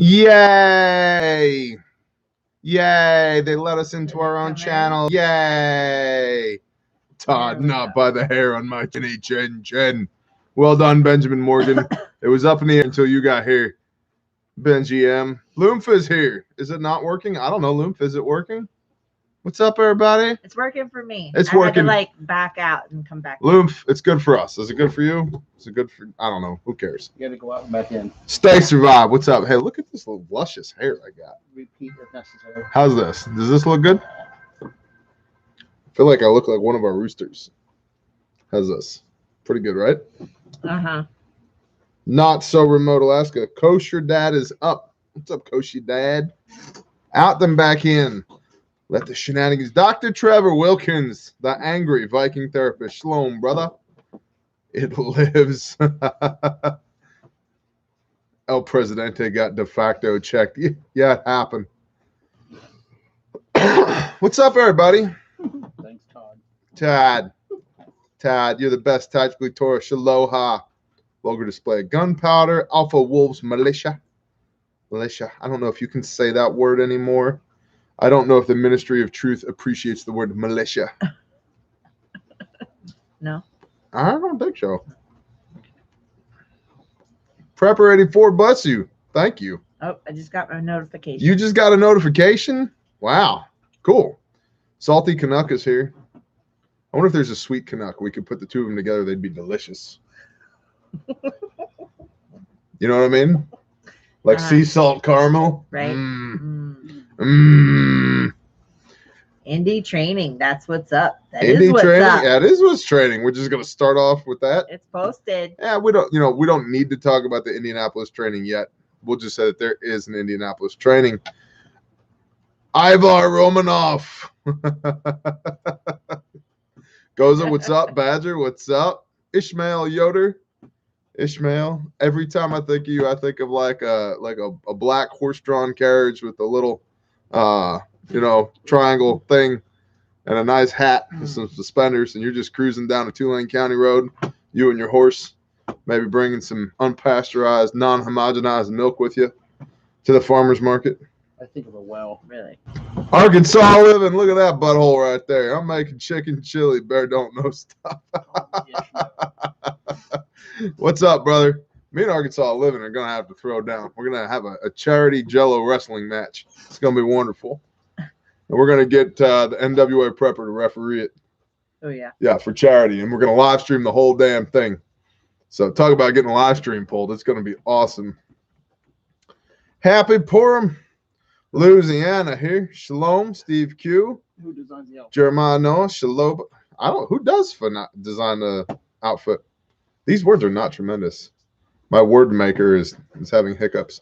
Yay! Yay! They let us into our own channel. Yay! Todd, not by the hair on my chinny chin. Well done, Benjamin Morgan. It was up in the air until you got here. Benji M. Loomf is here. Is it not working? I don't know, Loomf. Is it working? What's up, everybody? It's working for me. It's working. I had to, like, back out and come back. Loomf, it's good for us. Is it good for you? Is it good for... I don't know. Who cares? You got to go out and back in. Stay survive. What's up? Hey, look at this little luscious hair I got. Repeat if necessary. How's this? Does this look good? I feel like I look like one of our roosters. How's this? Pretty good, right? Uh-huh. Not so remote Alaska. Kosher Dad is up. What's up, Kosher Dad? Out then back in. Let the shenanigans. Dr. Trevor Wilkins, the angry Viking therapist. Shalom, brother. It lives. El Presidente got de facto checked. Yeah, it happened. What's up, everybody? Thanks, Todd. Todd, you're the best tactically Torah. Shaloha. Vulgar display. Gunpowder. Alpha Wolves Militia. Militia. I don't know if you can say that word anymore. I don't know if the Ministry of Truth appreciates the word militia. No. I don't think so. Prepper 84, bless you. Thank you. Oh, I just got my notification. You just got a notification? Wow. Cool. Salty Canuck is here. I wonder if there's a sweet Canuck. We could put the two of them together. They'd be delicious. You know what I mean? Like sea salt caramel. Right. Indie training. That's what's up. That Indie is what's training. up. Yeah, it is what's training. We're just gonna start off with that. It's posted. Yeah, we don't need to talk about the Indianapolis training yet. We'll just say that there is an Indianapolis training. Ivar Romanov. Goza, what's up? Badger, what's up? Ishmael Yoder. Ishmael. Every time I think of you, I think of like a black horse-drawn carriage with a little triangle thing and a nice hat with some suspenders, and you're just cruising down a 2-lane county road, you and your horse, maybe bringing some unpasteurized, non-homogenized milk with you to the farmer's market. I think of a well. Really? Arkansas living. Look at that butthole right there. I'm making chicken chili. Bear don't know stuff. What's up, brother? Me and Arkansas living are going to have to throw down. We're going to have a charity Jello wrestling match. It's going to be wonderful. And we're going to get the NWA Prepper to referee it. Oh, yeah. Yeah, for charity. And we're going to live stream the whole damn thing. So talk about getting a live stream pulled. It's going to be awesome. Happy Purim. Louisiana here. Shalom, Steve Q. Who designs the outfit? Jeremiah Noah. Shalom. Who does design the outfit? These words are not tremendous. My word maker is having hiccups.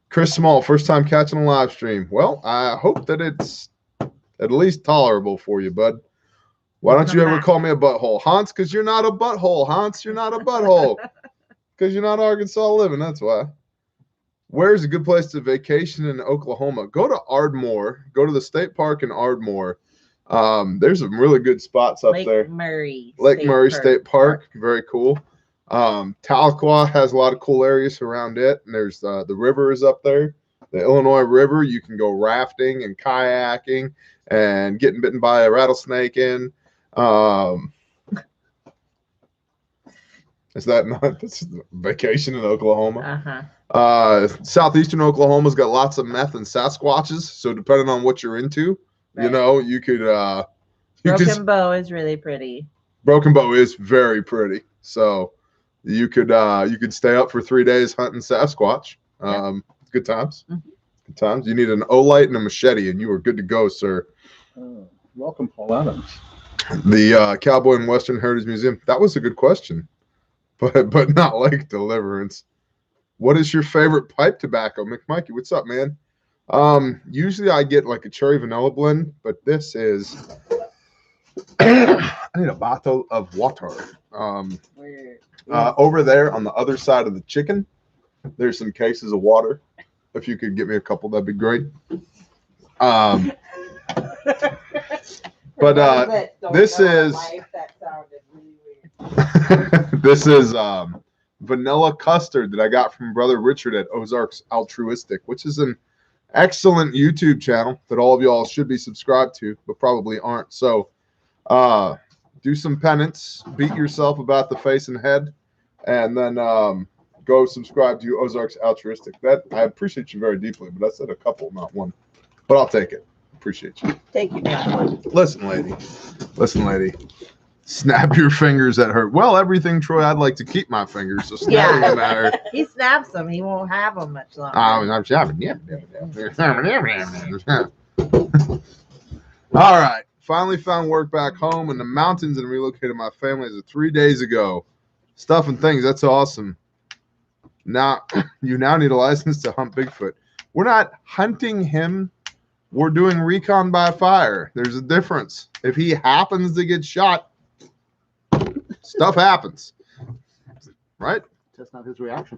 Chris Small, first time catching a live stream. Well, I hope that it's at least tolerable for you, bud. Why don't you ever call me a butthole? Hans, because you're not a butthole. Hans, you're not a butthole. Because you're not Arkansas living, that's why. Where's a good place to vacation in Oklahoma? Go to Ardmore. Go to the state park in Ardmore. There's some really good spots up there. Lake Murray State Park. Very cool. Tahlequah has a lot of cool areas around it. And there's the river is up there. The Illinois River. You can go rafting and kayaking and getting bitten by a rattlesnake in. Is that not this is vacation in Oklahoma? Southeastern Oklahoma's got lots of meth and Sasquatches. So depending on what you're into, you know, you could. Broken Bow is really pretty. Broken Bow is very pretty. So you could stay up for 3 days hunting Sasquatch. Good times. Good times. You need an O-light and a machete, and you are good to go, sir. Welcome, Paul Adams. The Cowboy and Western Heritage Museum. That was a good question, but not like Deliverance. What is your favorite pipe tobacco, McMikey? What's up, man? Usually I get like a cherry vanilla blend, but this is. I need a bottle of water. Over there on the other side of the chicken, there's some cases of water. If you could get me a couple, that'd be great. But this is vanilla custard that I got from Brother Richard at Ozarks Altruistic, which is an excellent YouTube channel that all of y'all should be subscribed to, but probably aren't. So do some penance, beat yourself about the face and head, and then go subscribe to Ozarks Altruistic. That I appreciate you very deeply, but I said a couple, not one. But I'll take it. Appreciate you. Take you down. Listen, lady. Listen, lady. Snap your fingers at her. Well, everything, Troy, I'd like to keep my fingers, so snapping them at her. He snaps them. He won't have them much longer. I'm shopping. Yeah. All right. Finally found work back home in the mountains and relocated my family as of 3 days ago. Stuff and things. That's awesome. Now, you now need a license to hunt Bigfoot. We're not hunting him. We're doing recon by fire. There's a difference. If he happens to get shot, stuff happens. Right? Test out his reaction.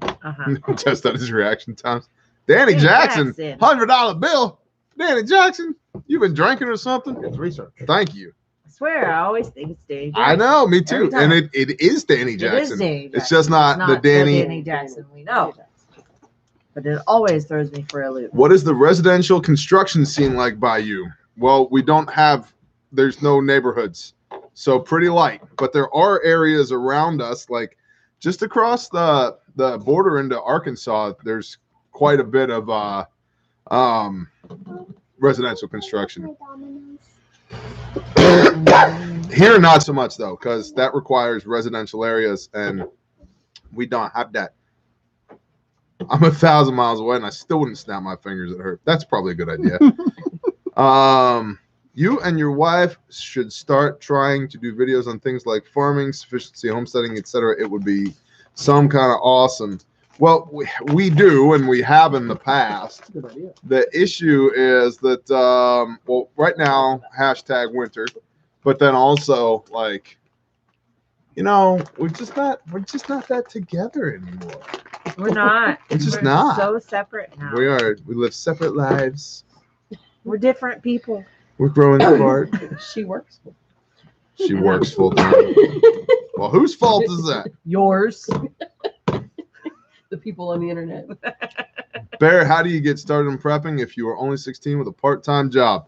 Test out his reaction times. Danny Jackson, $100 bill. Danny Jackson, you been drinking or something? It's research. Thank you. I swear, I always think it's Danny Jackson. I know, me too. Every time. And it is Danny Jackson. It is Danny Jackson. It's just not the Danny Jackson we know. But it always throws me for a loop. What is the residential construction scene like by you? Well, we don't have, there's no neighborhoods. So pretty light. But there are areas around us, like just across the border into Arkansas, there's quite a bit of residential construction. Here, not so much, though, because that requires residential areas, and we don't have that. I'm 1,000 miles away, and I still wouldn't snap my fingers at her. That's probably a good idea. You and your wife should start trying to do videos on things like farming, sufficiency, homesteading, etc. It would be some kind of awesome. Well, we do, and we have in the past. Good idea. The issue is that, well, right now, #winter, but then also, like, you know, we're just not that together anymore. We're not. We're just We're not. so separate now. We live separate lives. We're different people. We're growing apart. She works. She works full time. Well, whose fault is that? Yours. The people on the internet. Bear, how do you get started in prepping if you are only 16 with a part-time job?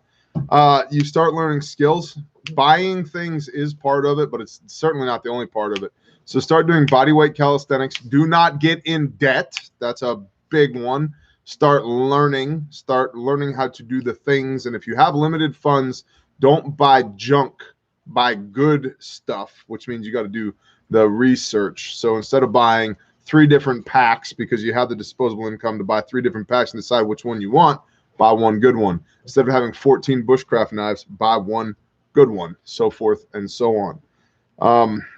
You start learning skills. Buying things is part of it, but it's certainly not the only part of it. So start doing bodyweight calisthenics. Do not get in debt. That's a big one. Start learning how to do the things. And if you have limited funds, don't buy junk. Buy good stuff, which means you got to do the research. So instead of buying 3 different packs because you have the disposable income to buy 3 different packs and decide which one you want, buy one good one. Instead of having 14 bushcraft knives, buy one good one, so forth and so on.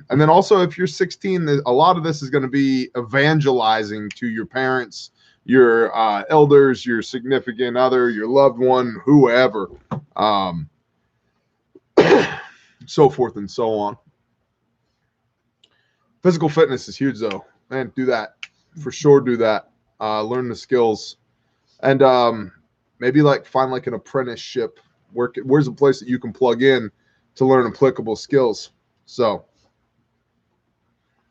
And then also, if you're 16, a lot of this is going to be evangelizing to your parents, your elders, your significant other, your loved one, whoever, so forth and so on. Physical fitness is huge, though. Man, do that. For sure, do that. Learn the skills. And maybe find an apprenticeship. Where's a place that you can plug in to learn applicable skills? So,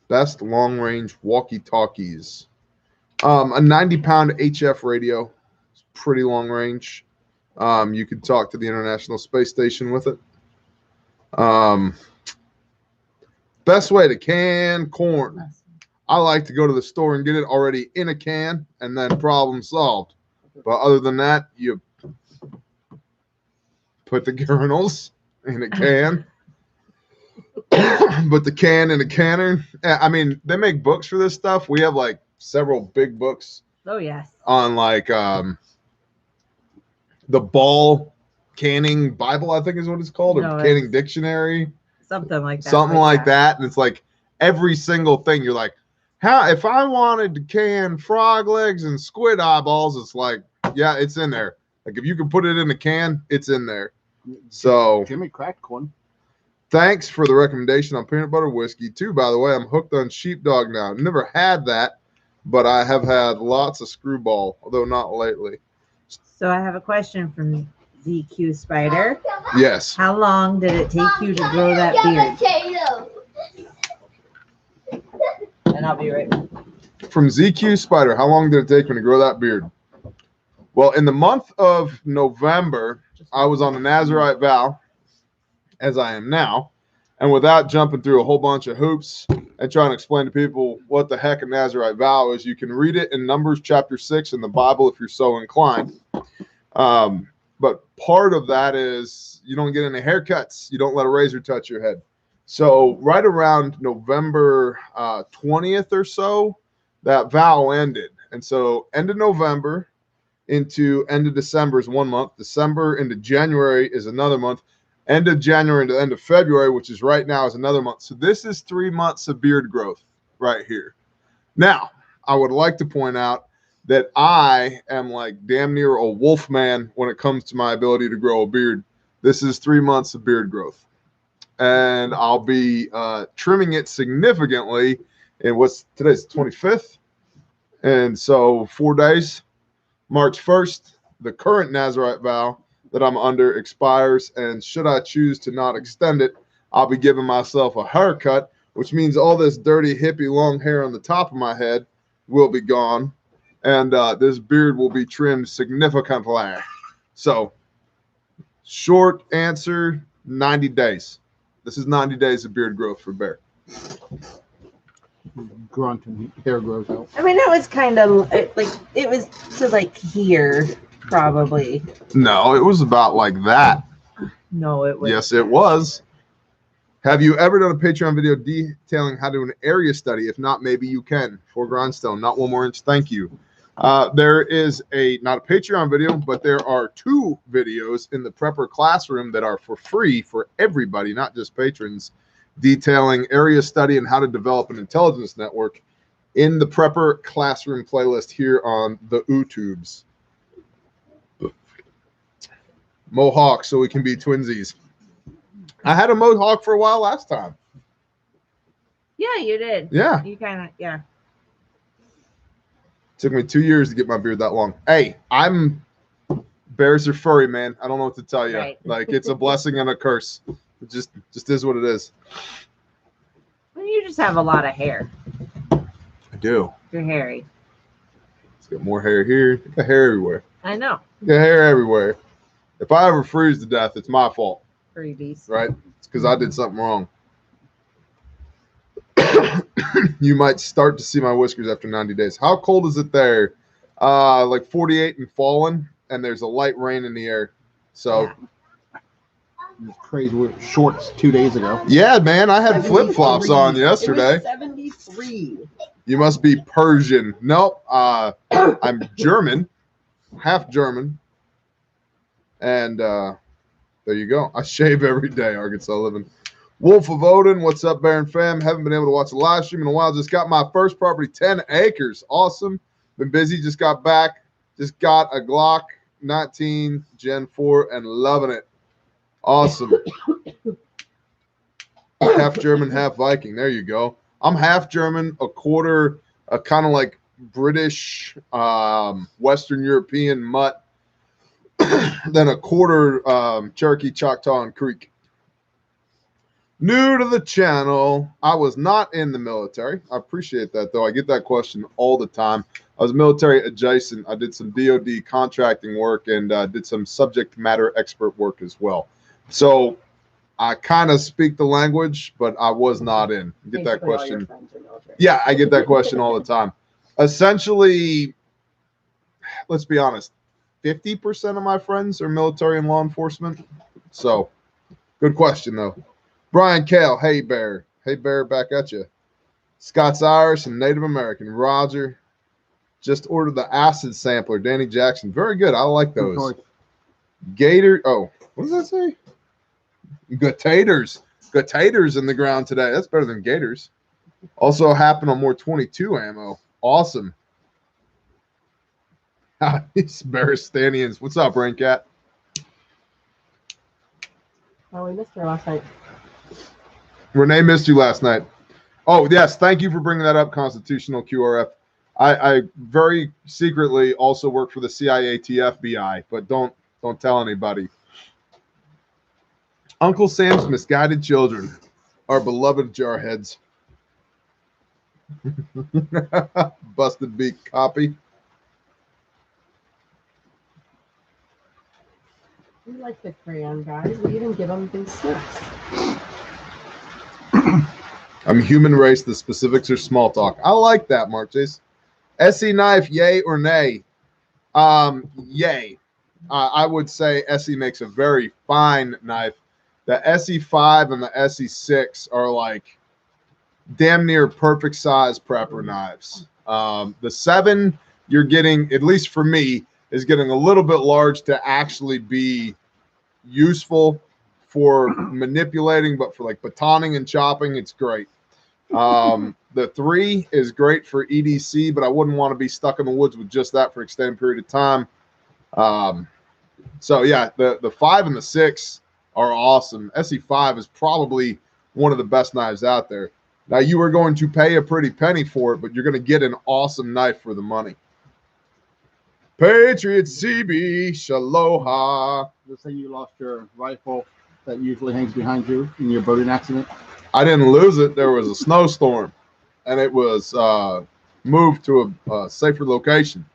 best long-range walkie-talkies. A 90-pound HF radio. It's pretty long range. You can talk to the International Space Station with it. Best way to can corn. I like to go to the store and get it already in a can, and then problem solved. But other than that, you put the kernels in a can. Put the can in a canner. I mean, they make books for this stuff. We have several big books. Oh yes. On the Ball Canning Bible, I think is what it's called, or Canning Dictionary. Something like that. Something like that. And it's every single thing. You're like, how if I wanted to can frog legs and squid eyeballs, it's yeah, it's in there. If you can put it in a can, it's in there. So Jimmy cracked one. Thanks for the recommendation on peanut butter whiskey too. By the way, I'm hooked on sheepdog now. Never had that, but I have had lots of screwball, although not lately. So I have a question from ZQ Spider. Yes. How long did it take you to grow that beard? And I'll be right back. from ZQ Spider. How long did it take me to grow that beard? Well, in the month of November, I was on the Nazarite vow, as I am now. And without jumping through a whole bunch of hoops and trying to explain to people what the heck a Nazarite vow is, you can read it in Numbers chapter 6 in the Bible if you're so inclined. But part of that is you don't get any haircuts. You don't let a razor touch your head. So right around November 20th or so, that vow ended. And so end of November into end of December is 1 month. December into January is another month. End of January to end of February, which is right now, is another month. So this is 3 months of beard growth right here. Now, I would like to point out that I am like damn near a wolf man when it comes to my ability to grow a beard. This is 3 months of beard growth. And I'll be trimming it significantly in today's 25th. And so 4 days, March 1st, the current Nazarite vow that I'm under expires, and should I choose to not extend it, I'll be giving myself a haircut, which means all this dirty hippie long hair on the top of my head will be gone, and this beard will be trimmed significantly. So, short answer, 90 days. This is 90 days of beard growth for Bear. Grunt and hair grows out. I mean, it was kind of like, it was to like here, probably. No, it was about like that. No, it was. Yes, it was. Have you ever done a Patreon video detailing how to do an area study? If not, maybe you can. For Grindstone, not 1 more inch. Thank you. There is not a Patreon video, but there are 2 videos in the Prepper Classroom that are for free for everybody, not just patrons, detailing area study and how to develop an intelligence network in the Prepper Classroom playlist here on the YouTubes. Mohawk, so we can be twinsies. I had a mohawk for a while last time. Yeah, you did. Yeah. You kind of, yeah. Took me 2 years to get my beard that long. Hey, bears are furry, man. I don't know what to tell you. Right. Like, it's a blessing and a curse. It just is what it is. Well, you just have a lot of hair. I do. You're hairy. It's got more hair here. I got hair everywhere. I know. I got hair everywhere. If I ever freeze to death, it's my fault, Freebies. right? It's because I did something wrong. You might start to see my whiskers after 90 days. How cold is it there? Like 48 and falling, and there's a light rain in the air. So, Yeah. It's crazy. We were shorts 2 days ago. yeah, man, I had flip-flops on yesterday. It was 73. You must be Persian. Nope. I'm German, half German. And there you go. I shave every day, Arkansas living. Wolf of Odin, what's up, Baron fam? Haven't been able to watch a live stream in a while. Just got my first property, 10 acres. Awesome. Been busy. Just got back. Just got a Glock 19 Gen 4 and loving it. Awesome. Half German, half Viking. There you go. I'm half German, a quarter, a kind of like British, Western European mutt, then a quarter Cherokee, Choctaw, and Creek. New to the channel. I was not in the military. I appreciate that, though. I get that question all the time. I was military adjacent. I did some DOD contracting work and did some subject matter expert work as well. So I kind of speak the language, but I was not in. Get that Basically, all your question. friends are military. Yeah, I get that question all the time. Essentially, let's be honest, 50% of my friends are military and law enforcement. So, good question, though. Brian Kale, hey, Bear. Hey, Bear, back at you. Scots Irish and Native American. Roger. Just ordered the acid sampler. Danny Jackson. Very good. I like those. Gator. Oh, what does that say? Gators. Gators in the ground today. That's better than gators. Also happen on more 22 ammo. Awesome. These Baristanians. What's up, Rain Cat? Oh, we missed her last night. Renee missed you last night. Oh, yes. Thank you for bringing that up, Constitutional QRF. I very secretly also work for the CIATF FBI, but don't tell anybody. Uncle Sam's misguided children, our beloved jarheads. Busted beak copy. We like the crayon guys. We even give them these sticks. I'm human race. The specifics are small talk. I like that, Mark Chase. SE knife, yay or nay? Yay. I would say SE makes a very fine knife. The SE5 and the SE6 are like damn near perfect size prepper knives. The 7 you're getting, at least for me, is getting a little bit large to actually be useful for manipulating, but for like batoning and chopping, it's great. The 3 is great for EDC, but I wouldn't want to be stuck in the woods with just that for an extended period of time. So yeah, the 5 and the 6 are awesome. SE5 is probably one of the best knives out there. Now you are going to pay a pretty penny for it, but you're going to get an awesome knife for the money. Patriot CB, Shaloha. Let's say you lost your rifle that usually hangs behind you in your boating accident. I didn't lose it. There was a snowstorm, and it was moved to a safer location.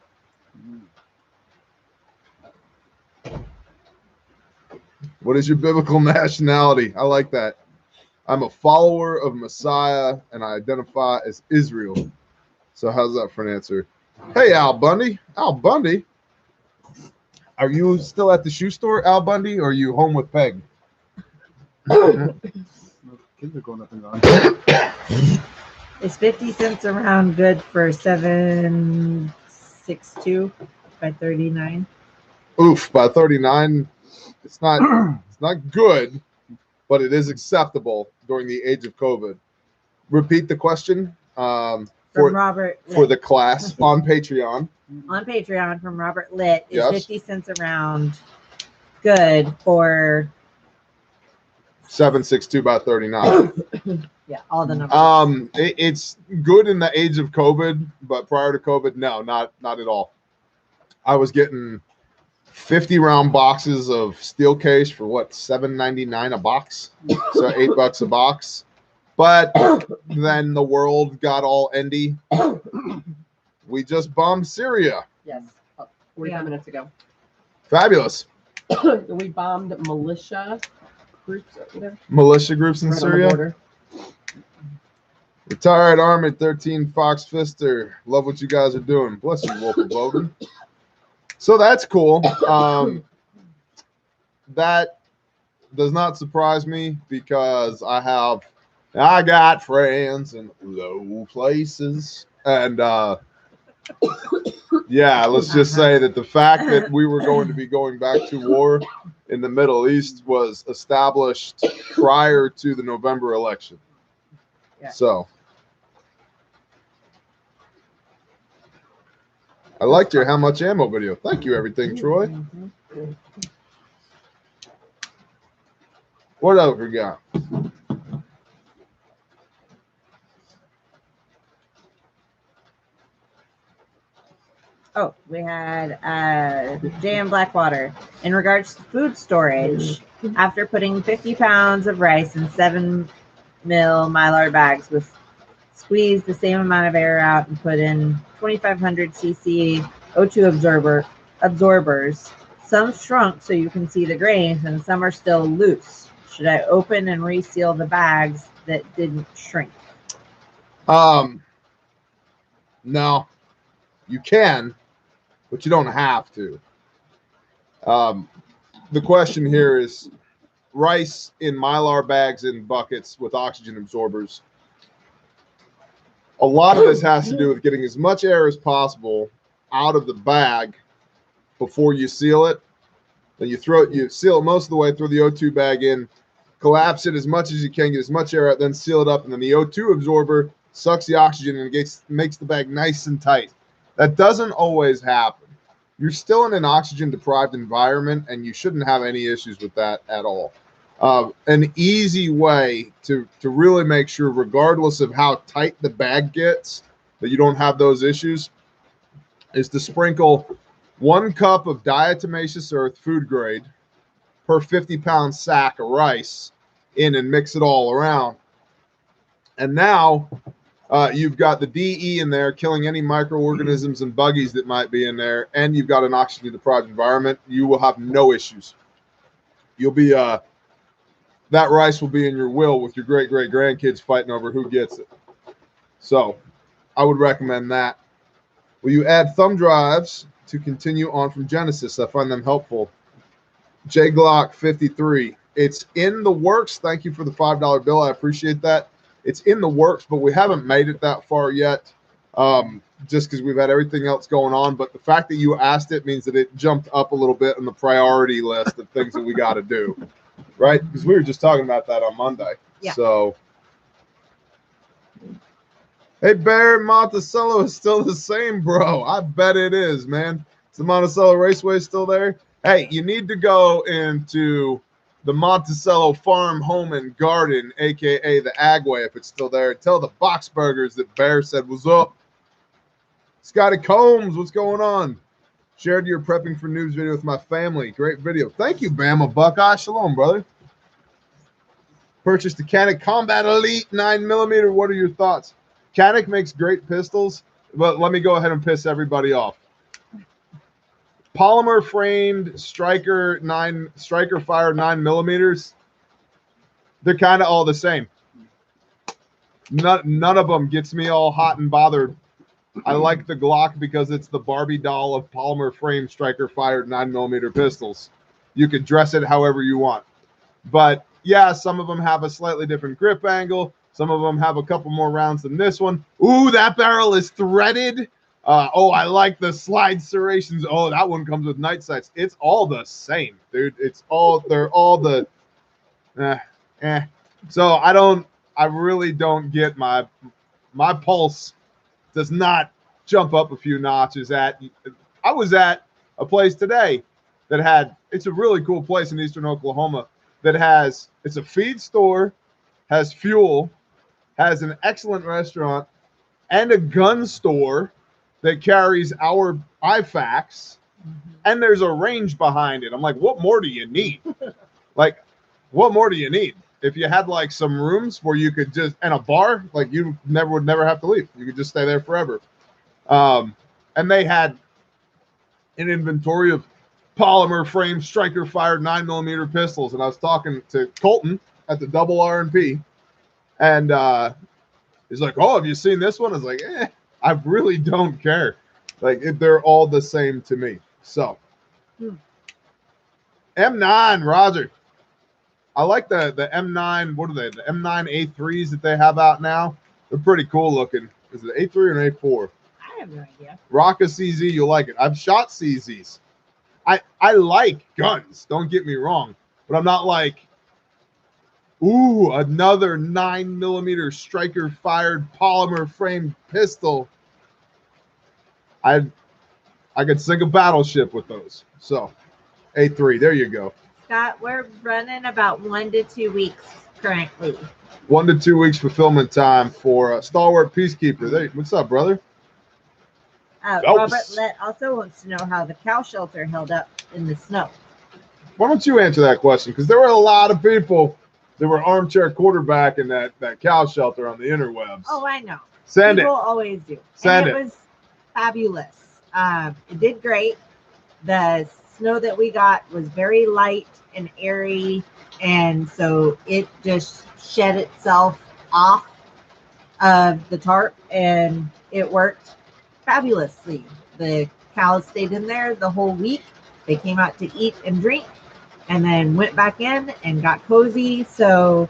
What is your biblical nationality? I like that. I'm a follower of Messiah, and I identify as Israel. So how's that for an answer? Hey, Al Bundy. Al Bundy? Are you still at the shoe store, Al Bundy, or are you home with Peg? Those kids are going up and down. Is 50 cents a round good for 7.62 by 39? Oof, by 39, it's not good, but it is acceptable during the age of COVID. Repeat the question From for Robert for Litt. the class on Patreon. On Patreon from Robert Litt is Yes. 50 cents a round good for 762 by 39. yeah, all the numbers. It's good in the age of COVID, but prior to COVID, no, not at all. I was getting 50 round boxes of steel case for what, $7.99 a box, so $8 a box. But then the world got all endy. We just bombed Syria. Yes. 45 minutes ago. Fabulous. We bombed militia groups over there. Militia groups in Right on the Syria. border. Retired Army 13 Fox Fister. Love what you guys are doing. Bless you, Wolf of Bogan. So that's cool. That does not surprise me because I got friends in low places. And yeah, let's just say that the fact that we were going to be going back to war in the Middle East was established prior to the November election. Yeah. So I liked your how much ammo video. Thank you, everything, Troy. What else we got? Oh, we had J.M. Blackwater. In regards to food storage, after putting 50 pounds of rice in 7 mil Mylar bags with squeeze the same amount of air out and put in 2,500 cc O2 absorbers. Some shrunk so you can see the grains and some are still loose. Should I open and reseal the bags that didn't shrink? No, you can, but you don't have to. The question here is rice in Mylar bags in buckets with oxygen absorbers. A lot of this has to do with getting as much air as possible out of the bag before you seal it. Then you seal it most of the way, throw the O2 bag in, collapse it as much as you can, get as much air out, then seal it up, and then the O2 absorber sucks the oxygen and makes the bag nice and tight. That doesn't always happen. You're still in an oxygen-deprived environment, and you shouldn't have any issues with that at all. An easy way to really make sure, regardless of how tight the bag gets, that you don't have those issues, is to sprinkle 1 cup of diatomaceous earth, food grade, per 50-pound sack of rice in and mix it all around. And now You've got the DE in there, killing any microorganisms and buggies that might be in there, and you've got an oxygen deprived environment. You will have no issues. You'll be that rice will be in your will with your great grandkids fighting over who gets it. So I would recommend that. Will you add thumb drives to continue on from Genesis? I find them helpful. J Glock 53. It's in the works. Thank you for the $5 bill. I appreciate that. It's in the works, but we haven't made it that far yet, just because we've had everything else going on. But the fact that you asked it means that it jumped up a little bit on the priority list of things that we got to do, right? Because we were just talking about that on Monday. Yeah. So, hey, Barry, Monticello is still the same, bro. I bet it is, man. Is the Monticello Raceway still there? Hey, you need to go into the Monticello Farm, Home, and Garden, a.k.a. the Agway, if it's still there. Tell the Boxburgers that Bear said, what's up? Scotty Combs, what's going on? Shared your prepping for noobs video with my family. Great video. Thank you, Bama Buckeye. Shalom, brother. Purchased the Canik Combat Elite 9mm. What are your thoughts? Canik makes great pistols, but let me go ahead and piss everybody off. Polymer framed striker fire 9mm. They're kind of all the same. None of them gets me all hot and bothered. I like the Glock because it's the Barbie doll of polymer frame striker fired 9mm pistols. You can dress it however you want. But yeah, some of them have a slightly different grip angle. Some of them have a couple more rounds than this one. Ooh, that barrel is threaded. Oh, I like the slide serrations. Oh, that one comes with night sights. It's all the same, dude. They're all the So I really don't get my pulse does not jump up a few notches I was at a place today that it's a really cool place in Eastern Oklahoma that it's a feed store, has fuel, has an excellent restaurant, and a gun store that carries our IFACs, and there's a range behind it. I'm like, what more do you need? Like, what more do you need? If you had like some rooms where you could and a bar, like you would never have to leave. You could just stay there forever. And they had an inventory of polymer frame striker fired 9mm pistols. And I was talking to Colton at the double R&P, and he's like, oh, have you seen this one? I was like, I really don't care. Like, they're all the same to me. So, M9, Roger. I like the M9. What are they? The M9 A3s that they have out now. They're pretty cool looking. Is it A3 or an A4? I have no idea. Rock a CZ, you'll like it. I've shot CZs. I like guns. Don't get me wrong, but I'm not like, ooh, another 9mm striker fired polymer framed pistol. I could sink a battleship with those. So, A3, there you go. Scott, we're running about 1 to 2 weeks currently. 1 to 2 weeks fulfillment time for Stalwart Peacekeeper. There, what's up, brother? Robert Lett also wants to know how the cow shelter held up in the snow. Why don't you answer that question? Because there were a lot of people that were armchair quarterbacking that cow shelter on the interwebs. Oh, I know. Send People it. always do. Send and it was fabulous. It did great. The snow that we got was very light and airy, and so it just shed itself off of the tarp, and it worked fabulously. The cows stayed in there the whole week. They came out to eat and drink, and then went back in and got cozy. So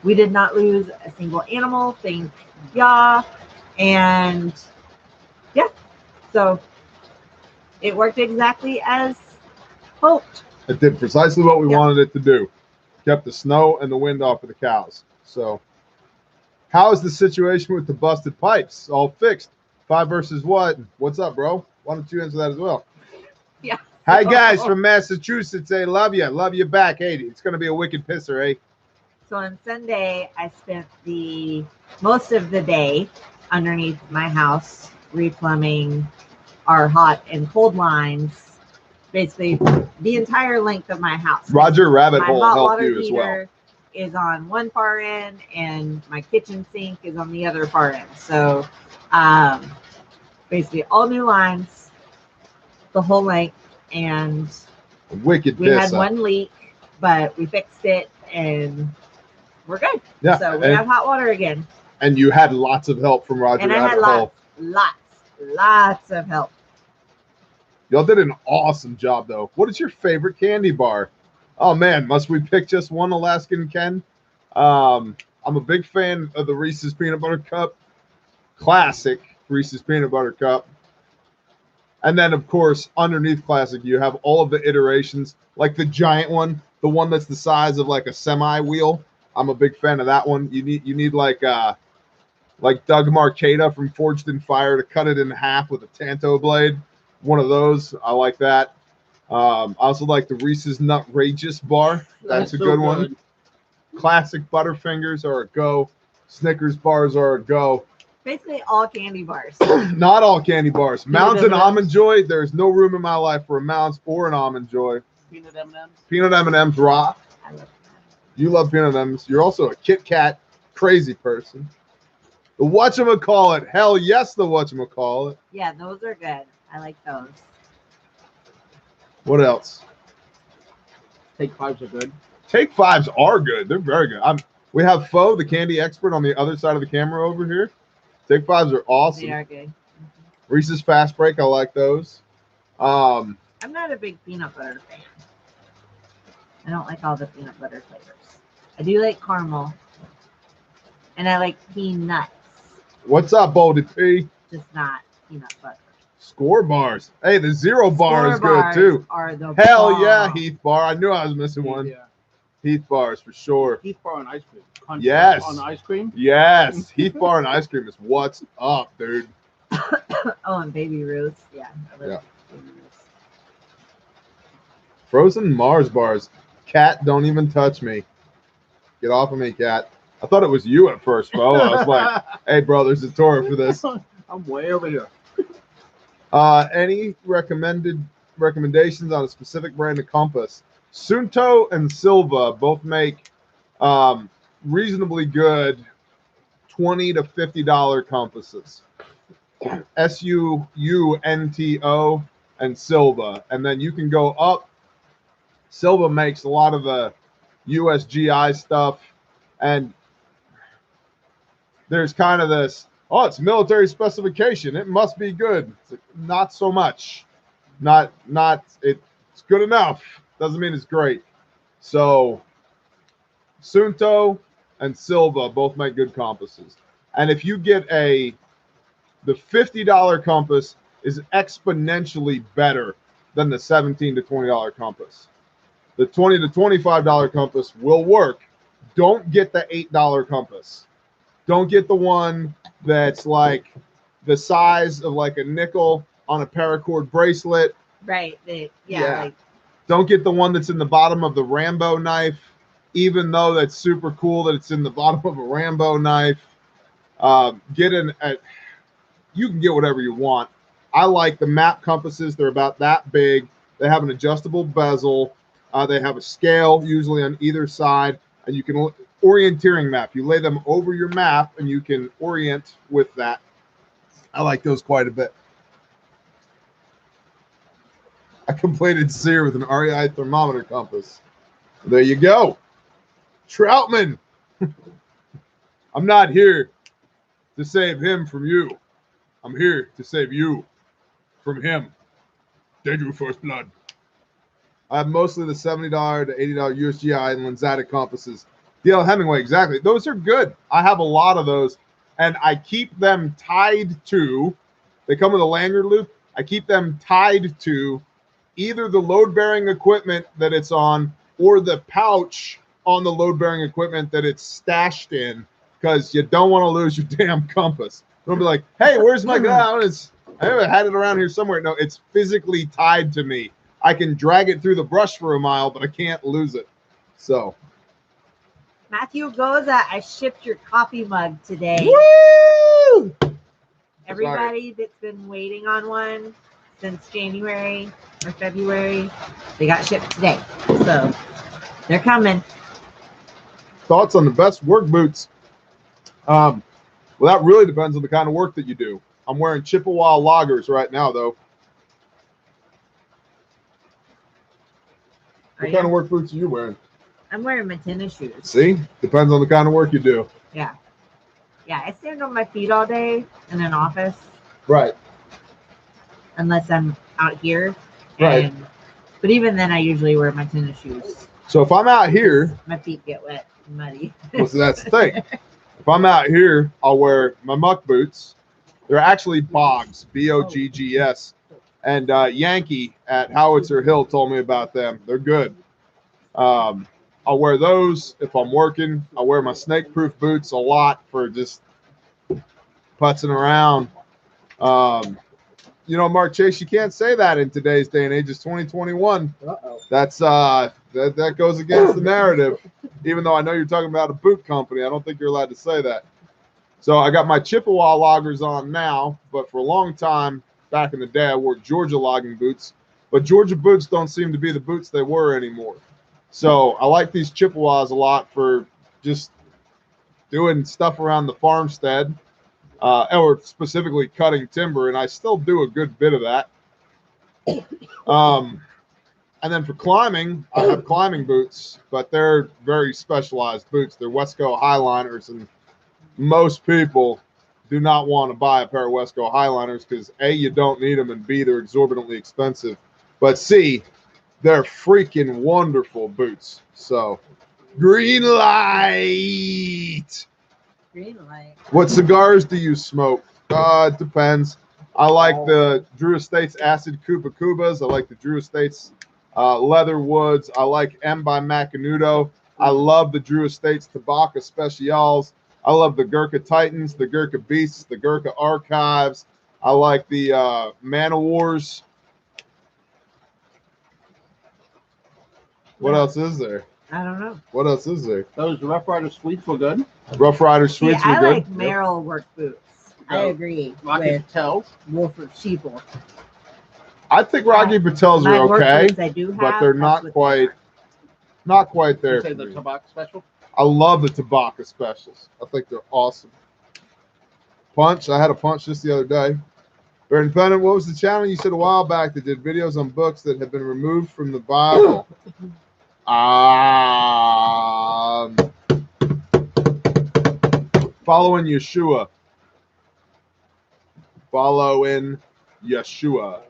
we did not lose a single animal, thank Yah. And yeah, so it worked exactly as hoped. It did precisely what we wanted it to do. Kept the snow and the wind off of the cows. So how is the situation with the busted pipes? All fixed. 5 versus what? What's up, bro? Why don't you answer that as well? Yeah. Hi, guys from Massachusetts. Hey, love you. Love you back. Hey, it's going to be a wicked pisser, eh? So on Sunday, I spent most of the day underneath my house replumbing our hot and cold lines, basically the entire length of my house. Roger Rabbit My Hole hot helped water you as well. heater, is on one far end and my kitchen sink is on the other far end. So basically all new lines, the whole length, and Wicked we had piss. one leak, but we fixed it and we're good. Yeah, So we have hot water again. And you had lots of help from Roger And I had Rabbit Hole. lots of help. Y'all did an awesome job, though. What is your favorite candy bar? Oh, man, must we pick just one, Alaskan Ken? I'm a big fan of the Reese's Peanut Butter Cup. Classic Reese's Peanut Butter Cup. And then, of course, underneath classic, you have all of the iterations, like the giant one, the one that's the size of like a semi-wheel. I'm a big fan of that one. You need like Doug Marcada from Forged in Fire to cut it in half with a Tanto blade. One of those. I like that. I also like the Reese's Nutrageous bar. That's a so good one. Classic Butterfingers are a go. Snickers bars are a go. Basically all candy bars. Not all candy bars. Mounds and M&Ms. Almond Joy. There's no room in my life for a Mounds or an Almond Joy. Peanut M&Ms. Peanut M&Ms rock. I love that. You love peanut M&Ms. You're also a Kit Kat crazy person. The whatchamacallit. Hell yes, the whatchamacallit. Yeah, those are good. I like those. What else? Take fives are good. Take fives are good. They're very good. We have Fo, the candy expert, on the other side of the camera over here. Take fives are awesome. They are good. Reese's Fast Break, I like those. I'm not a big peanut butter fan. I don't like all the peanut butter flavors. I do like caramel. And I like peanuts. What's up, Boldy P? Just not peanut butter. Score bars. Hey, the zero bar is Score good too. Are the Hell bomb. yeah, Heath bar. I knew I was missing one. Yeah. Heath bars for sure. Heath bar on ice cream. Punch Yes. On ice cream. Yes, Heath bar and ice cream is what's up, dude. Oh, and Baby Ruth's. Yeah. I love Yeah. Baby Ruth's. Frozen Mars bars. Cat, don't even touch me. Get off of me, Cat. I thought it was you at first, Bo. I was like, hey, bro, there's a Torah for this. I'm way over here. Any recommendations on a specific brand of compass? Sunto and Silva both make reasonably good $20 to $50 compasses. SUNTO and Silva. And then you can go up. Silva makes a lot of the USGI stuff. And there's kind of this, oh, it's military specification. It must be good. It's like, not so much. It's good enough. Doesn't mean it's great. So Sunto and Silva both make good compasses. And if you get the $50 compass is exponentially better than the $17 to $20 compass. The $20 to $25 compass will work. Don't get the $8 compass. Don't get the one that's like the size of like a nickel on a paracord bracelet. Right. Yeah. Like, Don't get the one that's in the bottom of the Rambo knife, even though that's super cool that it's in the bottom of a Rambo knife. You can get whatever you want. I like the map compasses. They're about that big. They have an adjustable bezel. They have a scale usually on either side, and you can orienteering map. You lay them over your map, and you can orient with that. I like those quite a bit. I completed SEER with an REI thermometer compass. There you go. Troutman. I'm not here to save him from you. I'm here to save you from him. They drew first blood. I have mostly the $70 to $80 USGI and Lanzetta compasses. DL Hemingway, exactly. Those are good. I have a lot of those, and I keep them tied to, they come with a lanyard loop. I keep them tied to either the load-bearing equipment that it's on or the pouch on the load-bearing equipment that it's stashed in, because you don't want to lose your damn compass. Don't be like, hey, where's my gun? I haven't had it around here somewhere. No, it's physically tied to me. I can drag it through the brush for a mile, but I can't lose it. So. Matthew Goza, I shipped your coffee mug today. Woo! Everybody that's been waiting on one since January or February, they got shipped today. So they're coming. thoughts on the best work boots. Well, that really depends on the kind of work that you do. I'm wearing Chippewa loggers right now, though. What kind of work boots are you wearing? I'm wearing my tennis shoes. See? Depends on the kind of work you do. Yeah. Yeah, I stand on my feet all day in an office. Right. Unless I'm out here. Right. But even then, I usually wear my tennis shoes. So if I'm out here, my feet get wet and muddy. Well, so that's the thing. If I'm out here, I'll wear my muck boots. They're actually Boggs, B-O-G-G-S. And Yankee at Howitzer Hill told me about them. They're good. I'll wear those if I'm working. I wear my snake-proof boots a lot for just putzing around. You know, Mark Chase, you can't say that in today's day and age. It's 2021. Uh-oh. That's that goes against the narrative. Even though I know you're talking about a boot company, I don't think you're allowed to say that. So I got my Chippewa loggers on now, but for a long time back in the day, I wore Georgia logging boots. But Georgia boots don't seem to be the boots they were anymore. So I like these Chippewas a lot for just doing stuff around the farmstead, or specifically cutting timber, and I still do a good bit of that. And then for climbing, I have climbing boots, but they're very specialized boots. They're Wesco Highliners, and most people do not want to buy a pair of Wesco Highliners because A, you don't need them, and B, they're exorbitantly expensive. But C, they're freaking wonderful boots. So, green light. Green light. What cigars do you smoke? It depends. I like the Drew Estates Acid Cuba Cubas. I like the Drew Estates Leather Woods. I like M by Macanudo. I love the Drew Estates Tobacco Specials. I love the Gurkha Titans, the Gurkha Beasts, the Gurkha Archives. I like the Man of Wars. What else is there? I don't know. What else is there? Those Rough Rider Sweets were good. Rough Rider Sweets I were good. like Merrill work boots. I agree Rocky with Patels. Wolf of Sheeple. I think Rocky Patels My are work okay, boots I do have, but they're that's not what quite there You say for the me. tobacco special? I love the Tobacco Specials. I think they're awesome. Punch. I had a punch just the other day. Very independent. What was the channel you said a while back that did videos on books that had been removed from the Bible? Following Yeshua. Following Yeshua.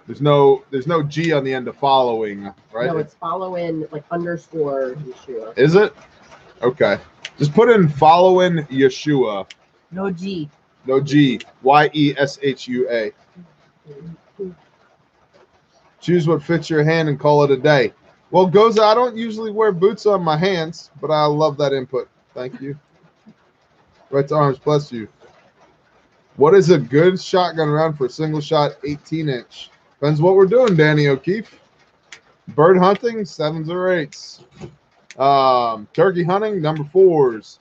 There's no G on the end of following, right? No, it's following like underscore Yeshua. Is it? Okay. Just put in following Yeshua. No G. No G. Yeshua. Choose what fits your hand and call it a day. Well, Goza, I don't usually wear boots on my hands, but I love that input. Thank you. Right to arms, bless you. What is a good shotgun round for a single shot 18-inch? Depends what we're doing, Danny O'Keefe. Bird hunting, 7s or 8s. Turkey hunting, number 4s.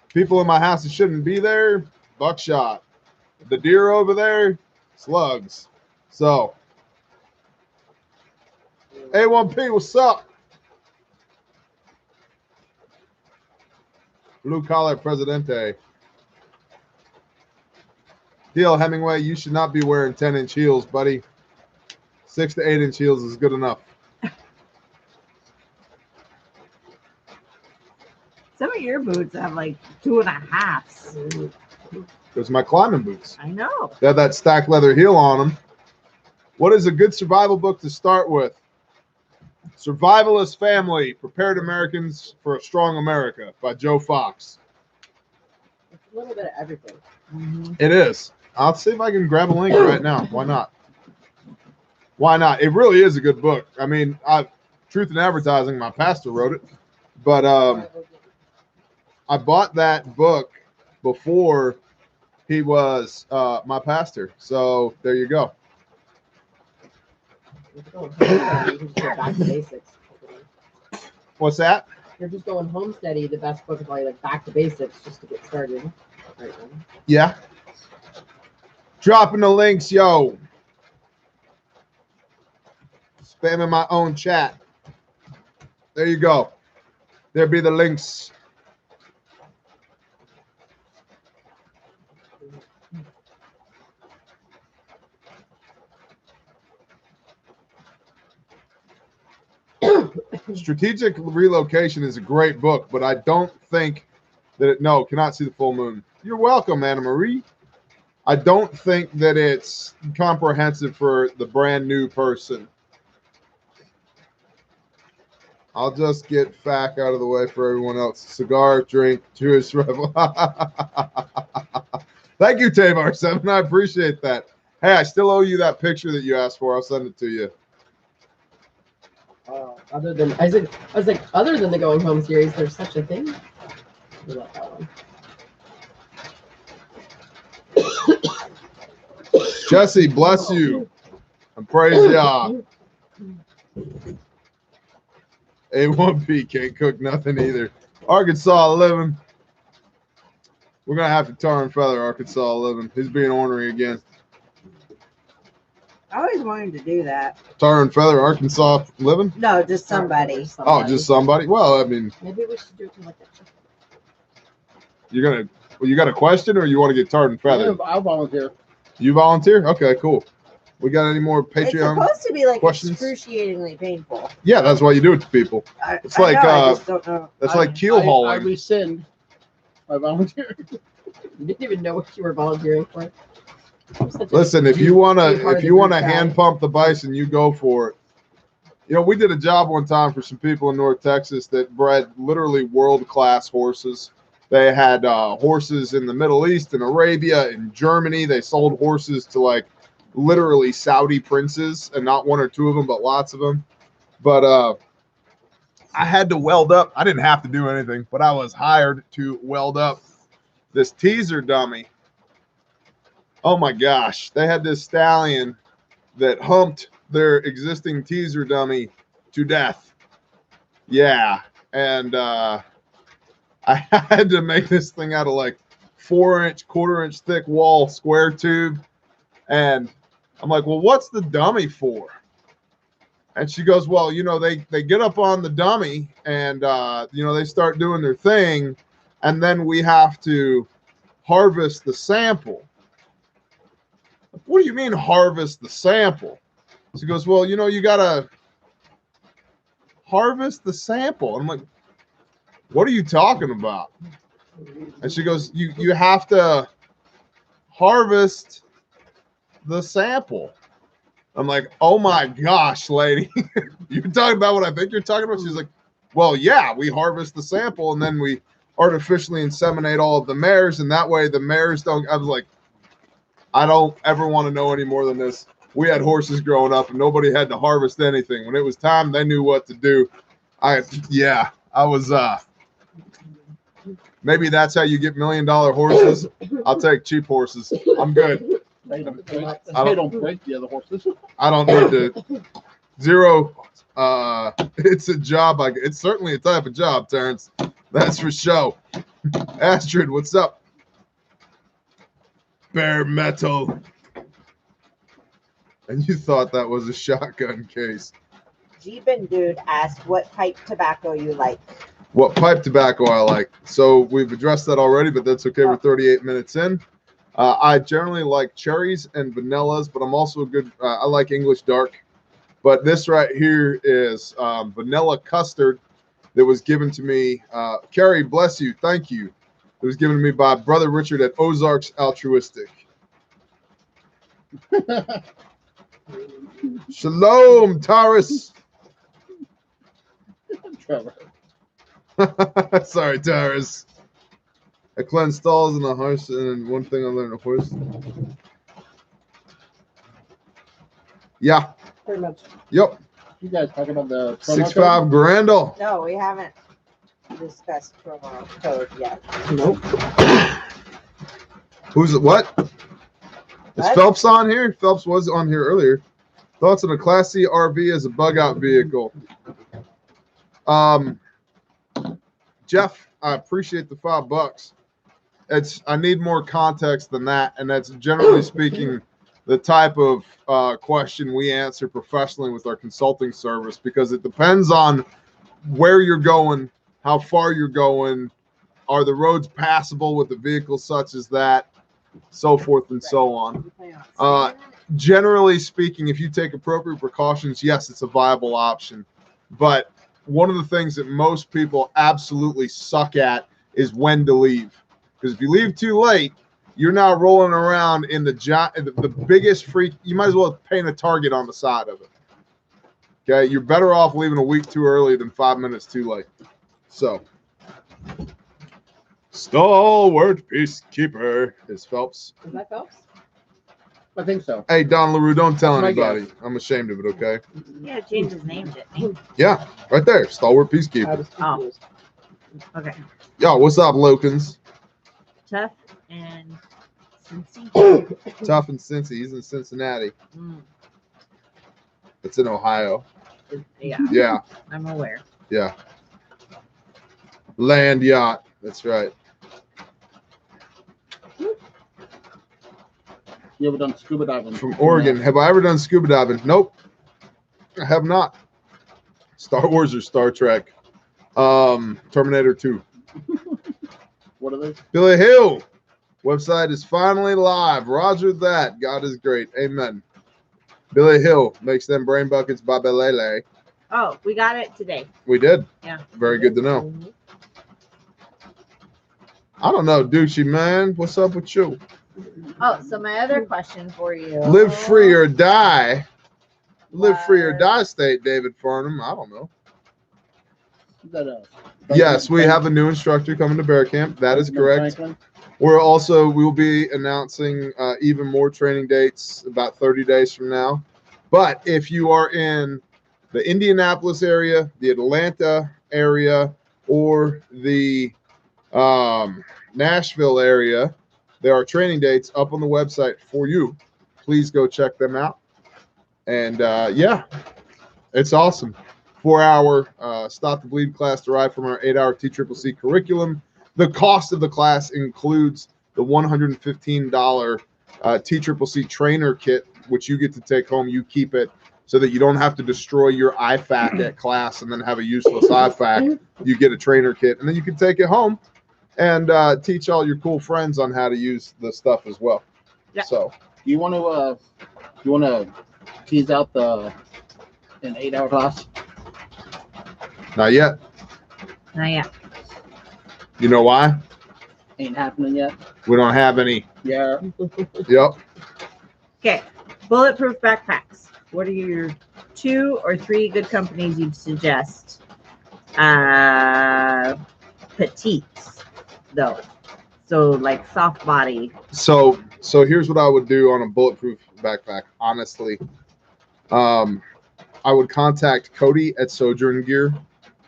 People in my house that shouldn't be there, buckshot. The deer over there, slugs. So, A1P, what's up? Blue collar Presidente. Deal, Hemingway, you should not be wearing 10-inch heels, buddy. 6 to 8-inch heels is good enough. Some of your boots have like 2.5s. There's my climbing boots. I know. They have that stacked leather heel on them. What is a good survival book to start with? Survivalist Family, Prepared Americans for a Strong America by Joe Fox. It's a little bit of everything. Mhm. It is. I'll see if I can grab a link right now. Why not? Why not? It really is a good book. I mean, Truth in Advertising, my pastor wrote it. But I bought that book before he was my pastor. So there you go. You're just going homesteady, you can just go back to basics. What's that? You're just going homesteady. The best book is probably like back to basics just to get started. Right now. Yeah. Dropping the links, yo. Spamming my own chat. There you go. There be the links. Strategic Relocation is a great book, but I don't think that it, no, cannot see the full moon. You're welcome, Anna Marie. I don't think that it's comprehensive for the brand new person. I'll just get FAQ out of the way for everyone else. Cigar, drink, Jewish rebel. Thank you, Tavar7. I appreciate that. Hey, I still owe you that picture that you asked for. I'll send it to you. Other than I was like, other than the Going Home series, there's such a thing. I love that one. Jesse, bless you. And praise Yah. A1P can't cook nothing either. Arkansas 11. We're going to have to tar and feather Arkansas 11. He's being ornery again. I always wanted to do that. Tar and feather Arkansas 11? No, just somebody. Oh, just somebody? Well, I mean. Maybe we should do it to like that. You're going to, well, you got a question or you want to get tarred and feathered? I'll volunteer. You volunteer? Okay, cool. We got any more It's Patreon? supposed to be like questions? excruciatingly painful. Yeah, that's why you do it to people. It's like, I just don't know. That's like keel I hauling. rescind. I volunteer. You didn't even know what you were volunteering for. Listen, if you wanna Two-hearted hand guy. pump the bison, you go for it. You know, we did a job one time for some people in North Texas that bred literally world-class horses. They had horses in the Middle East, in Arabia, in Germany. They sold horses to like literally Saudi princes, and not one or two of them, but lots of them. But I had to weld up. I didn't have to do anything, but I was hired to weld up this teaser dummy. Oh my gosh. They had this stallion that humped their existing teaser dummy to death. Yeah. And I had to make this thing out of like 4-inch, quarter-inch thick wall square tube. And I'm like, well, what's the dummy for? And she goes, well, you know, they get up on the dummy and, you know, they start doing their thing. And then we have to harvest the sample. What do you mean harvest the sample? She goes, well, you know, you got to harvest the sample. I'm like, what are you talking about? And she goes, you have to harvest the sample. I'm like, oh my gosh, lady. You're talking about what I think you're talking about? She's like, well, yeah, we harvest the sample and then we artificially inseminate all of the mares. And that way the mares don't, I was like, I don't ever want to know any more than this. We had horses growing up and nobody had to harvest anything. When it was time, they knew what to do. I was, maybe that's how you get $1 million horses. I'll take cheap horses. I'm good. They don't break the other horses. I don't need to. Zero. It's a job. It's certainly a type of job, Terrence. That's for show. Astrid, what's up? Bare metal. And you thought that was a shotgun case. Jeepin' Dude asked what pipe tobacco you like. What pipe tobacco I like. So we've addressed that already, but that's okay. We're 38 minutes in. I generally like cherries and vanillas, but I'm also a good, I like English dark. But this right here is vanilla custard that was given to me. Carrie, bless you. Thank you. It was given to me by Brother Richard at Ozarks Altruistic. Shalom, Taurus. Trevor. Sorry, Taurus. I cleanse stalls in a horse, and one thing I learned a horse. Yeah. Pretty much. Yep. You guys talking about the 6'5" Grandel. No, we haven't discussed promo code yet. Nope. Who's it? What? Is What? Phelps on here? Phelps was on here earlier. Thoughts on a Class C RV as a bug out vehicle? Jeff, I appreciate the $5. I need more context than that, and that's generally speaking the type of question we answer professionally with our consulting service, because it depends on where you're going how far you're going, are the roads passable with the vehicle such as that, so forth and so on. Generally speaking, if you take appropriate precautions, yes, it's a viable option. But one of the things that most people absolutely suck at is when to leave. Because if you leave too late, you're now rolling around in the biggest freak. You might as well paint a target on the side of it. Okay, you're better off leaving a week too early than 5 minutes too late. So, stalwart peacekeeper is Phelps. Is that Phelps? I think so. Hey, Don LaRue, don't tell That's my anybody. guess. I'm ashamed of it, okay? Yeah, changed his name, didn't he? Yeah, right there. Stalwart I peacekeeper. was Oh. confused. Okay. Yo, what's up, Lokins? Tough and sincere. Tough and Cincy. He's in Cincinnati. Mm, It's in Ohio. yeah, Yeah, I'm aware. yeah. Land yacht. That's right. You ever done scuba diving? From Oregon. Have I ever done scuba diving? Nope. I have not. Star Wars or Star Trek? Terminator 2. What are they? Billy Hill. Website is finally live. Roger that. God is great. Amen. Billy Hill makes them brain buckets by Belele. Oh, we got it today. We did. Yeah. Very good to know. I don't know, douchey man. What's up with you? Oh, so my other question for you. Live free or die. Live free or die state, David Farnham. I don't know. Is that a Yes, we have a new instructor coming to Bear Camp. That is correct. Franklin? We'll be announcing even more training dates about 30 days from now. But if you are in the Indianapolis area, the Atlanta area, or the Nashville area, there are training dates up on the website for you. Please go check them out. And yeah, it's awesome. 4-hour Stop the Bleed class derived from our 8-hour TCCC curriculum. The cost of the class includes the $115 TCCC trainer kit, which you get to take home. You keep it so that you don't have to destroy your IFAC at class and then have a useless IFAC. You get a trainer kit, and then you can take it home and teach all your cool friends on how to use the stuff as well. Yeah. So, You want to tease out an 8-hour class? not yet. Not yet. You know why? Ain't happening yet. We don't have any. Yeah. Yep. Okay. Bulletproof backpacks. What are your 2 or 3 good companies you'd suggest? Petites, though. So like soft body. So here's what I would do on a bulletproof backpack. Honestly, I would contact Cody at Sojourn Gear,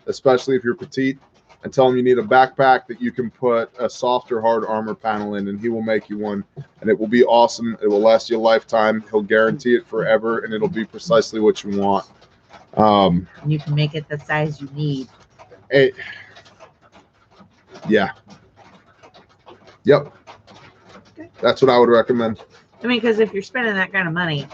especially if you're petite, and tell him you need a backpack that you can put a soft or hard armor panel in, and he will make you one, and it will be awesome. It will last you a lifetime. He'll guarantee it forever, and it'll be precisely what you want. You can make it the size you need. Yeah. Yep. That's what I would recommend. I mean, because if you're spending that kind of money,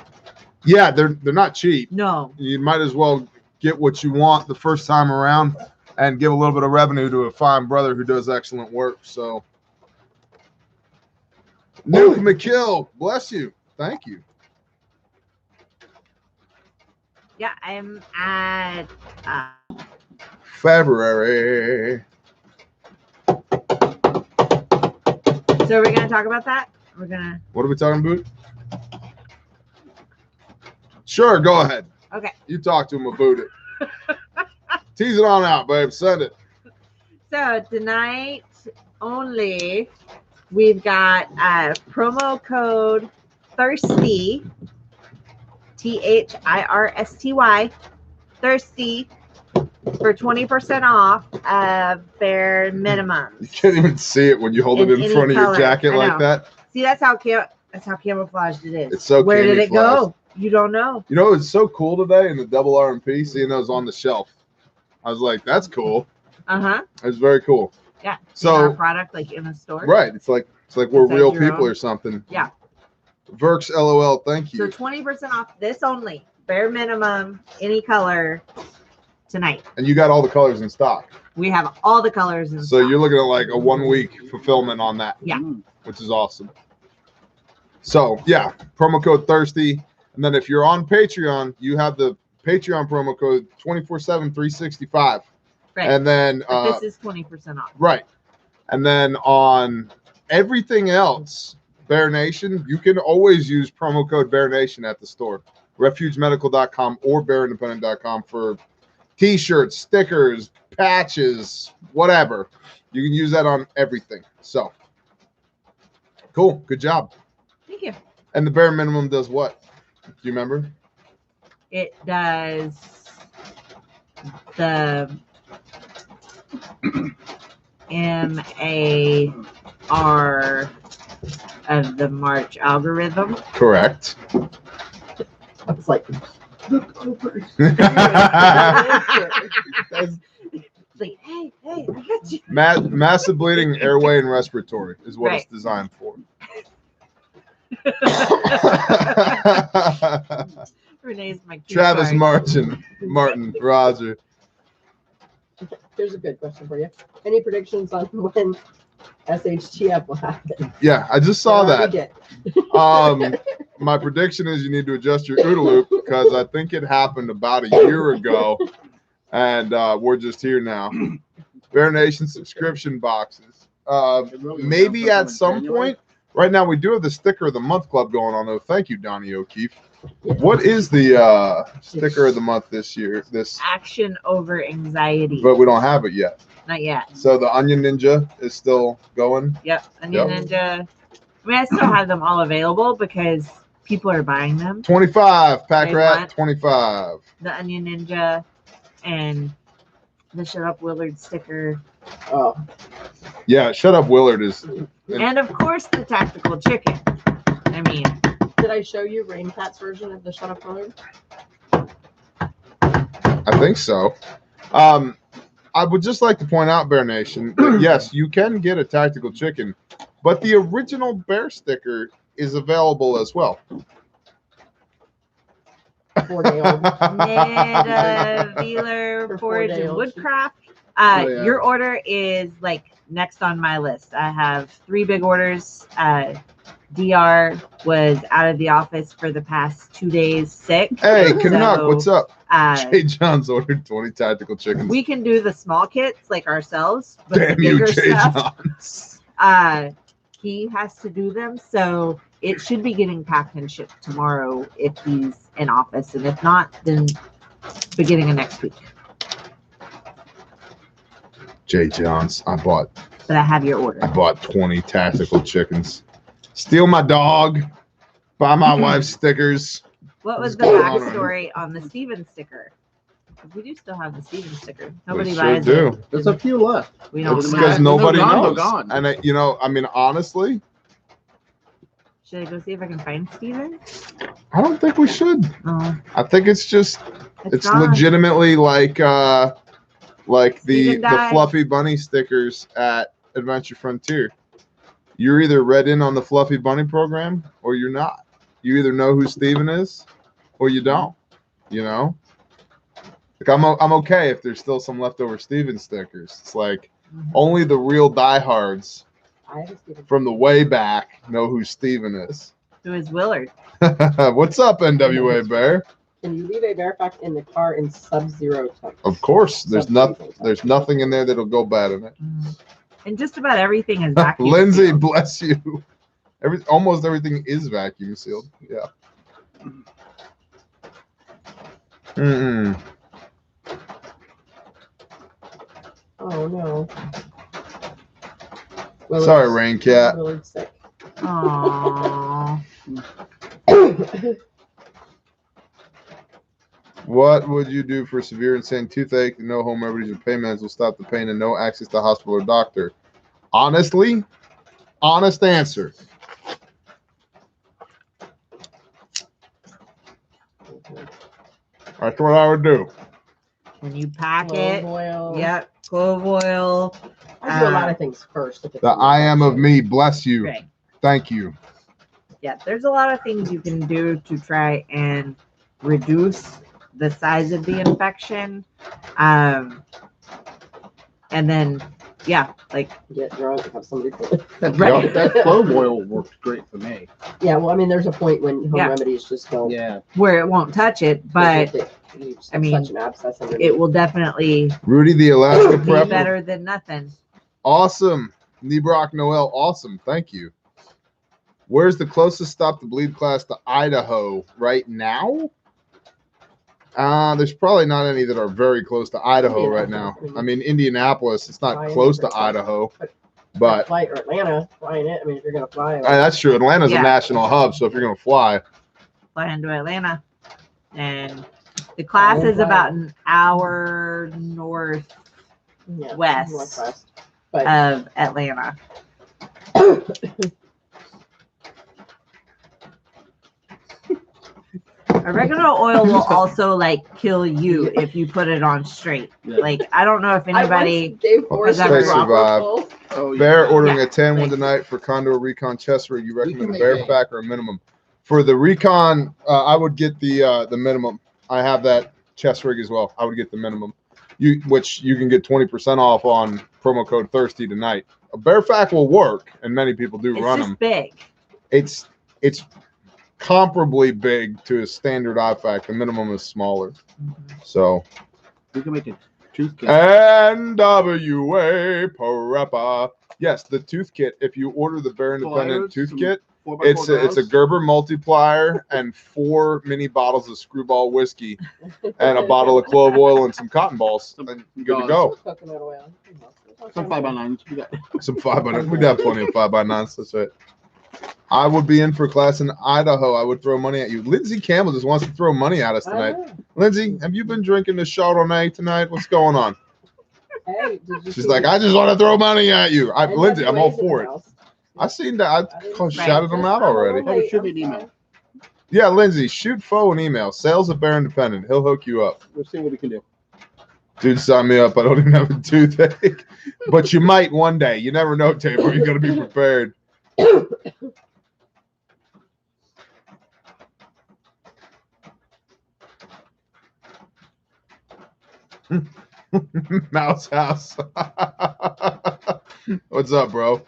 Yeah, they're not cheap. no. You might as well get what you want the first time around and give a little bit of revenue to a fine brother who does excellent work. So, Nuke McKill, bless you. Thank you. Yeah, I'm at February. so are we gonna talk about that? We're gonna What are we talking about? Sure, go ahead. okay. You talk to him about it. Tease it on out, babe. Send it. So tonight only we've got promo code thirsty, THIRSTY, thirsty, for 20% off of their You minimums. can't even see it when you hold it In in any front of your color. jacket I like know. that. See, that's how camouflaged it is. It's so Where did it camouflaged. go? You don't know. You know, it's so cool today in the double R&P, seeing those on the shelf. I was like, that's cool. Uh-huh. It's very cool. Yeah. So- our product like in the store. Right. It's like we're Inside real your people own. or something. Yeah. Verks LOL, thank So you. 20% off this only. Bare minimum, any color tonight. And you got all the colors in stock. We have all the colors. In So stock. you're looking at like a 1 week fulfillment on that. Yeah. Which is awesome. So yeah, promo code thirsty. And then if you're on Patreon, you have the Patreon promo code 24/7 365. Right. And then But this is 20% off. right. And then on everything else, Bear Nation, you can always use promo code Bear Nation at the store. refugemedical.com or bearindependent.com for t-shirts, stickers, patches, whatever. You can use that on everything. So cool. Good job. Thank you. And the bare minimum does what? Do you remember? It does the MAR of the March algorithm. Correct. I was like, It's like, hey, I got you. Massive bleeding, airway, and respiratory is what it's designed for. Renee's my cue Travis card. Martin, Roger. here's a good question for you. Any predictions on when SHTF will happen? Yeah, I just saw They that. already did. My prediction is you need to adjust your OODA loop because I think it happened about a year ago, and we're just here now. Bear Nation subscription boxes. Maybe at some point. Right now, we do have the Sticker of the Month Club going on, though. Thank you, Donnie O'Keefe. What is the Sticker of the Month this year? Action over anxiety. But we don't have it yet. Not yet. So the Onion Ninja is still going. Yep. Onion Ninja. I mean, I still have them all available because people are buying them. 25 pack They rat. want- 25. The Onion Ninja and the Shut Up Willard sticker. Oh, Yeah, Shut Up Willard is. And of course, the Tactical Chicken. I mean, did I show you Rain Cat's version of the Shut Up Willard? I think so. I would just like to point out, Bear Nation, that yes, you can get a tactical chicken, but the original bear sticker is available as well. 4-day-old. Vealer, For Forge, and 4-day-old. Woodcraft. Yeah. Your order is like next on my list. I have 3 big orders. DR was out of the office for the past 2 days sick. Hey, Canuck, So, what's up? Uh, Jay John's ordered 20 tactical chickens. we can do the small kits like ourselves, but Damn the you, bigger Jay stuff, Johns. he has to do them. So it should be getting packed and shipped tomorrow if he's in office, and if not, then beginning of next week. Jay Johns, I bought But I have your order. 20 tactical chickens. Steal my dog. Buy my wife's stickers. What was What's the going on? backstory on the Steven sticker? We do still have the Steven sticker. Nobody We sure buys do. it. There's a few left. We don't It's have because it. nobody They're gone, knows. they're gone. And I mean, honestly, Should I go see if I can find Steven? I don't think we should. Oh, I think it's just it's gone. legitimately like the Steven died. fluffy bunny stickers at Adventure Frontier. You're either read in on the fluffy bunny program or you're not. You either know who Steven is or you don't. You know, like I'm okay if there's still some leftover Steven stickers. It's like only the real diehards I have a Steven. from the way back know who Steven is. Who is Willard? What's up, NWA Bear? Can you leave a bareback in the car in sub-zero temps? Of course, there's Sub-freezing there's nothing in there that'll go bad in it. And just about everything is vacuum Lindsay, sealed. bless you. Almost everything is vacuum sealed. Yeah. Mm-mm. Oh no. Sorry, Rain Cat. Willard's sick. Aww. What would you do for severe insane toothache? No home remedies or pain meds will stop the pain and no access to hospital or doctor. Honestly, honest answer. That's what I would do. When you pack Clove it, oil. yep, clove oil. I do a lot of things first. If it's The an I am of infection. me, bless you. Right. Thank you. Yeah, there's a lot of things you can do to try and reduce the size of the infection. And then, yeah, like, Get drunk, have somebody pull it. Right. That clove oil worked great for me. Yeah, well, I mean, there's a point when home Yeah. remedies just don't. Yeah. where it won't touch it, but I mean, such an abscess underneath. it will definitely Rudy the Alaska be Prepper. better than nothing. Awesome. Nebrock Noel, awesome. Thank you. Where's the closest stop to bleed class to Idaho right now? There's probably not any that are very close to Idaho right now. I mean, Indianapolis, it's not close to Idaho, but flight or Atlanta, flying it. I mean, if you're gonna fly, that's true. Atlanta's Yeah. a national hub, so if you're gonna fly, Fly into Atlanta. And the class is about an hour northwest yeah, West. northwest. But of Atlanta. Oregano oil will also like kill you if you put it on straight. Yeah. Like, I don't know if anybody. Dave Forrest has ever survived. Oh, Bear ordering Yeah. a 10-1 Thank tonight for Condor Recon chest rig. You recommend can a make bear a- pack or a minimum? For the Recon, I would get the minimum. I have that chest rig as well. I would get the minimum. Which you can get 20% off on promo code Thirsty tonight. A bear pack will work, and many people do It's run just them. big. It's comparably big to a standard IFAC. The minimum is smaller. So You can make a tooth kit. NWA Prepper. Yes, the tooth kit. If you order the Bear Independent tooth kit, 4x4 it's a gloves. Gerber multiplier and 4 mini bottles of Screwball whiskey and a bottle of clove oil and some cotton balls. And you're good to go. coconut oil. Some 5x9s. You got Some 5x9. We'd have plenty of 5x9s. That's right. I would be in for class in Idaho. I would throw money at you. Lindsay Campbell just wants to throw money at us tonight. Lindsay, have you been drinking the Chardonnay tonight? What's going on? Hey, did you She's see like, I just want to throw money at you. Lindsay, I'm all NWA's in for the it. house? I seen that. I shouted them out already. Oh, shoot me an email. Yeah, Lindsay, shoot Foe an email. Sales at Bear Independent. He'll hook you up. We'll see what we can do. Dude, sign me up. I don't even have a toothache. But you might one day. You never know, Tabor. You got to be prepared. Mouse House. What's up, bro?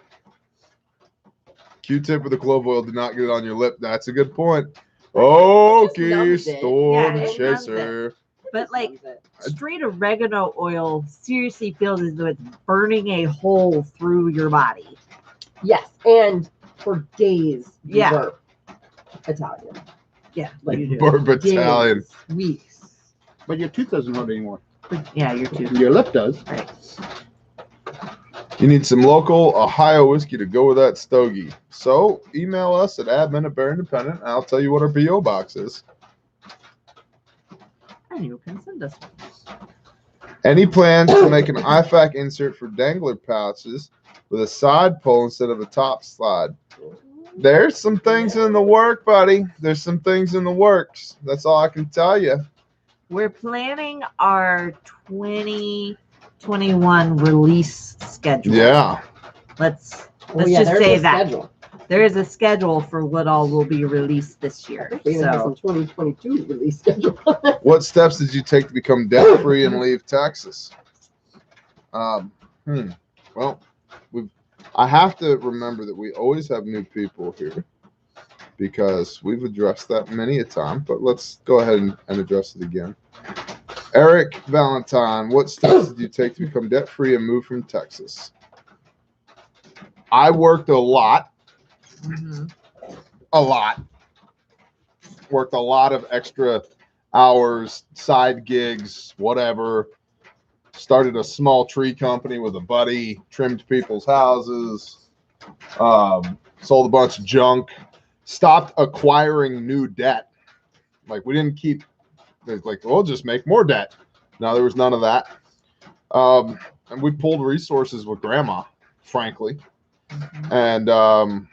Q-tip with the clove oil. Do not get it on your lip. That's a good point. Okay, numbs it. Storm Yeah, it numbs Chaser. But like, straight oregano oil seriously feels as though it's burning a hole through your body. Yes, and for days. you Yeah. burp Italian. Yeah, Like, you do. Burp Italian. Days, weeks. But your tooth doesn't hurt anymore. Yeah, your tooth. Your lip does. Right. You need some local Ohio whiskey to go with that stogie. So email us at admin@Bear Independent, and I'll tell you what our P.O. box is. And you can send us. Any plans to make an IFAC insert for dangler pouches with a side pull instead of a top slide? There's some things in the work, buddy. There's some things in the works. That's all I can tell you. We're planning our 2021 release schedule. Yeah. Let's Oh, yeah, just there's say a that schedule. there is a schedule for what all will be released this I year. think we even have So some 2022 release schedule. What steps did you take to become debt-free and leave Texas? Well, I have to remember that we always have new people here because we've addressed that many a time, but let's go ahead and address it again. Eric Valentine, what steps did you take to become debt-free and move from Texas? I worked a lot. Worked a lot of extra hours, side gigs, whatever. Started a small tree company with a buddy, trimmed people's houses, sold a bunch of junk, stopped acquiring new debt. Like we didn't keep, like, we'll just make more debt. No, there was none of that. And we pulled resources with grandma, frankly. And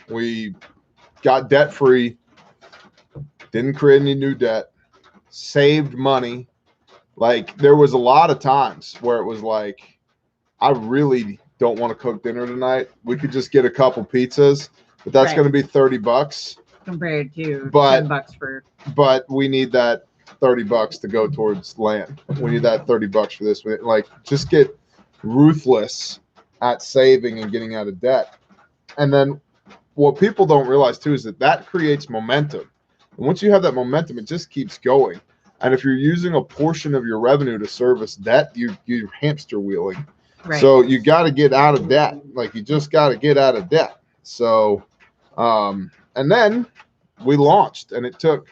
we got debt free, didn't create any new debt, saved money. Like there was a lot of times where it was like, I really don't want to cook dinner tonight. We could just get a couple pizzas, but that's Right. going to be $30 compared to But- $10 for but we need that $30 to go towards land. We need that $30 for this. Like just get ruthless at saving and getting out of debt. And then what people don't realize too is that creates momentum. And once you have that momentum, it just keeps going. And if you're using a portion of your revenue to service debt, you're hamster wheeling. Right. So you got to get out of debt. Like, you just got to get out of debt. So, and then we launched, and it took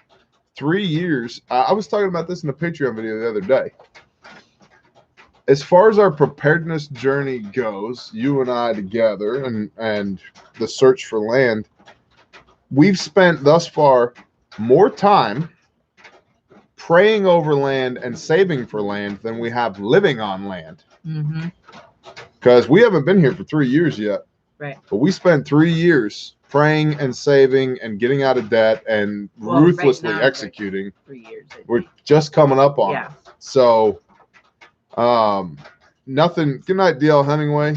3 years. I was talking about this in a Patreon video the other day. As far as our preparedness journey goes, you and I together, and the search for land, we've spent thus far more time praying over land and saving for land than we have living on land. Because we haven't been here for 3 years yet. Right. But we spent 3 years praying and saving and getting out of debt and ruthlessly right now, executing. 3 years. We're just coming up on Yeah. it. So, nothing. Good night, DL Hemingway.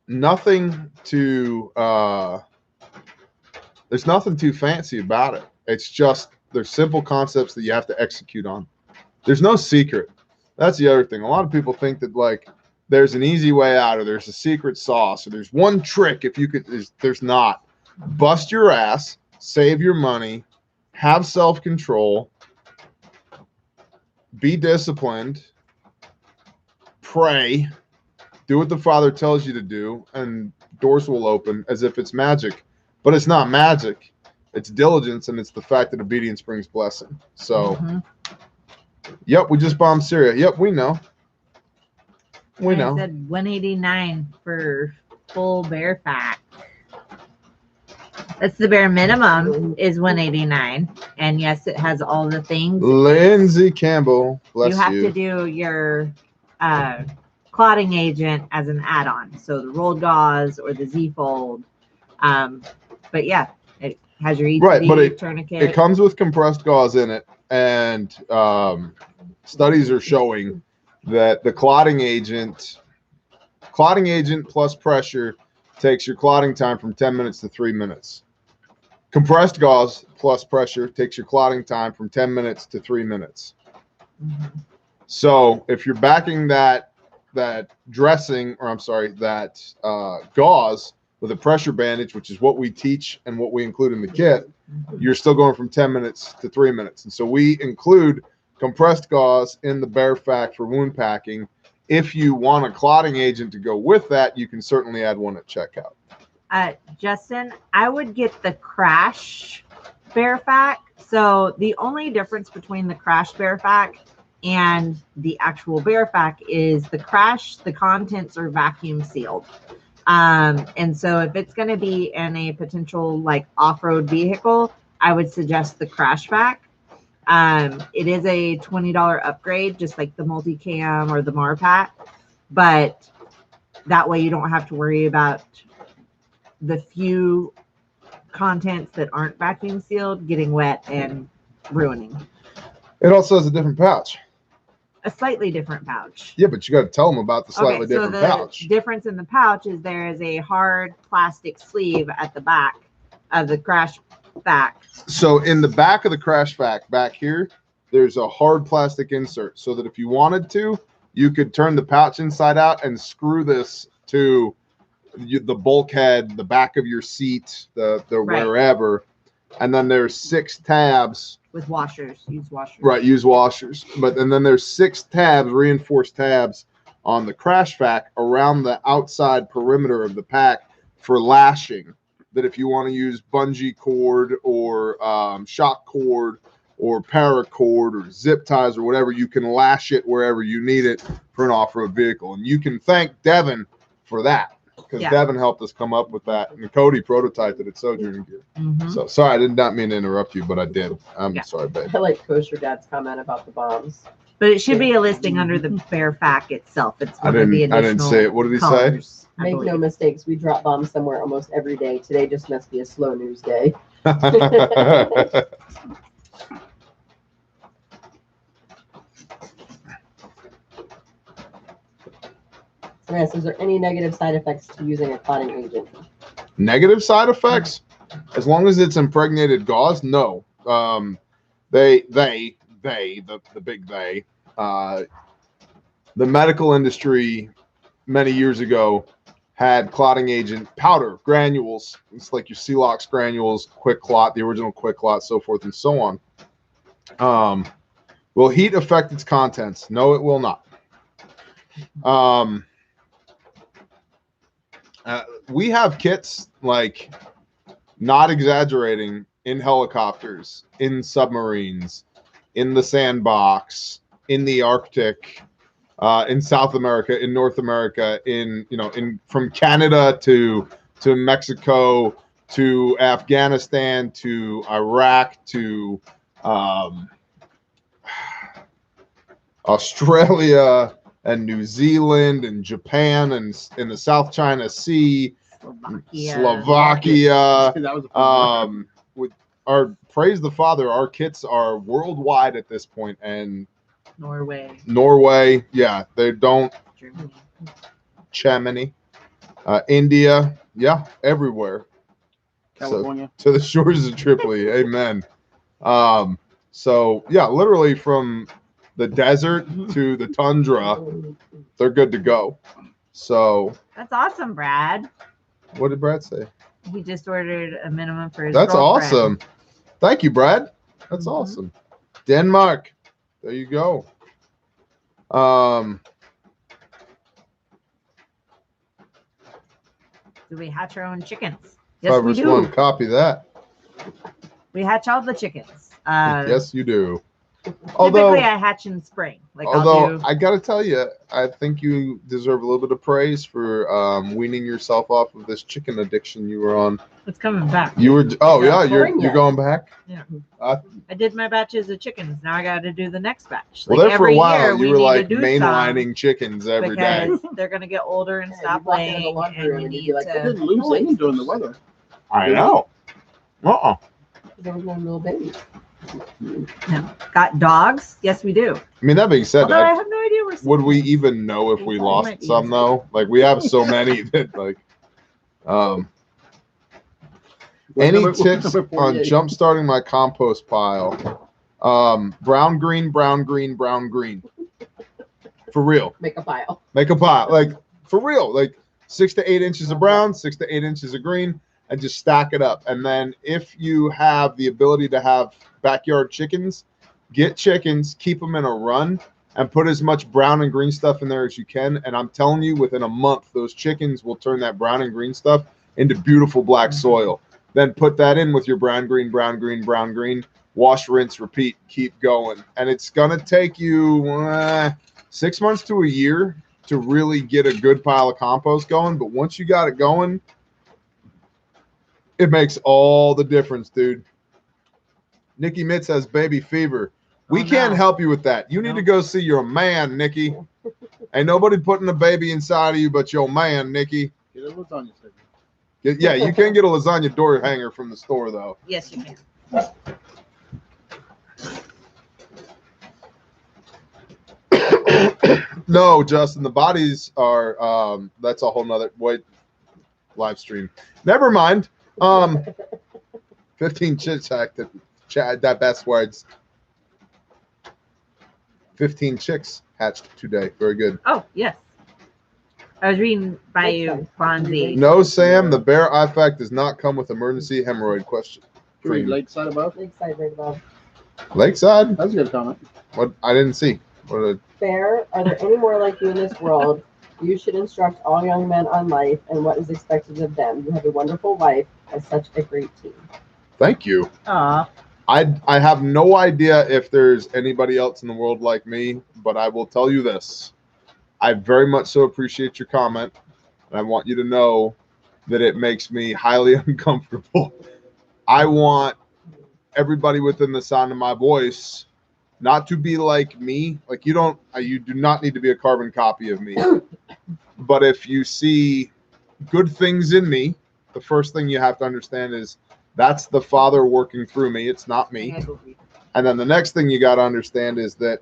Nothing to. There's nothing too fancy about it. It's just there's simple concepts that you have to execute on. There's no secret. That's the other thing. A lot of people think that, like, there's an easy way out, or there's a secret sauce, or there's one trick if you could. There's not. Bust your ass, save your money, have self-control, be disciplined, pray, do what the Father tells you to do, and doors will open as if it's magic. But it's not magic. It's diligence, and it's the fact that obedience brings blessing. So, Yep, we just bombed Syria. Yep, we know. We know. I said 189 for full bear fat. That's the bare minimum is 189. And yes, it has all the things. Lindsay Campbell, bless you. You have to do your clotting agent as an add-on. So the rolled gauze or the Z-fold. But yeah, it has your ETB, right, but tourniquet. It comes with compressed gauze in it. And studies are showing that the clotting agent plus pressure takes your clotting time from 10 minutes to 3 minutes. Compressed gauze plus pressure takes your clotting time from 10 minutes to 3 minutes. So if you're backing that dressing, or I'm sorry, that gauze with a pressure bandage, which is what we teach and what we include in the kit, you're still going from 10 minutes to 3 minutes. And so we include compressed gauze in the Bear Fact for wound packing. If you want a clotting agent to go with that, you can certainly add one at checkout. Justin, I would get the Crash Bear Fact. So the only difference between the Crash Bear Fact and the actual Bear Fact is the Crash, the contents are vacuum sealed. And so if it's going to be in a potential like off-road vehicle, I would suggest the Crash Vac. It is a $20 upgrade, just like the multicam or the Marpat, but that way you don't have to worry about the few contents that aren't vacuum sealed getting wet and ruining. It also has a different pouch. A slightly different pouch. Yeah, but you got to tell them about the slightly different pouch. The difference in the pouch is there is a hard plastic sleeve at the back of the Crash Vac. So in the back of the Crash Vac, back here, there's a hard plastic insert so that if you wanted to, you could turn the pouch inside out and screw this to the bulkhead, the back of your seat, the right. wherever. And then there's 6 tabs. With washers, use washers. Right, use washers. And then there's 6 tabs, reinforced tabs on the Crash Vac around the outside perimeter of the pack for lashing. That if you want to use bungee cord or shock cord or paracord or zip ties or whatever, you can lash it wherever you need it for an off-road vehicle. And you can thank Devin for that, because Devin helped us come up with that. And Cody prototyped it at Sojourner Gear. So sorry, I did not mean to interrupt you, but I did. I'm sorry, babe. I like Kosher Dad's comment about the bombs. But it should be a listing under the Bear Fac itself. It's I didn't say it. What did he colors, say? Make no mistakes. We drop bombs somewhere almost every day. Today just must be a slow news day. Yes, is there any negative side effects to using a clotting agent? Negative side effects? As long as it's impregnated gauze, no. The big they, the medical industry many years ago had clotting agent powder granules. It's like your Celox granules, quick clot, the original quick clot, so forth and so on. Will heat affect its contents? No, it will not. We have kits, like, not exaggerating, in helicopters, in submarines, in the sandbox, in the Arctic, in South America, in North America, from Canada to Mexico to Afghanistan to Iraq to Australia and New Zealand and Japan and in the South China Sea, Slovakia. That was a With our praise the Father, our kits are worldwide at this point, and Norway, yeah, they don't. Germany. Chamonix, India, yeah, everywhere. California. So, to the shores of Tripoli, amen. So yeah, literally from the desert to the tundra, they're good to go. So That's awesome, Brad. what did Brad say? He just ordered a minimum for his That's girlfriend. awesome. Thank you, Brad. That's awesome. Denmark. There you go. Do we hatch our own chickens? Yes, we do. One, copy that. We hatch all the chickens. Yes, you do. Typically, I hatch in spring. I gotta tell you, I think you deserve a little bit of praise for weaning yourself off of this chicken addiction you were on. It's coming back. You were, you're going back. Yeah. I did my batches of chickens. Now I got to do the next batch. Well, there for a every while, year, you we were need like to do mainlining chickens every day. because they're gonna get older and stop laying, and you need like, I to. didn't lose any during the weather. I know. There was no little babies. No. Got dogs? Yes, we do. I mean, that being said, Although I have no idea where. would we even know if we Might lost be some easy. though? Like we have so many that like. Any tips on jump starting my compost pile? Brown, green, brown, green, brown, green. For real. Make a pile. Make a pile. Like for real. Like 6 to 8 inches of brown, 6 to 8 inches of green, and just stack it up. And then if you have the ability to have backyard chickens, get chickens, keep them in a run, and put as much brown and green stuff in there as you can. And I'm telling you, within a month, those chickens will turn that brown and green stuff into beautiful black soil. Then put that in with your brown, green, brown, green, brown, green. Wash, rinse, repeat. Keep going. And it's going to take you 6 months to a year to really get a good pile of compost going. But once you got it going, it makes all the difference, dude. Nikki Mitz has baby fever. We can't help you with that. You need to go see your man, Nikki. Ain't nobody putting a baby inside of you but your man, Nikki. Get a lasagna second. Yeah, you can get a lasagna door hanger from the store, though. Yes, you can. No, Justin, the bodies are that's a whole nother live stream. Never mind. 15 chicks hacked that best words. 15 chicks hatched today. Very good. Oh, yes. I was reading Bayou Bonzi. No, Sam, the bear eye fact does not come with emergency hemorrhoid question. Read Lakeside above. Lakeside right above. Lakeside? That's a good comment. What? I didn't see. Bear, are there any more like you in this world? You should instruct all young men on life and what is expected of them. You have a wonderful life and such a great team. Thank you. Aw. I have no idea if there's anybody else in the world like me, but I will tell you this. I very much so appreciate your comment, and I want you to know that it makes me highly uncomfortable. I want everybody within the sound of my voice not to be like me. Like you do not need to be a carbon copy of me. But if you see good things in me, the first thing you have to understand is that's the Father working through me. It's not me. And then the next thing you got to understand is that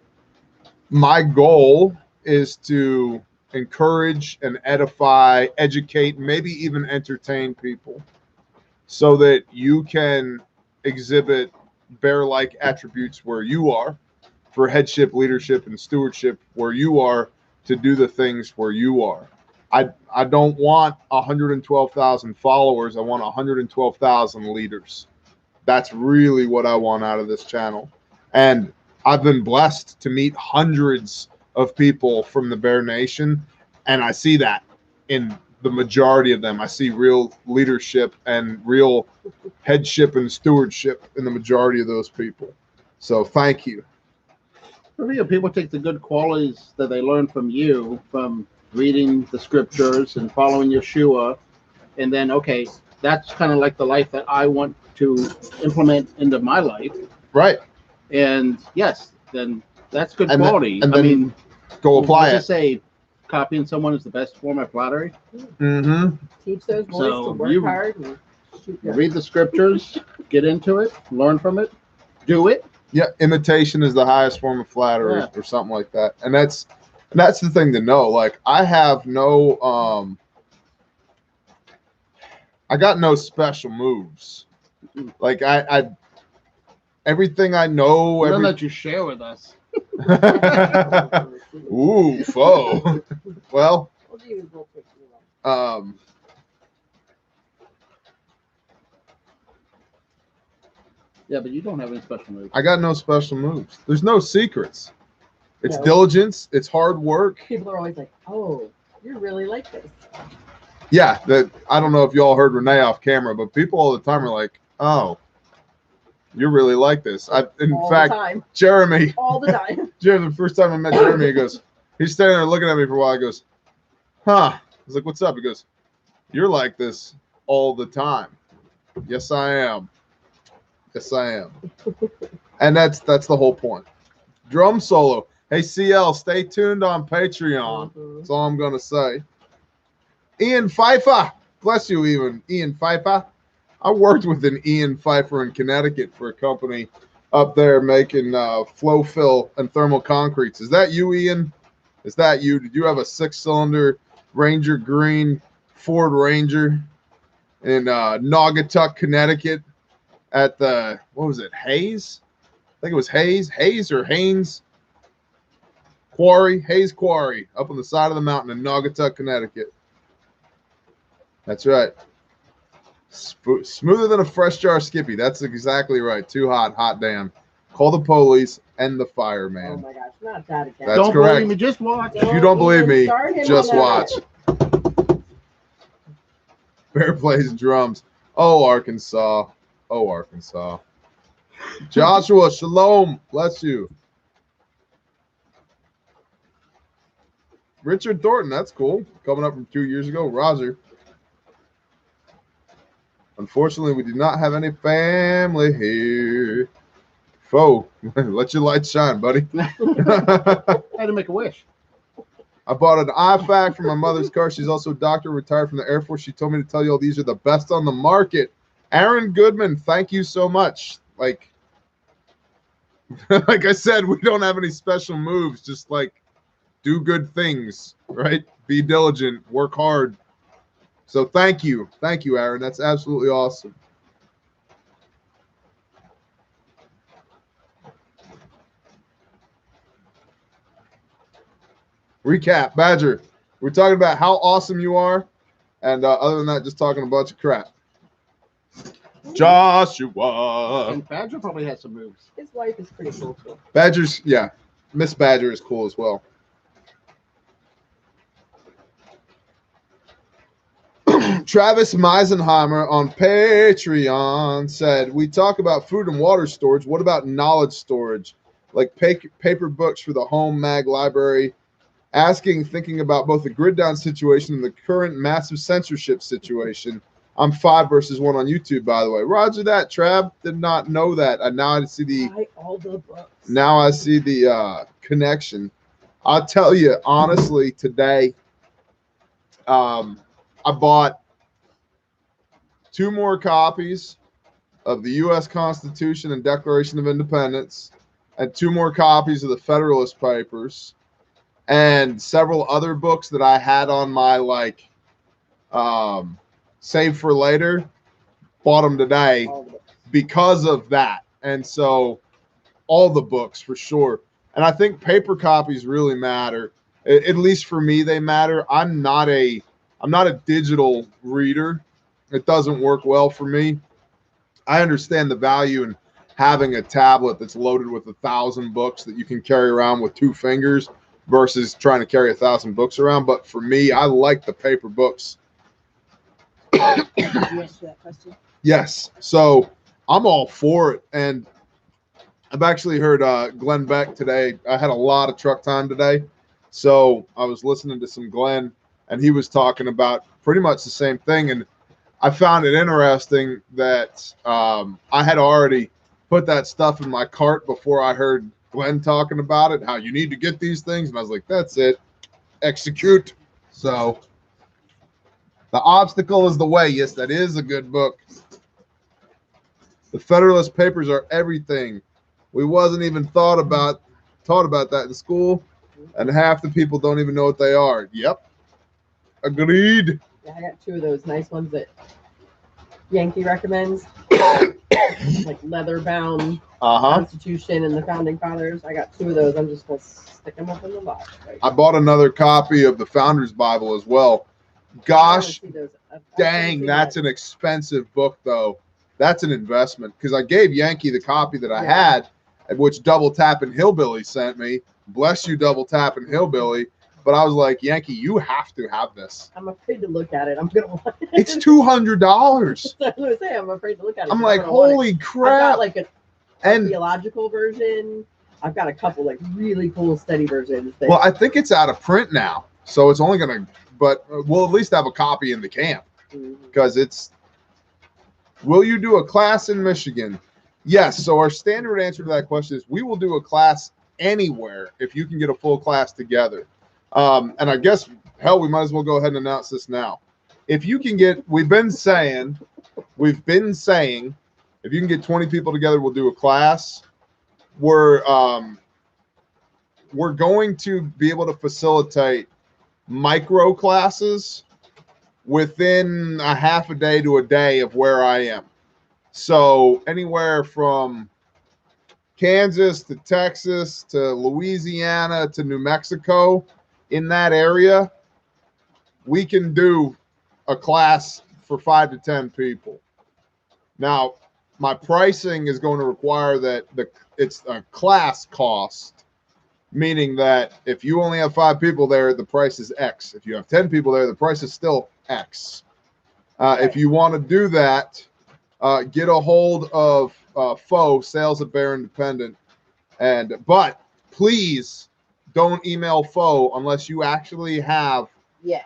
my goal is to encourage and edify, educate, maybe even entertain people so that you can exhibit bear-like attributes where you are for headship, leadership, and stewardship where you are to do the things where you are. I don't want 112,000 followers. I want 112,000 leaders. That's really what I want out of this channel. And I've been blessed to meet hundreds of people from the Bear Nation, and I see that in the majority of them. I see real leadership and real headship and stewardship in the majority of those people. So thank you. For me, people take the good qualities that they learn from you, from reading the scriptures and following Yeshua, and then, okay, that's kind of like the life that I want to implement into my life. Right. And yes, then that's good And quality. then I mean, go apply let's it. just say copying someone is the best form of flattery. Mm-hmm. Teach those boys So to work you- hard and shoot guns. Read the scriptures, get into it, learn from it, do it. Yeah, imitation is the highest form of flattery, Yeah. or something like that. And that's the thing to know. Like, I have no I got no special moves. Like, I everything I know, None that you share with us. Ooh, foe. Well, We'll do you real quick, you know. Yeah, but you don't have any special moves. I got no special moves. There's no secrets. It's No. diligence. It's hard work. People are always like, "Oh, you're really like this." Yeah, that I don't know if y'all heard Renee off camera, but people all the time are like, "Oh, you're really like this." In All fact, the time, Jeremy, all the time. the first time I met Jeremy, he goes, he's standing there looking at me for a while. He goes, "Huh?" I was like, "What's up?" He goes, "You're like this all the time." Yes, I am. Yes, I am. And that's the whole point. Drum solo. Hey, CL, stay tuned on Patreon. Mhm. That's all I'm going to say. Ian Pfeiffer. Bless you, Ian Pfeiffer. I worked with an Ian Pfeiffer in Connecticut for a company up there making flow fill and thermal concretes. Is that you, Ian? Is that you? Did you have a 6-cylinder Ranger Green Ford Ranger in Naugatuck, Connecticut at the, what was it, Hayes? I think it was Hayes or Haynes Quarry, Hayes Quarry, up on the side of the mountain in Naugatuck, Connecticut. That's right. Smoother than a fresh jar Skippy. That's exactly right. Too hot, hot damn. Call the police and the Oh fireman. my gosh, not that again. That's Don't correct. believe me, just watch. If you don't believe even me, start him just on watch. that. Bear plays drums. Oh, Arkansas. Oh, Arkansas. Joshua, shalom. Bless you. Richard Thornton, that's cool. Coming up from 2 years ago. Roger. Unfortunately, we do not have any family here. Foe, let your light shine, buddy. I had to make a wish. I bought an IFAC for my mother's car. She's also a doctor, retired from the Air Force. She told me to tell you all these are the best on the market. Aaron Goodman, thank you so much. Like I said, we don't have any special moves. Just like do good things, right? Be diligent, work hard. So thank you, Aaron. That's absolutely awesome. Recap, Badger. We're talking about how awesome you are, and other than that, just talking a bunch of crap. Joshua. And Badger probably has some moves. His wife is pretty cool too. Badger's, yeah. Miss Badger is cool as well. Travis Meisenheimer on Patreon said, we talk about food and water storage. What about knowledge storage? Like paper books for the home mag library. Thinking about both the grid down situation and the current massive censorship situation. I'm 5 versus 1 on YouTube, by the way. Roger that, Trav. Did not know that. Now I see the Buy all the books. now I see the connection. I'll tell you honestly, today, I bought 2 more copies of the U.S. Constitution and Declaration of Independence, and 2 more copies of the Federalist Papers, and several other books that I had on my save for later. Bought them today All the books. because of that. And so all the books for sure. And I think paper copies really matter. At least for me, they matter. I'm not a digital reader. It doesn't work well for me. I understand the value in having a tablet that's loaded with 1,000 books that you can carry around with 2 fingers versus trying to carry 1,000 books around. But for me, I like the paper books. Did you answer that question? Yes. So I'm all for it. And I've actually heard Glenn Beck today. I had a lot of truck time today. So I was listening to some Glenn, and he was talking about pretty much the same thing. And I found it interesting that I had already put that stuff in my cart before I heard Glenn talking about it, how you need to get these things. And I was like, that's it. Execute. So The Obstacle is the Way. Yes, that is a good book. The Federalist Papers are everything. We wasn't even taught about that in school, and half the people don't even know what they are. Yep. Agreed. Yeah, I got 2 of those nice ones that Yankee recommends, like leather-bound Constitution and the Founding Fathers. I got 2 of those. I'm just gonna stick them up in the box. Right? I bought another copy of the Founder's Bible as well. Gosh, dang, that's an expensive book, though. That's an investment, because I gave Yankee the copy that I had, which Double Tappin' Hillbilly sent me. Bless you, Double Tappin' Hillbilly. But I was like, Yankee, you have to have this. I'm afraid to look at it. I'm gonna want it. It's $200. I was gonna say I'm afraid to look at it. I'm like, holy crap! I've got like a and theological version. I've got a couple like really cool study versions. Well, I think it's out of print now, so it's only gonna. But we'll at least have a copy in the camp, because it's. Will you do a class in Michigan? Yes. So our standard answer to that question is we will do a class anywhere if you can get a full class together. And I guess, hell, we might as well go ahead and announce this now. If you can get, we've been saying, if you can get 20 people together, we'll do a class. We're going to be able to facilitate micro classes within a half a day to a day of where I am. So anywhere from Kansas to Texas to Louisiana to New Mexico, in that area, we can do a class for 5 to 10 people. Now, my pricing is going to require that it's a class cost, meaning that if you only have 5 people there, the price is X. If you have 10 people there, the price is still X. If you want to do that, get a hold of Fo, Sales at Bear Independent, but please don't email Fo unless you actually have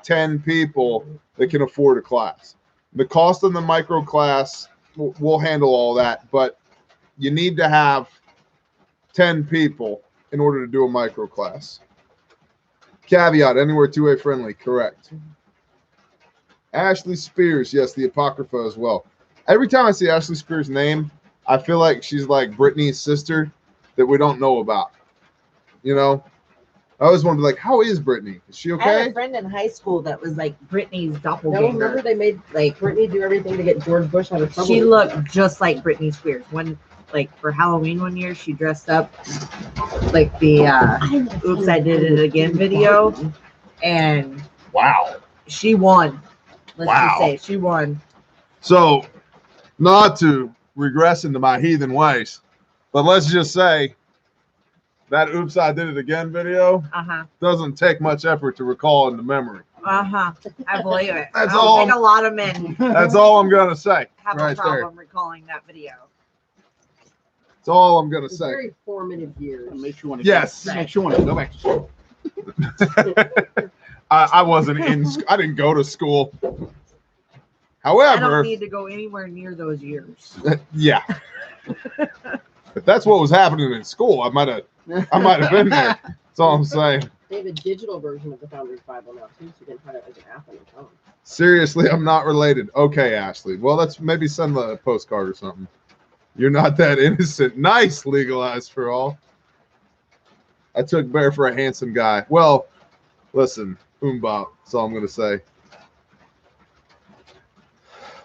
10 people that can afford a class. The cost of the micro class, we'll handle all that, but you need to have 10 people in order to do a micro class. Caveat, anywhere two-way friendly, correct. Ashley Spears, yes, the Apocrypha as well. Every time I see Ashley Spears' name, I feel like she's like Brittany's sister that we don't know about. You know? I always wondered, like, how is Brittany? Is she I had okay? a friend in high school that was like Britney's No, doppelganger. remember they made like Brittany do everything to get George Bush out of trouble. She looked just like Britney Spears. Like for Halloween one year, she dressed up like the "Oops, I Did It Again" video, and Wow. she won. Let's Wow. just say she won. So, not to regress into my heathen ways, but let's just say that "Oops, I Did It Again" video doesn't take much effort to recall into memory. I believe it. That's I all. think a lot of men That's all I'm gonna say. have right a problem there. recalling that video. That's all I'm gonna It's say. very formative years. Makes you want to Yes. Makes you want to go back to school. I wasn't in. I didn't go to school. I don't However, need to go anywhere near those years. yeah. If that's what was happening in school, I might have been there. That's all I'm saying. They have a digital version of the Founder's Bible now too, so you can find it as an app on your phone. Seriously, I'm not related. Okay, Ashley. Well, let's maybe send a postcard or something. You're not that innocent. Nice, legalized for all. I took Bear for a handsome guy. Well, listen, Umbop. That's all I'm going to say.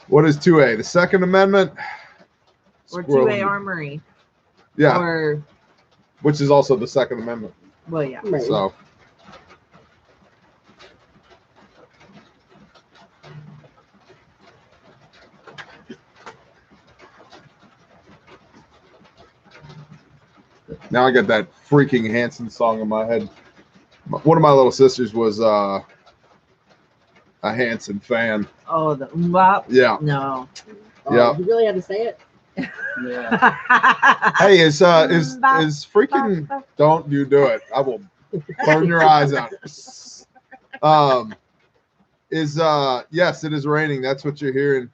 What is 2A? The Second Amendment? Or Squirrel. 2A Armory. Yeah, Or, which is also the Second Amendment. well, yeah. Right. So, Now I got that freaking Hanson song in my head. One of my little sisters was a Hanson fan. Oh, the Mbop? Yeah. No. Oh, Yeah. You really had to say it? Yeah. Hey, is freaking don't you do it. I will burn your eyes out. Yes, it is raining. That's what you're hearing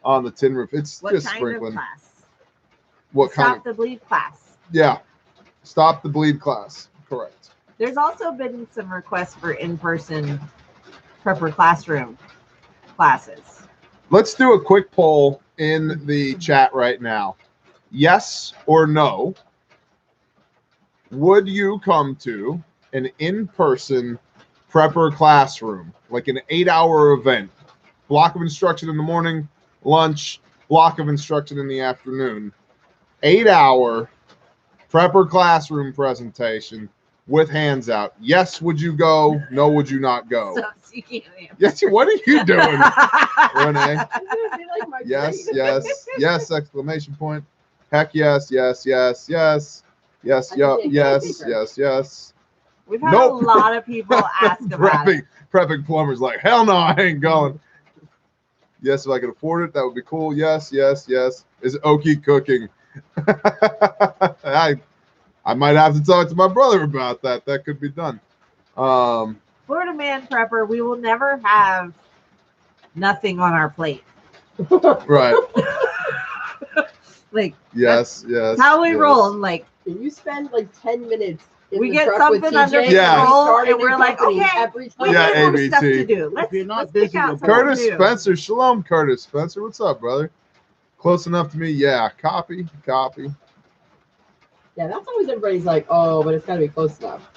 on the tin roof. It's What just kind sprinkling. of class? What kind Stop the bleed class. Yeah. Stop the bleed class. Correct. There's also been some requests for in-person prepper classroom classes. Let's do a quick poll in the chat right now. Yes or no? Would you come to an in-person prepper classroom, like an 8-hour event, block of instruction in the morning, lunch, block of instruction in the afternoon, 8-hour prepper classroom presentation with hands out? Yes, would you go? No, would you not go? So you can't answer. Yes, what are you doing, Renee? It'd be like my Yes, grade. yes, yes, exclamation point. Heck yes, yes, yes, yes, yes, I yup, can be a yes, gatekeeper. yes, yes. We've had Nope. a lot of people ask about it. Prepping plumbers like, hell no, I ain't going. Yes, if I could afford it, that would be cool. Yes, yes, yes. Is Okie cooking? I might have to talk to my brother about that. That could be done. Florida Man Prepper, we will never have nothing on our plate. Right. Like, Yes, yes. how we yes. roll. Like, Can you spend like 10 minutes in we the get truck with something under TJ Yeah. control, start a and new we're like, company okay, every we time. Yeah, need more ABT. stuff to do. If you're not Let's pick busy, out you'll something Curtis to do. Spencer. Shalom, Curtis Spencer. What's up, brother? Close enough to me. Yeah, copy. Yeah, that's always everybody's like, oh, but it's got to be close enough.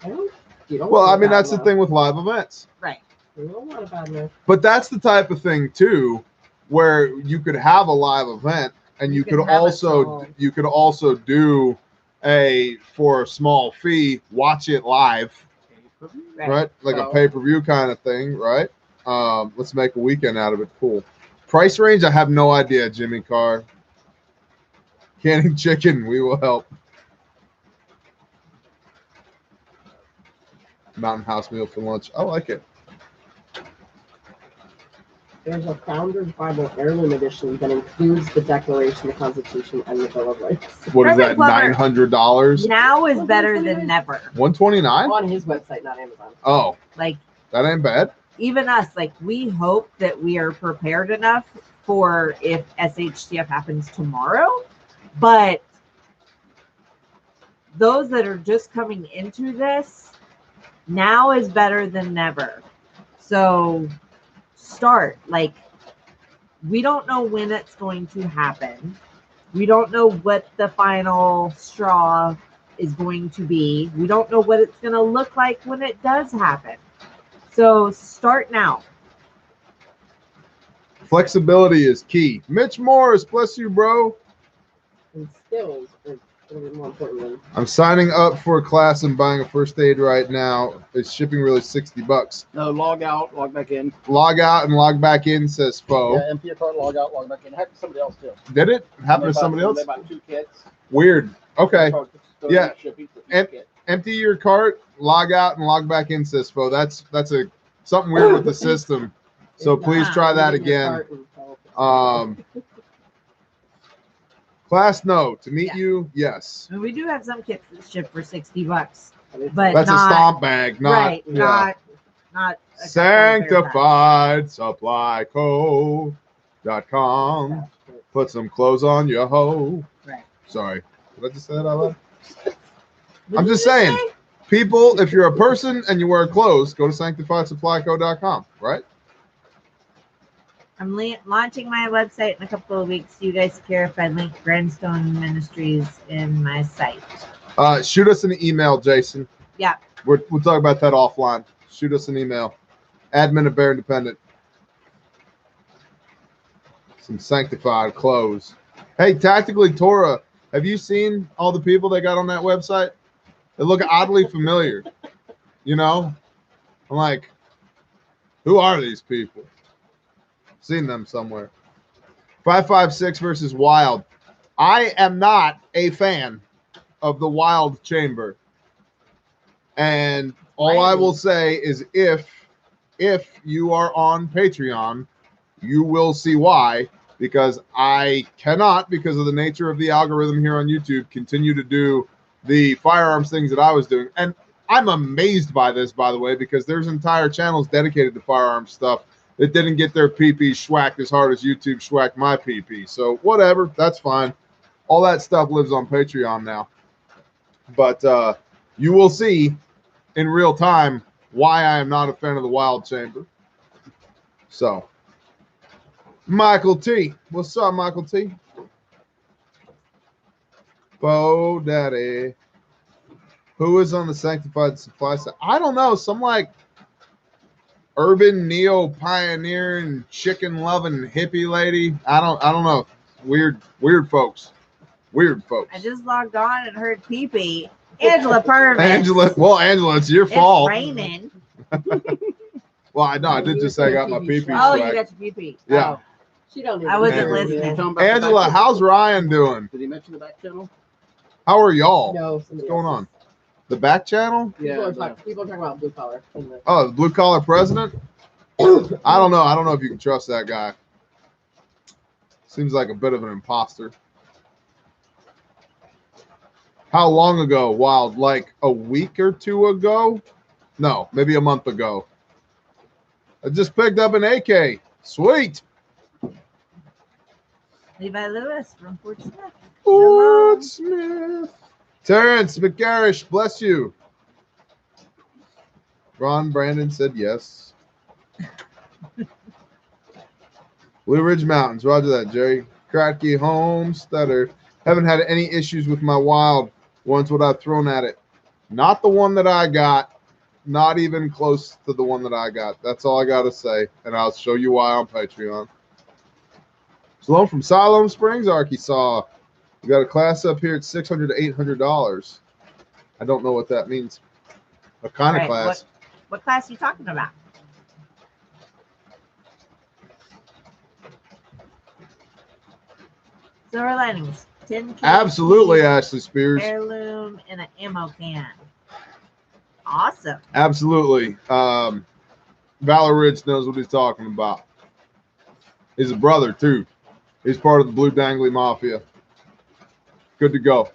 You don't Well, want I mean, bad that's the enough. thing with live events. Right. You don't want a bad enough. But that's the type of thing too, where you could have a live event, and you can could have a also do for a small fee, watch it live, right? Like a Oh. pay-per-view kind of thing, right? Let's make a weekend out of it. Cool. Price range, I have no idea, Jimmy Carr. Canning chicken, we will help. Mountain house meal for lunch. I like it. There's a Founder's Bible Heirloom Edition that includes the Declaration, the Constitution, and the Bill of Rights. What is Perfect that? Lover. $900? Now is better than never. $129? On his website, not Amazon. Oh, Like, that ain't bad. even us, like, we hope that we are prepared enough for if SHTF happens tomorrow. But those that are just coming into this, now is better than never. So start. Like, we don't know when it's going to happen. We don't know what the final straw is going to be. We don't know what it's going to look like when it does happen. So start now. Flexibility is key. Mitch Morris, bless you, bro. And skills are a little bit more important than. I'm signing up for a class and buying a first aid right now. It's shipping really $60. No, log out, log back in. Log out and log back in, says Fo. Yeah, empty your cart, log out, log back in. It happened to somebody else too. Did it happen to somebody else? They bought 2 kits. Weird. Okay. So it's Yeah. shipping for each And- kit. Empty your cart, log out, and log back in, says Fo. That's something weird with the system. So please try that again. Class, no. To meet Yeah. you, yes. And we do have some kits that ship for $60, but That's not, a stomp bag, not right, yeah. not a Sanctified Supply Co.com. Put some clothes on your hoe. Right. Sorry. Did I just say that out loud? What I'm did just you saying. say? People, if you're a person and you wear clothes, go to sanctifiedsupplyco.com, right? I'm launching my website in a couple of weeks. Do you guys care if I link Grandstone Ministries in my site? Shoot us an email, Jason. Yeah. We'll talk about that offline. Shoot us an email. Admin of Bear Independent. Some sanctified clothes. Hey, Tactically Torah, have you seen all the people that got on that website? They look oddly familiar. You know? I'm like, who are these people? Seen them somewhere. 556 versus Wild. I am not a fan of the wild chamber. And all I will say is if you are on Patreon, you will see why, because I cannot, because of the nature of the algorithm here on YouTube, continue to do the firearms things that I was doing. And I'm amazed by this, by the way, because there's entire channels dedicated to firearms stuff that didn't get their PP schwacked as hard as YouTube schwacked my PP. So whatever, that's fine. All that stuff lives on Patreon now. But you will see in real time why I am not a fan of the wild chamber. So, Michael T. What's up, Michael T? Bo Daddy. Who is on the sanctified supply side? I don't know. Some like urban neo-pioneering, chicken-loving hippie lady. I don't know. Weird folks. Weird folks. I just logged on and heard pee-pee. Angela Purvis. Angela, it's your fault. It's raining. Well, I know. I did just say I got my pee-pee. Oh, you got your pee-pee. Yeah. Oh. She don't need I wasn't listening. Angela, how's Ryan doing? Did he mention the back channel? How are y'all? No, what's going on? The back channel? Yeah. People are talking about blue collar. Oh, the blue collar president? I don't know. I don't know if you can trust that guy. Seems like a bit of an imposter. How long ago, Wild? Like a week or two ago? No, maybe a month ago. I just picked up an AK. Sweet. Levi Lewis from Fort Smith. Fort Smith. Terrence McGarish, bless you. Ron Brandon said yes. Blue Ridge Mountains, roger that, Jerry. Cracky Homesteader. Haven't had any issues with my wild ones, what I've thrown at it. Not the one that I got. Not even close to the one that I got. That's all I got to say. And I'll show you why on Patreon. Sloan from Siloam Springs, Arkansas. We got a class up here at $600 to $800. I don't know what that means. What kind of class? What class are you talking about? Silver linings. 10 Absolutely, Ashley Spears. Heirloom and an ammo can. Awesome. Absolutely. Valor Ridge knows what he's talking about. He's a brother, too. He's part of the Blue Dangly Mafia. Good to go.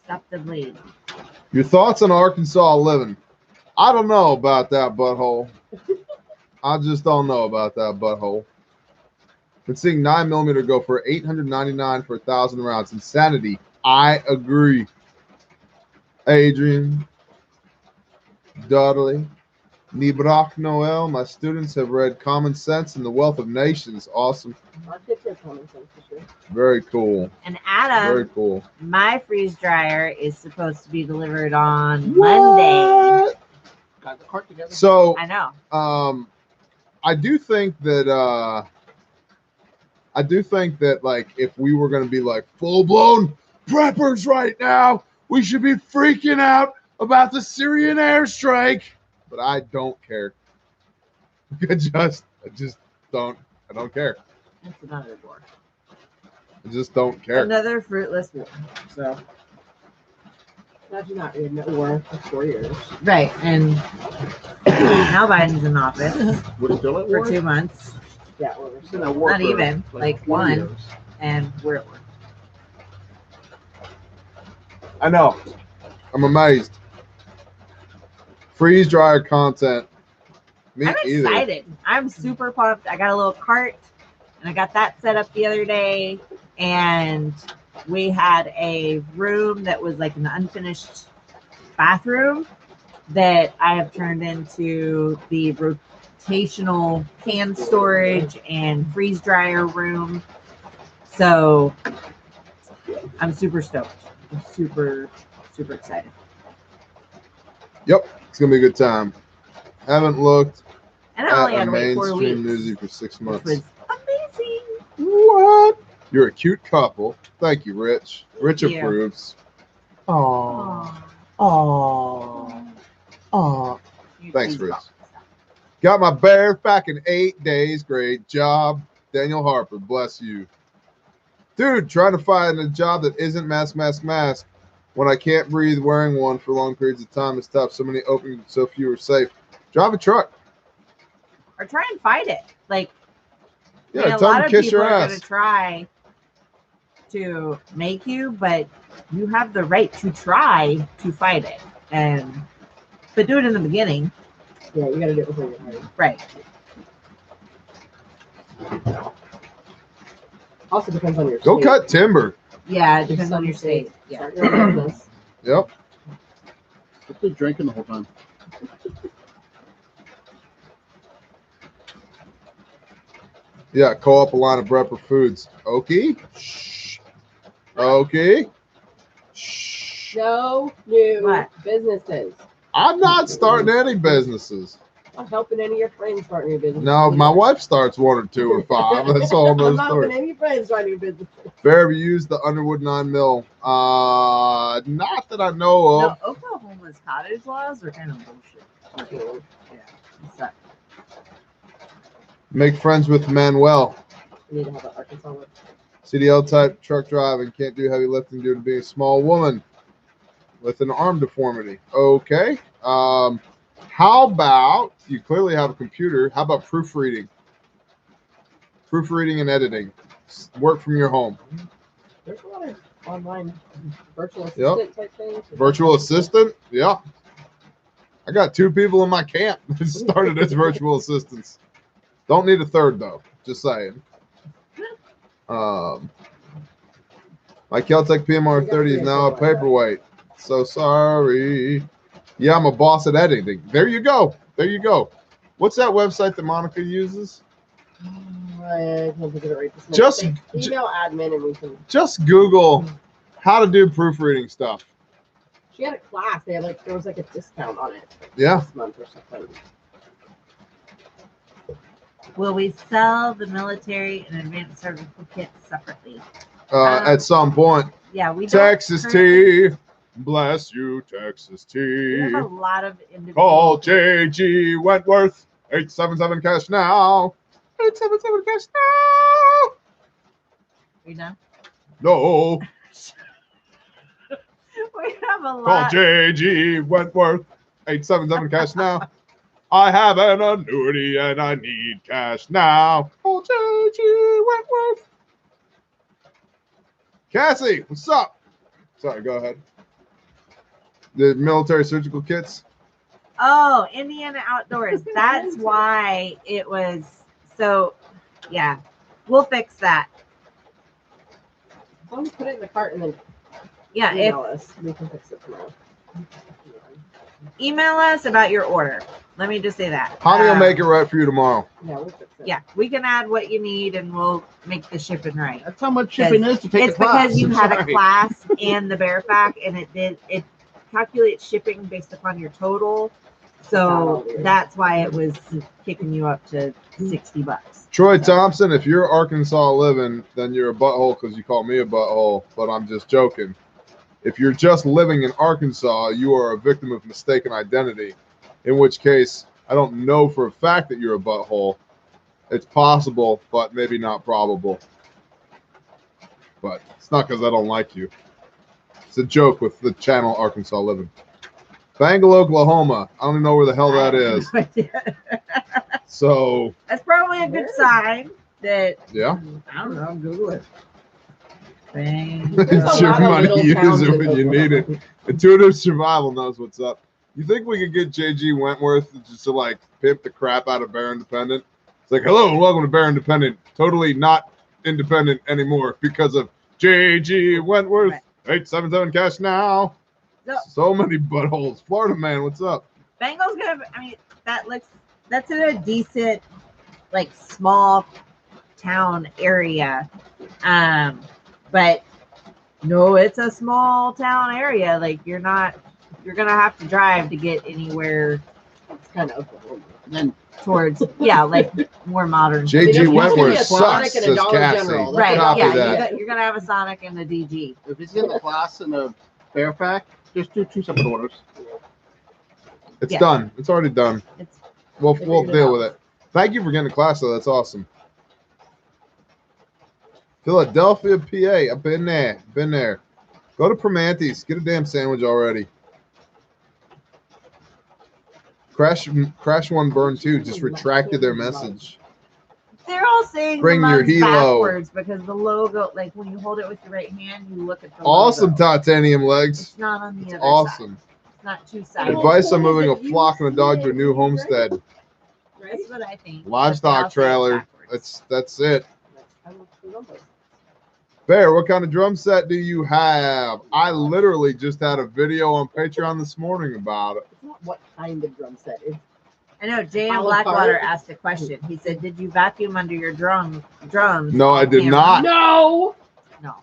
Stop the bleed. Your thoughts on Arkansas living? I don't know about that butthole. I just don't know about that butthole. Been seeing 9mm go for $899 for 1,000 rounds. Insanity. I agree. Adrian, Dudley, Nibrak Noel. My students have read Common Sense and the Wealth of Nations. Awesome. Our kids have Common Sense for sure. Very cool. And Adam, very cool. My freeze dryer is supposed to be delivered on Monday. Got the cart together. So I know. I do think that like if we were going to be like full blown preppers right now, we should be freaking out about the Syrian airstrike. But I don't care. I don't care. It's another war. I just don't care. Another fruitless war. So. Imagine not in a war for 4 years. Right, and now Biden's in office We're still at for war? 2 months. Yeah, We're still at war Not for, even, like 20 one. years. And we're at war. I know. I'm amazed. Freeze dryer content. Me I'm either. excited. I'm super pumped. I got a little cart and I got that set up the other day. And we had a room that was like an unfinished bathroom that I have turned into the rotational can storage and freeze dryer room. So I'm super stoked. I'm super, super excited. Yep, it's gonna be a good time. Haven't looked And I only at had a to wait 4 mainstream weeks, newsie for 6 which months. was amazing. What? You're a cute couple. Thank you, Rich. Rich you. approves. Aww. Aww. Thanks, Rich. Got my bear back in 8 days. Great job. Daniel Harper, bless you. Dude, trying to find a job that isn't mask. When I can't breathe wearing one for long periods of time is tough. So many openings, so few are safe. Drive a truck. Or try and fight it. Like, Yeah, I mean, a tell lot them of to kiss people your are ass. going to try to make you, but you have the right to try to fight it. But do it in the beginning. Yeah, you gotta do it before you're married. Right. Also depends on your Go state. cut timber. Yeah, it depends on your state. Yeah. Start your own business. Yep. Just be drinking the whole time. Yeah, co-op a line of Prepper Foods. Okay. Shh. Okay. Shh. No new What? businesses. I'm not starting any businesses. I'm helping any of your friends start new businesses. No, my wife starts 1 or 2 or 5. That's all I'm those not helping stories. any friends start new businesses. Fair use the Underwood 9 mil. Not that I know of. No, Oklahoma's cottage laws are kind of bullshit. Yeah. It's not- Make friends with Manuel. You need to have an Arkansas one. CDL type truck driving. Can't do heavy lifting due to being a small woman with an arm deformity. Okay. How about, you clearly have a computer. How about proofreading? Proofreading and editing. Work from your home. There's a lot of online virtual assistant type things. Virtual assistant? Yeah. I got 2 people in my camp that started as virtual assistants. Don't need a third, though. Just saying. My Caltech PMR 30 is now a paperweight. So sorry. Yeah, I'm a boss at editing. There you go. There you go. What's that website that Monica uses? I can't think of it right this minute. Just- email admin and we can. Just Google how to do proofreading stuff. She had a class. They had there was a discount on it Yeah. this month or something. Will we sell the military and advanced surgical kits separately? At some point. Yeah, we don't Texas currently- tea. Bless you, Texas We have tea. a lot of individual. Call JG Wentworth. 877 cash now. 877 cash now. You know, No. we have a Call lot. JG Wentworth. 877 cash now. I have an annuity and I need cash now. Call JG Wentworth. Cassie, what's up? Sorry, go ahead. The military surgical kits. Oh, Indiana Outdoors. That's why it was so. Yeah, we'll fix that. As long as you put it in the cart and then Yeah, email us, we can fix it tomorrow. email us about your order. Let me just say that. Honey will make it right for you tomorrow. Yeah, we'll fix it. Yeah, we can add what you need and we'll make the shipping right. That's how much shipping is to take It's a class. because you had a Sorry. class and the Bearpack, and it calculates shipping based upon your total. So that's why it was kicking you up to $60. Troy Thompson, if you're Arkansas living, then you're a butthole because you call me a butthole, but I'm just joking. If you're just living in Arkansas, you are a victim of mistaken identity, in which case I don't know for a fact that you're a butthole. It's possible, but maybe not probable. But it's not because I don't like you. It's a joke with the channel Arkansas living. Bangle, Oklahoma. I don't even know where the hell that is. So, That's probably a good sign that, yeah. I don't know, Google it. Bang. It's a your lot of money. little Use towns it in when you need it. Intuitive Survival knows what's up. You think we could get JG Wentworth just to like pimp the crap out of Bear Independent? It's like, hello and welcome to Bear Independent. Totally not independent anymore because of JG Wentworth. Right. 877 cash now. So many buttholes. Florida man, what's up? Bengal's gonna, I mean, that's in a decent, like, small town area. But no, it's a small town area. Like, you're gonna have to drive to get anywhere It's kind of Oklahoma. Then towards, yeah, like more modern. JG It used to be Wentworth a Sonic sucks, and a says Dollar Cassie. General. Right, Copy yeah, that. you're gonna have a Sonic and a DG. if he's in the class and a bear pack, just do 2 separate orders. It's Yeah. done. It's already done. It's We'll figured it deal out. with it. Thank you for getting the class, though. That's awesome. Philadelphia, PA. I've been there. Been there. Go to Primanti's. Get a damn sandwich already. Crash One Burn 2 just retracted their message. They're all saying Bring the your mug's helo. backwards because the logo, like when you hold it with your right hand, you look at the Awesome logo. titanium legs. It's not on the other Awesome. side. It's not two-sided. Advice on moving a flock and a dog to a new homestead. That's what I think. Livestock But they all say it trailer. backwards. That's it. Bear, what kind of drum set do you have? I literally just had a video on Patreon this morning about it. It's not what kind of drum set. It's I know Jay A and la Blackwater carte. asked a question. He said, "Did you vacuum under your drums?" No, I did not. no. No.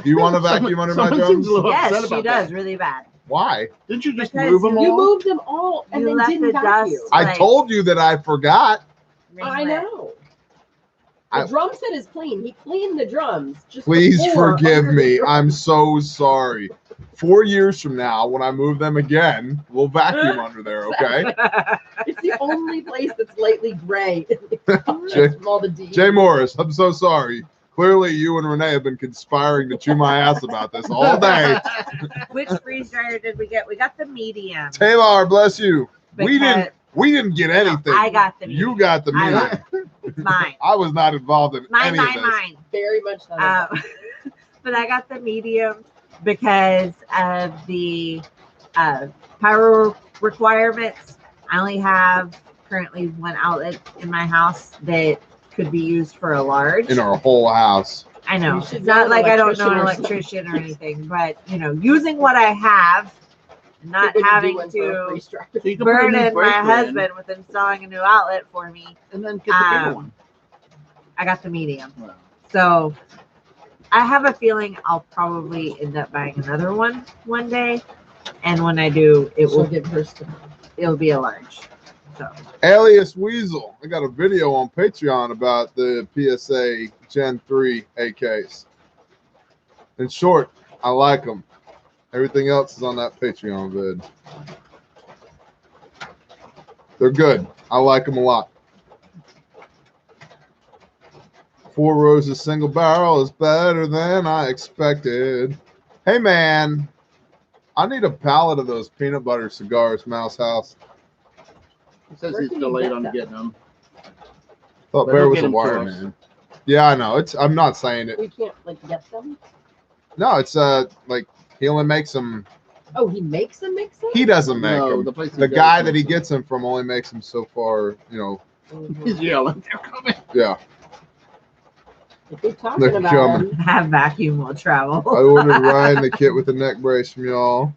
Do you want to vacuum under my Someone seems drums? a little upset Yes, she about does that. really bad. Why? Didn't you just Because move them You all? moved them all and You then left didn't the vacuum. dust. I Like- told you that I forgot. I know. The I- drum set is clean. He cleaned the drums. Just Please the floor forgive under the me. drum. I'm so sorry. 4 years from now, when I move them again, we'll vacuum under there, okay? It's the only place that's lightly gray. Jay- From all the D. Jay Morris, I'm so sorry. Clearly, you and Renee have been conspiring to chew my ass about this all day. Which freeze dryer did we get? We got the medium. Taylor, bless you. We because didn't get anything. I got the You medium. got the I medium. got It's mine. I was not involved in Mine, any mine, of this. mine. Very much not. But I got the medium because of the power requirements. I only have currently one outlet in my house that could be used for a large. In our whole house. I know. You It's should not know an like I don't know an electrician electrician or anything, but using what I have, not What would you having do in for a to freeze dryer? So you can put a new burden my breaker in husband with installing a new outlet for me. and then get the bigger one. I got the medium. Wow. So I have a feeling I'll probably end up buying another one day. And when I do, She'll give hers to me. it'll be a large. So Alias Weasel. I got a video on Patreon about the PSA Gen 3 AKs. In short, I like them. Everything else is on that Patreon vid. They're good. I like them a lot. 4 Roses single barrel is better than I expected. Hey, man. I need a pallet of those peanut butter cigars, Mouse House. He says Where he's can you delayed get on that? getting them. Thought But Bear he'll was get a 'em to wire us. man. Yeah, I know. I'm not saying it. We can't like get them. No, it's like he only makes them. Oh, he makes them mix them. He doesn't make No, them. the place The guy that he gets them from only makes them so far. He's yelling. They're coming. Yeah. If you're talking They're about coming. them, have vacuum will travel. I ordered Ryan the kit with the neck brace from y'all.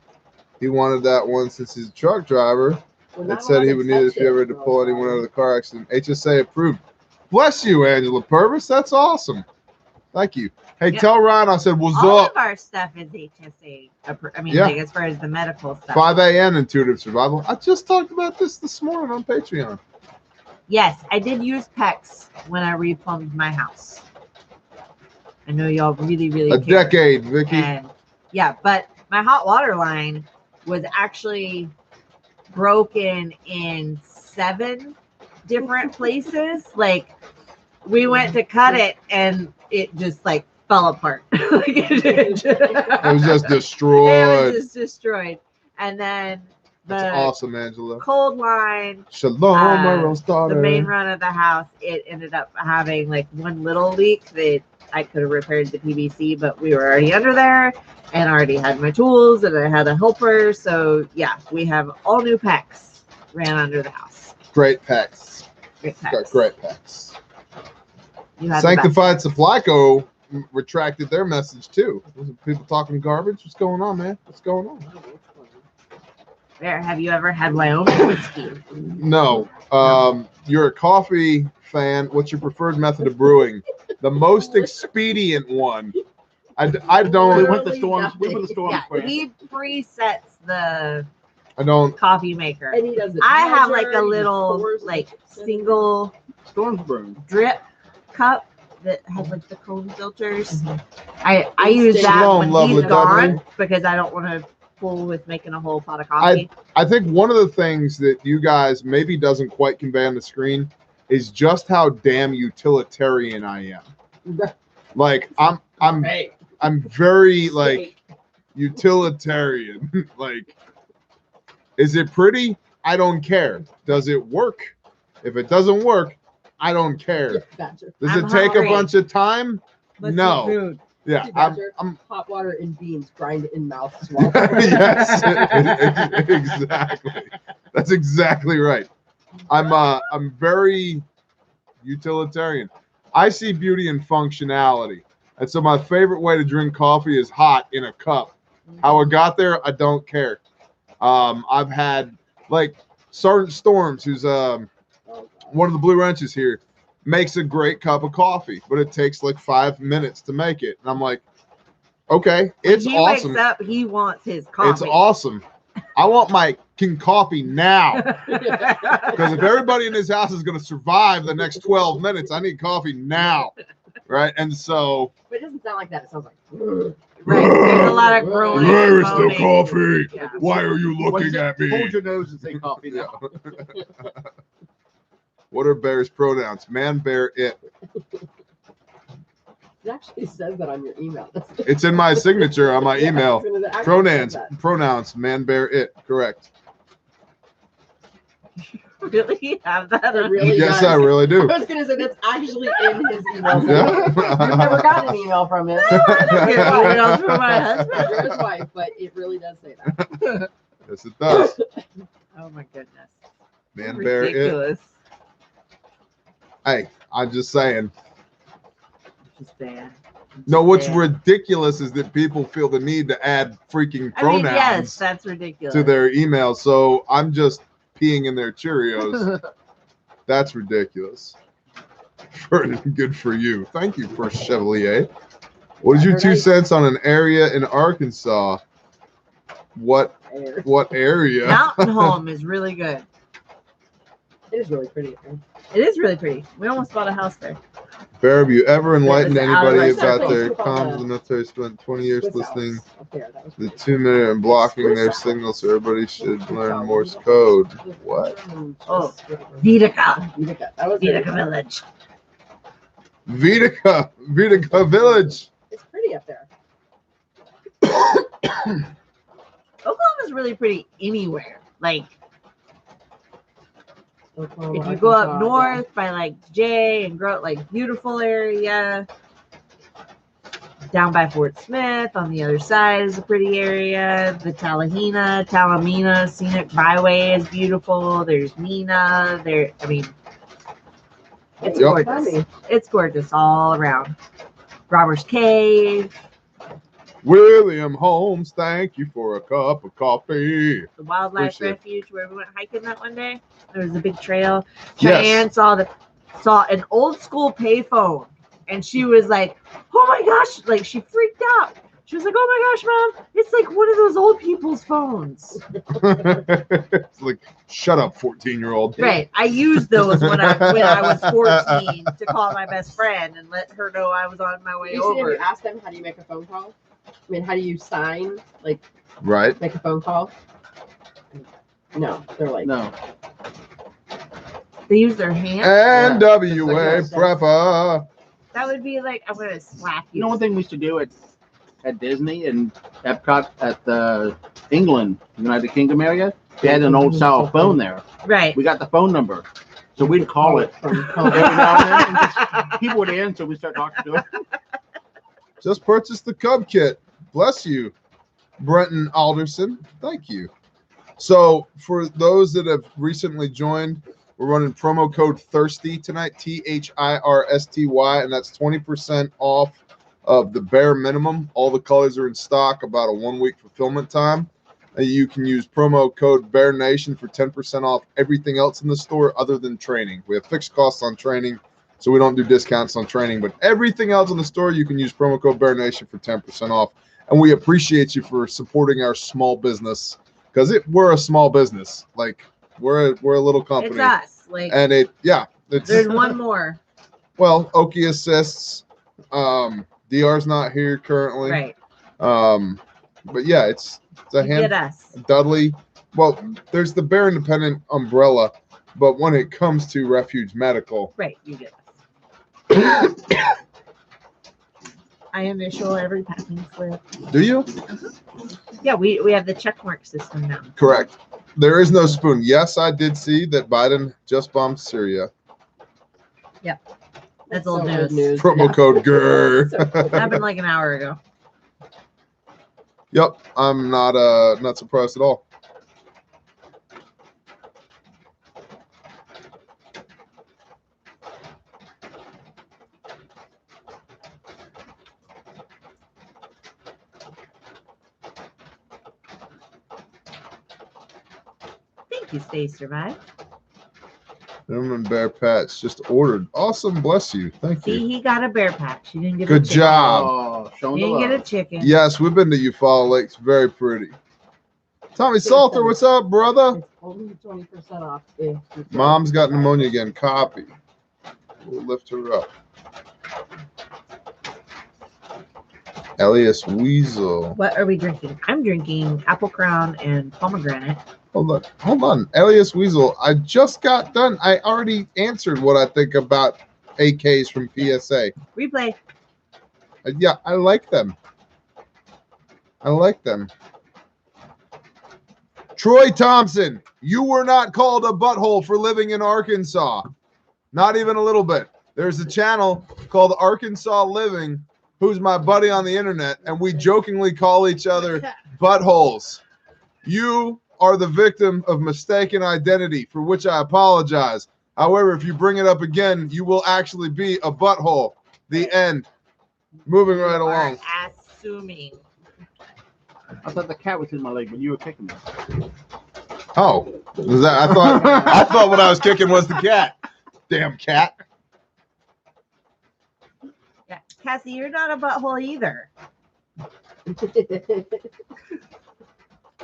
He wanted that one since he's a truck driver. we're It not said he allowed would to need it touch if he ever had to pull anyone out of the car accident. HSA approved. Bless you, Angela Purvis. That's awesome. Thank you. Hey, Yeah. tell Ryan I said, what's All up? of our stuff is HSA. I mean, Yeah. like as far as the medical stuff. 5 a.m. Intuitive Survival. I just talked about this morning on Patreon. Yes, I did use PEX when I replumbed my house. I know y'all really, really A care. decade, Vicky. And yeah, but my hot water line was actually broken in 7 different places. Like we went to cut it and it just like fell apart. Like, It was just it destroyed. was just destroyed. And then That's the awesome, Angela. cold line, Shalom, Earl's daughter. the main run of the house, it ended up having like one little leak that I could have repaired the PVC, but we were already under there and already had my tools and I had a helper. So yeah, we have all new PEX ran under the house. Great packs. Great Got PEX. great packs. You had the best. Sanctified Supply Co. retracted their message too. People talking garbage. What's going on, man? What's going on? There, have you ever had Wyoming whiskey? No. You're a coffee fan. What's your preferred method of brewing? The most expedient one. I We don't. went the storms. We went the storms. Yeah, first. he presets the I don't. coffee maker. And he does it. I have like measured, a he little pours like it. single Storms burn. drip cup that has like the cone filters. Mhm. I use that Shalom, when lovely he's gone Dudley. because I don't want to fool with making a whole pot of coffee. I think one of the things that you guys maybe doesn't quite convey on the screen is just how damn utilitarian I am. Like I'm very like utilitarian. Like, is it pretty? I don't care. Does it work? If it doesn't work, I don't care. Badger. Does it I'm take hungry. a bunch of time? Let's eat No. food. Yeah, See, Badger, I'm hot water and beans grind in mouth swallow. yes, exactly. That's exactly right. I'm very utilitarian. I see beauty in functionality. And so my favorite way to drink coffee is hot in a cup. How it got there, I don't care. I've had like Sergeant Storms, who's one of the Blue Wrenches here, makes a great cup of coffee, but it takes like 5 minutes to make it. And I'm like, okay, it's he awesome. wakes up, he wants his coffee. It's awesome. I want my king coffee now. Because if everybody in this house is going to survive the next 12 minutes, I need coffee now. Right? And so. But it doesn't sound like that. It sounds like. Right. There's a lot of groaning. Where is and the moaning. coffee? Yeah. Why are you looking at me? Hold your nose and say coffee now. What are Bear's pronouns? Man, bear, it. It actually says that on your email. It's in my signature on my Yeah, email. it actually Pronouns, says that. pronouns, man, bear, it. Correct. Really have that? It really Yes, does. I really do. I was going to say that's actually in his email. Yeah. You've never gotten an email from him. Get emails from my husband. You're his wife, but it really does say that. Yes, it does. Oh my goodness. Man, bear, it. Ridiculous. Hey, I'm just saying. Just bad. No, what's bad. ridiculous is that people feel the need to add freaking I mean, pronouns yes, that's ridiculous. to their email. So I'm just peeing in their Cheerios. That's ridiculous. Good for you. Thank you, First Chevalier. What is your 2 cents on an area in Arkansas? What area? Mountain Home is really good. It is really pretty. It is really pretty. We almost bought a house there. Bear, have you ever enlightened It was out of anybody our about their circle. comms in the military? Spent 20 years listening Up there, that was the pretty 2-minute and blocking their signals, so everybody should learn Morse code. What? Oh, Vitica. Vitica. That was very Vitica fun. Village. Vitica Village. It's pretty up there. Oklahoma's really pretty anywhere. Like, Oklahoma, if you go up Arkansas, north by like Jay and grow like beautiful area. Down by Fort Smith on the other side is a pretty area. The Talamina Scenic Byway is beautiful. There's Nina. There, I mean, it's Yep. gorgeous. It's gorgeous all around. Robbers Cave, William Holmes, thank you for a cup of coffee. the Wildlife Appreciate it. Refuge where we went hiking that one day. There was a big trail. Yes. Cheyenne saw an old school payphone, and she was like, "Oh my gosh!" Like, she freaked out. She was like, "Oh my gosh, Mom! It's like one of those old people's phones." It's like, shut up, 14-year-old. Right. I used those when I was 14 to call my best friend and let her know I was on my way You see, have over. you asked them how do you make a phone call? I mean, how do you sign? Like, Right? make a phone call? No, they're like, No. They use their hands. NWA prepper. That would be like, I'm gonna slap you. You know one thing we used to do at Disney and Epcot at the England, United Kingdom area? They had an old style phone there. Right. We got the phone number. So we'd call it from every now and then. And just, people would answer. We start talking to them. Just purchased the Cub Kit. Bless you, Brenton Alderson. Thank you. So for those that have recently joined, we're running promo code THIRSTY tonight, THIRSTY, and that's 20% off of the bare minimum. All the colors are in stock, about a 1-week fulfillment time. You can use promo code Bear Nation for 10% off everything else in the store other than training. We have fixed costs on training, so we don't do discounts on training, but everything else in the store, you can use promo code Bear Nation for 10% off. And we appreciate you for supporting our small business, because we're a small business. Like, we're a little company. It's us. Like, And it's there's one more. well, Oki assists. DR's not here currently. Right. But yeah, it's a You hand. get us. Dudley. Well, there's the Bear Independent umbrella, but when it comes to Refuge Medical, Right. You get us. I initial every packing slip. Do you? Yeah, we have the check mark system now. Correct. There is no spoon. Yes, I did see that Biden just bombed Syria. That's old so news. Promo code GER. Happened like an hour ago. Yep, I'm not surprised at all. Thank you, Stay Survive. Minuteman bear patch just ordered. Awesome, bless you. Thank See, you. he got a bear patch. You didn't get Good a chicken. job. Oh, showing You the didn't get a love. chicken. Yes, we've been to Eufaula Lakes. Very pretty. Tommy Salter, what's up, brother? It's only 20% off. If you go. Mom's got pneumonia again. Copy. We'll lift her up. Elias Weasel. What are we drinking? I'm drinking apple crown and pomegranate. Hold on. Elias Weasel, I just got done. I already answered what I think about AKs from PSA. Replay. Yeah, I like them. I like them. Troy Thompson, you were not called a butthole for living in Arkansas. Not even a little bit. There's a channel called Arkansas Living, who's my buddy on the internet, and we jokingly call each other buttholes. You are the victim of mistaken identity, for which I apologize. However, if you bring it up again, you will actually be a butthole. The end. Moving right along. Assuming. I thought the cat was in my leg when you were kicking me. Oh, was that? I thought what I was kicking was the cat. Damn cat. Yeah, Cassie, you're not a butthole either.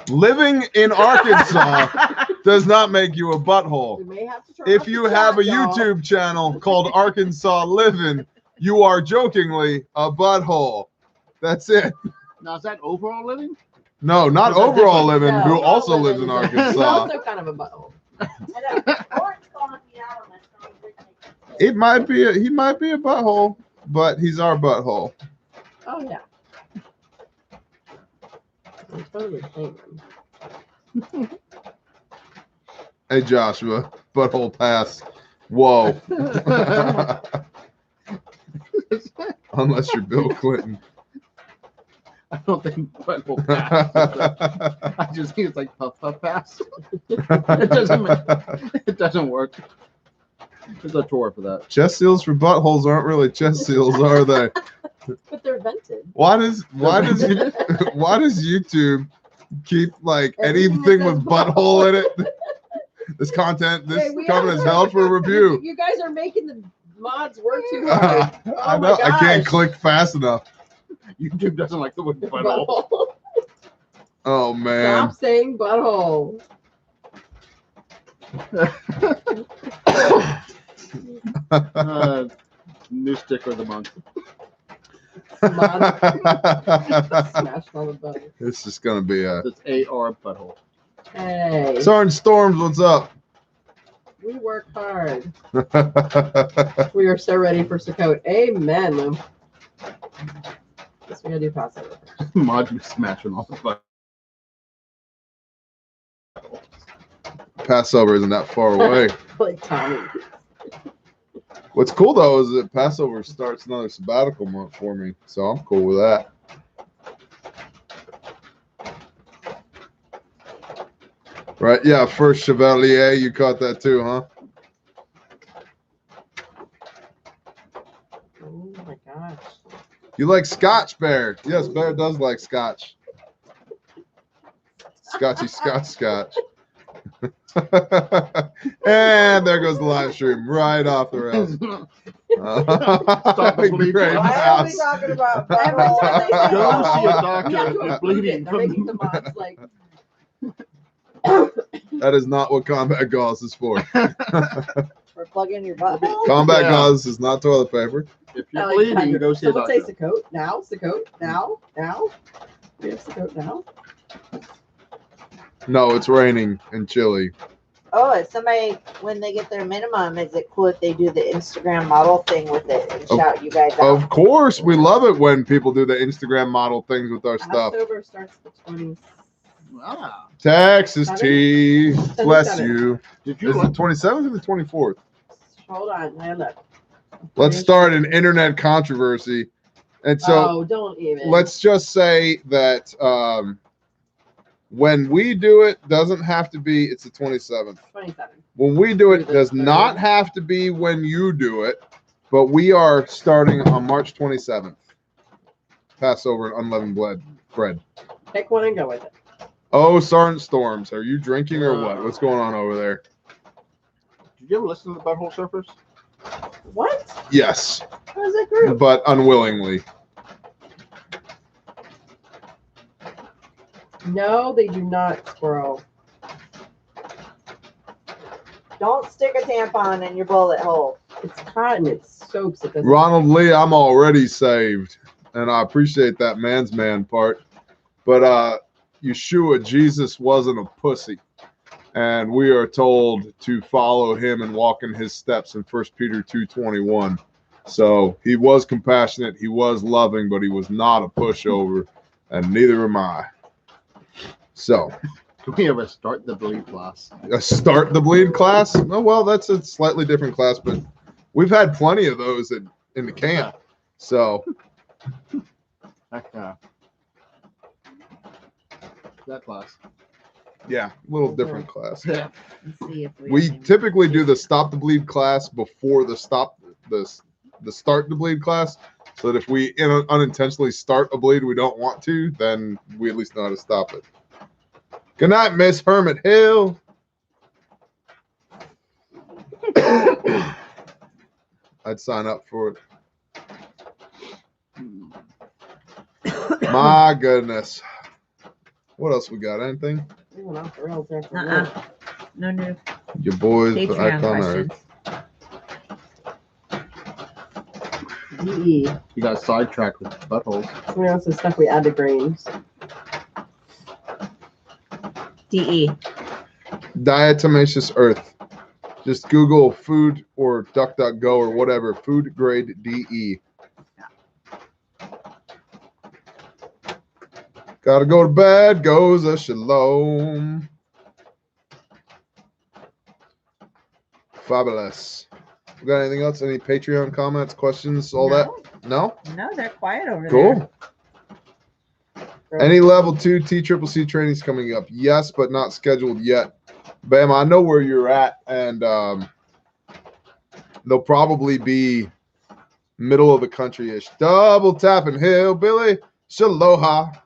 Living in Arkansas does not make you a butthole. We may have to turn If off you the have a chat, y'all. YouTube channel called Arkansas Living, you are jokingly a butthole. That's it. Now, is that overall living? No, not overall living, No, who not also living. lives in He's Arkansas. also kind of a butthole. He might be a butthole, but he's our butthole. Oh yeah. I'm totally saying them. Hey Joshua, butthole pass. Whoa. Unless you're Bill Clinton. I don't think butt will pass. I just think it's like puff pass. It doesn't work. There's a tour for that. Chest seals for buttholes aren't really chest seals, are they? But they're vented. Why does YouTube keep like Everything anything that with says butthole in it? This content, this Hey, we comment have- is held for review. You guys are making the mods work too hard. I Oh know. my I can't gosh. click fast enough. YouTube doesn't like the word butthole. Butthole. Oh man. Stop saying butthole. New sticker of the month. Smashed all the buttons. It's just gonna be a It's AR butthole. Hey, Sergeant Storms. What's up? we work hard. We are so ready for Sukkot. Amen. Guess we gotta do Passover. Mod be smashing all the buttons. Passover isn't that far away. Like Tommy. What's cool though is that Passover starts another sabbatical month for me, so I'm cool with that. Right? Yeah, first Chevalier, you caught that too, huh? Oh my gosh. You like Scotch, Bear? Yes, Bear does like Scotch. Scotchy Scotch. And there goes the live stream right off the rails. Stop the bleeding. Great Why are we mouse. talking about Every time they say Go butthole, see a you doctor have if to you're include bleeding it. They're making from the mods like That is not what combat gauze is for. Or plug in your butthole. Combat Yeah. gauze is not toilet paper. If you're like bleeding, go see a someone say doctor. Sukkot now, Sukkot now. We have Sukkot now. No, it's raining and chilly. Oh, if somebody, when they get their minimum, is it cool if they do the Instagram model thing with it and shout you guys out? Of course, we love it when people do the Instagram model things with our stuff. Passover starts the 20th. Ah. Texas tea, bless 27th. you. Did you Is it look? the 27th or the 24th? Hold on, I look. Let's start an internet controversy. And so Oh, don't even. let's just say that when we do it, doesn't have to be, it's the 27th. 27. When we do it, Through the does not 30th. have to be when you do it, but we are starting on March 27th. Passover and unleavened bread. Pick one and go with it. Oh, Sergeant Storms, are you drinking or what? What's going on over there? Did you ever listen to the Butthole Surfers? What? Yes, How is that group? but unwillingly. No, they do not, Squirrel. Don't stick a tampon in your bullet hole. It's cotton. It soaks. It doesn't. Ronald Lee, I'm already saved, and I appreciate that man's man part. But Yeshua, Jesus wasn't a pussy, and we are told to follow him and walk in his steps in 1 Peter 2:21. So he was compassionate, he was loving, but he was not a pushover, and neither am I. So, Can we ever start the bleed class? start the bleed class? Oh, well, that's a slightly different class, but we've had plenty of those in the camp. So, Heck, that class. yeah, a little different class. Yeah. Let's see if We typically do the stop the bleed class before the start the bleed class, so that if we unintentionally start a bleed we don't want to, then we at least know how to stop it. Good night, Miss Hermit Hill. I'd sign up for it. My goodness. What else we got? Anything? We went off the rails there for a minute. No new Your boys, the Patreon icon questions. DE. You got sidetracked with buttholes. Somebody else says stuff we add to grains. DE. Diatomaceous earth. Just Google food or DuckDuckGo or whatever. Food grade DE. Gotta go to bed. Goes a shalom. Fabulous. We got anything else? Any Patreon comments, questions, all that? No? No, they're quiet over there. Cool. Any level 2 TCCC trainings coming up? Yes, but not scheduled yet. Bam, I know where you're at, and they'll probably be middle of the country-ish. Double tapping hillbilly. Shaloha.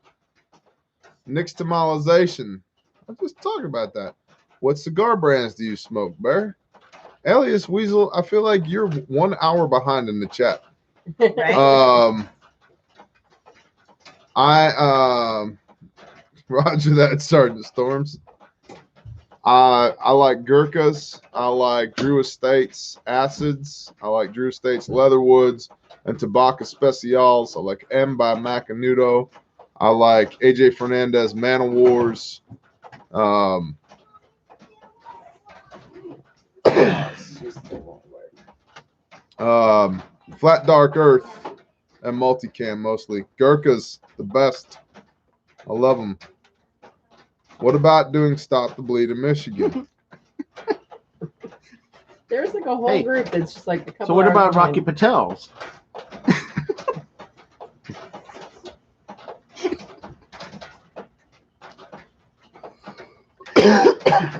Nixtamalization. I'm just talking about that. What cigar brands do you smoke, Bear? Alias Weasel, I feel like you're 1 hour behind in the chat. Right? Roger that, Sergeant Storms. I like Gurkhas. I like Drew Estates Acids. I like Drew Estates Leatherwoods and Tobacco Specials. I like M by Macanudo. I like AJ Fernandez Man of Wars. Flat Dark Earth and Multicam mostly. Gurkhas, the best. I love them. What about doing Stop the Bleed in Michigan? There's like a whole group that's just like a couple. So what hours about behind. Rocky Patel's?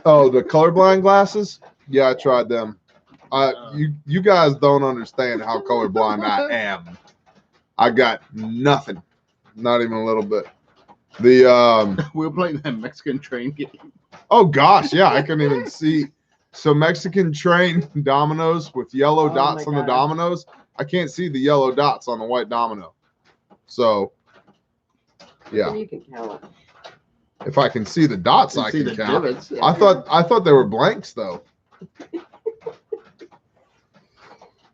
Oh, the colorblind glasses? Yeah, I tried them. You guys don't understand how colorblind I am. I got nothing. Not even a little bit. The We were playing that Mexican train game. oh gosh, yeah, I couldn't even see. So Mexican train dominoes with yellow Oh dots my on the God. dominoes. I can't see the yellow dots on the white domino. So yeah, You can count. if I can see the dots, I See can the count. divots. I thought they were blanks though.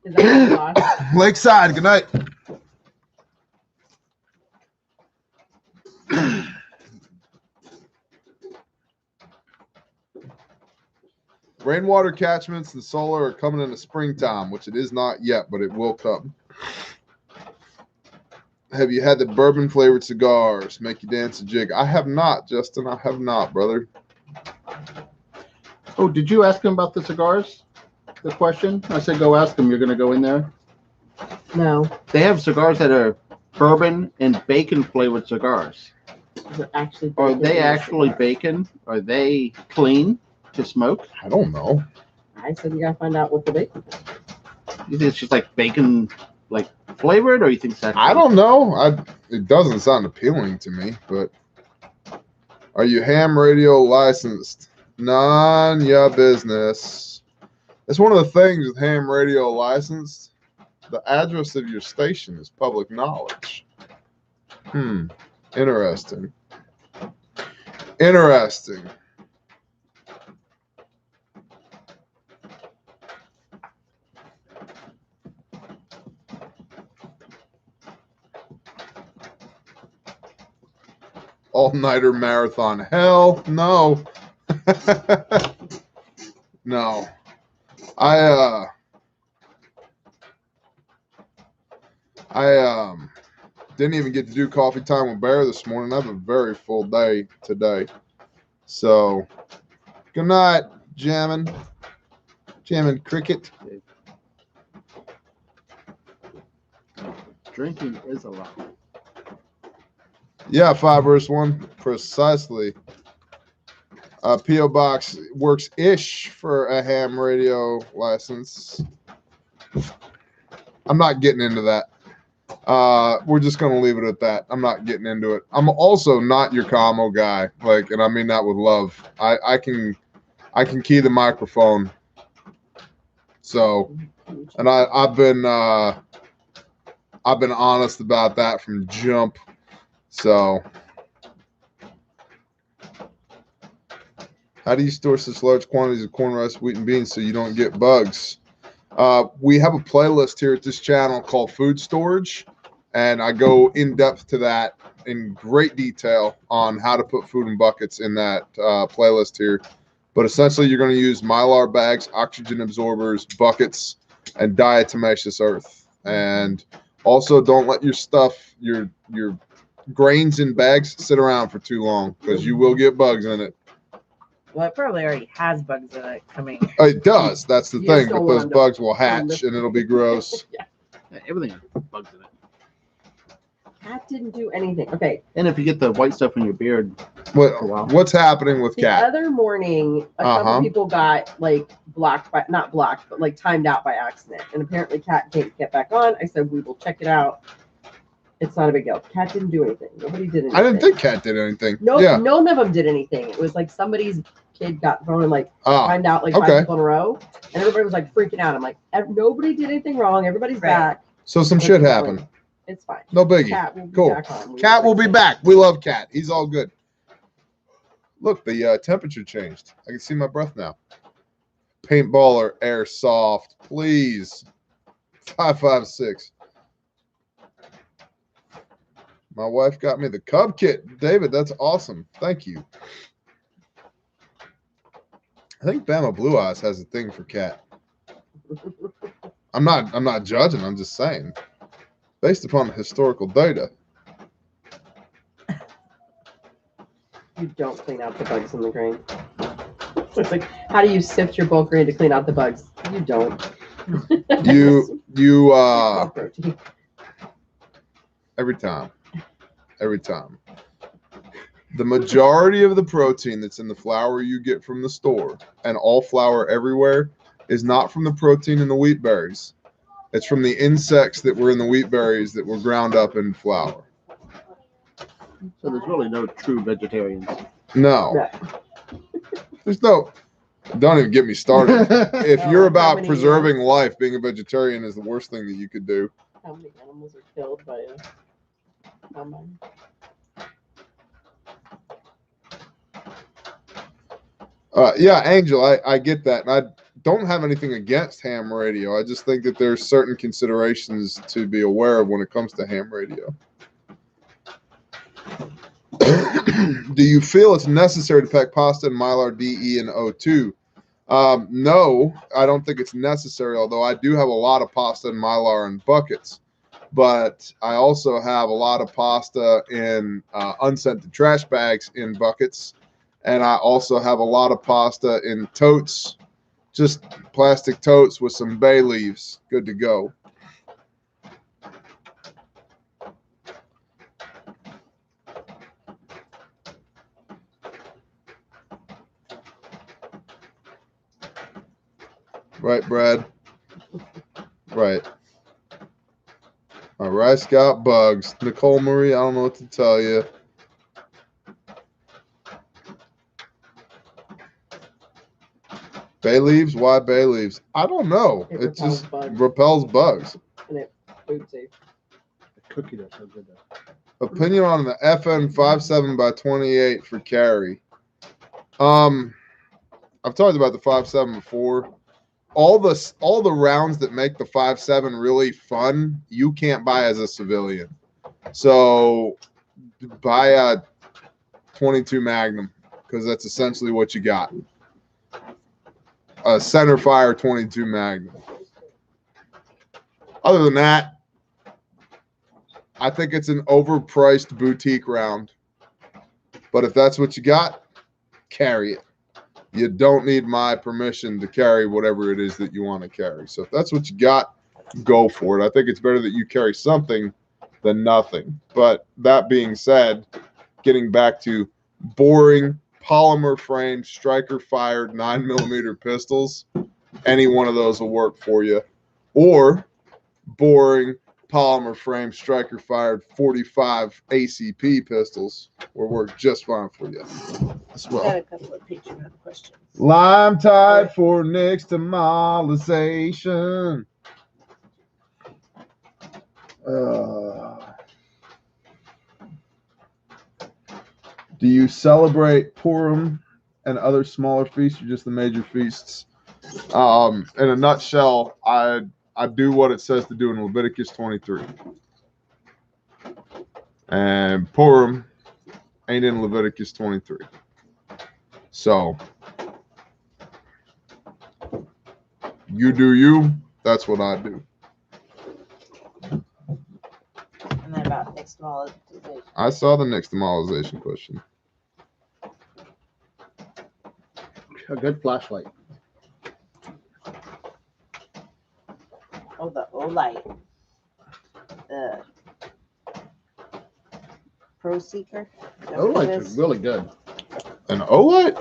Is that your boss? Lakeside, good night. Rainwater catchments and solar are coming in the springtime, which it is not yet, but it will come. Have you had the bourbon flavored cigars? Make you dance a jig? I have not, Justin. I have not, brother. Oh, did you ask him about the cigars? The question? I said go ask him. You're going to go in there? No. They have cigars that are bourbon and bacon flavored cigars. Is it actually Are bacon they in the actually cigar? bacon? Are they clean to smoke? I don't know. I said you gotta find out what the bacon is. You think it's just like bacon, like flavored, or you think it's actually? I don't know. It doesn't sound appealing to me, but are you ham radio licensed? None ya business. It's one of the things with ham radio licensed. The address of your station is public knowledge. Interesting. Interesting. All-nighter marathon. Hell no. No. I didn't even get to do coffee time with Bear this morning. I have a very full day today. So, good night, jamming cricket. Drinking is a lot. Yeah, 5-1, precisely. P.O. Box works ish for a ham radio license. I'm not getting into that. We're just gonna leave it at that. I'm not getting into it. I'm also not your commo guy, and I mean that with love. I can key the microphone. So, and I've been honest about that from jump. So, how do you store such large quantities of corn, rice, wheat, and beans so you don't get bugs? We have a playlist here at this channel called Food Storage, and I go in depth to that in great detail on how to put food in buckets in that playlist here. But essentially, you're going to use Mylar bags, oxygen absorbers, buckets, and diatomaceous earth. And also, don't let your stuff, your grains in bags sit around for too long because you will get bugs in it. Well, it probably already has bugs in it coming. It does. That's the You thing. just But don't those want them bugs will to hatch and it'll be gross. Yeah. Yeah, everything has bugs in it. Cat didn't do anything. Okay. And if you get the white stuff in your beard, wow. What's happening with The Cat? other morning, a couple people got not blocked, but timed out by accident. And apparently Cat can't get back on. I said, we will check it out. It's not a big deal. Cat didn't do anything. Nobody did anything. I didn't think Cat did anything. No, Yeah. none of them did anything. It was like somebody's kid got thrown and timed out 5 people in a row. And everybody was freaking out. I'm like, nobody did anything wrong. Everybody's back. So some shit happened. It's fine. No biggie. Cat will be Cool. back on. Cat will be back. We love Cat. He's all good. Look, the temperature changed. I can see my breath now. Paintball or airsoft, please. 556. My wife got me the Cub kit. David, that's awesome. Thank you. I think Bama Blue Eyes has a thing for Cat. I'm not judging. I'm just saying. Based upon historical data. You don't clean out the bugs in the grain. It's like, how do you sift your bulk grain to clean out the bugs? You don't. You Protein. every time. The majority of the protein that's in the flour you get from the store and all flour everywhere is not from the protein in the wheat berries. It's from the insects that were in the wheat berries that were ground up in flour. So there's really no true vegetarians. No. There's no. Don't even get me started. If you're about preserving life, being a vegetarian is the worst thing that you could do. How many animals are killed by a combine? Yeah, Angel, I get that. And I don't have anything against ham radio. I just think that there's certain considerations to be aware of when it comes to ham radio. Do you feel it's necessary to pack pasta in Mylar DE and O2? No, I don't think it's necessary, although I do have a lot of pasta in Mylar and buckets. But I also have a lot of pasta in unscented trash bags in buckets. And I also have a lot of pasta in totes, just plastic totes with some bay leaves. Good to go. Right, Brad? Right. My rice got bugs. Nicole Marie, I don't know what to tell you. Bay leaves? Why bay leaves? I don't know. It just repels bugs. And it food safe. The cookie does so good though. Opinion on the FN 57x28 for carry. I've talked about the 5.7 before. All the rounds that make the 5.7 really fun, you can't buy as a civilian. So buy a 22 Magnum, because that's essentially what you got. A center fire 22 Magnum. Other than that, I think it's an overpriced boutique round. But if that's what you got, carry it. You don't need my permission to carry whatever it is that you want to carry. So if that's what you got, go for it. I think it's better that you carry something than nothing. But that being said, getting back to boring polymer framed striker fired 9mm pistols, any one of those will work for you. Or boring polymer frame striker fired 45 ACP pistols will work just fine for you as well. Got a couple of Patreon questions. Lime tide for nixtamalization. Do you celebrate Purim and other smaller feasts or just the major feasts? In a nutshell, I do what it says to do in Leviticus 23. And Purim ain't in Leviticus 23. So, you do you. That's what I do. And then about nixtamalization. I saw the nixtamalization question. A good flashlight. Oh, the O-Light. The Pro Seeker. Those lights are really good. An O-Light?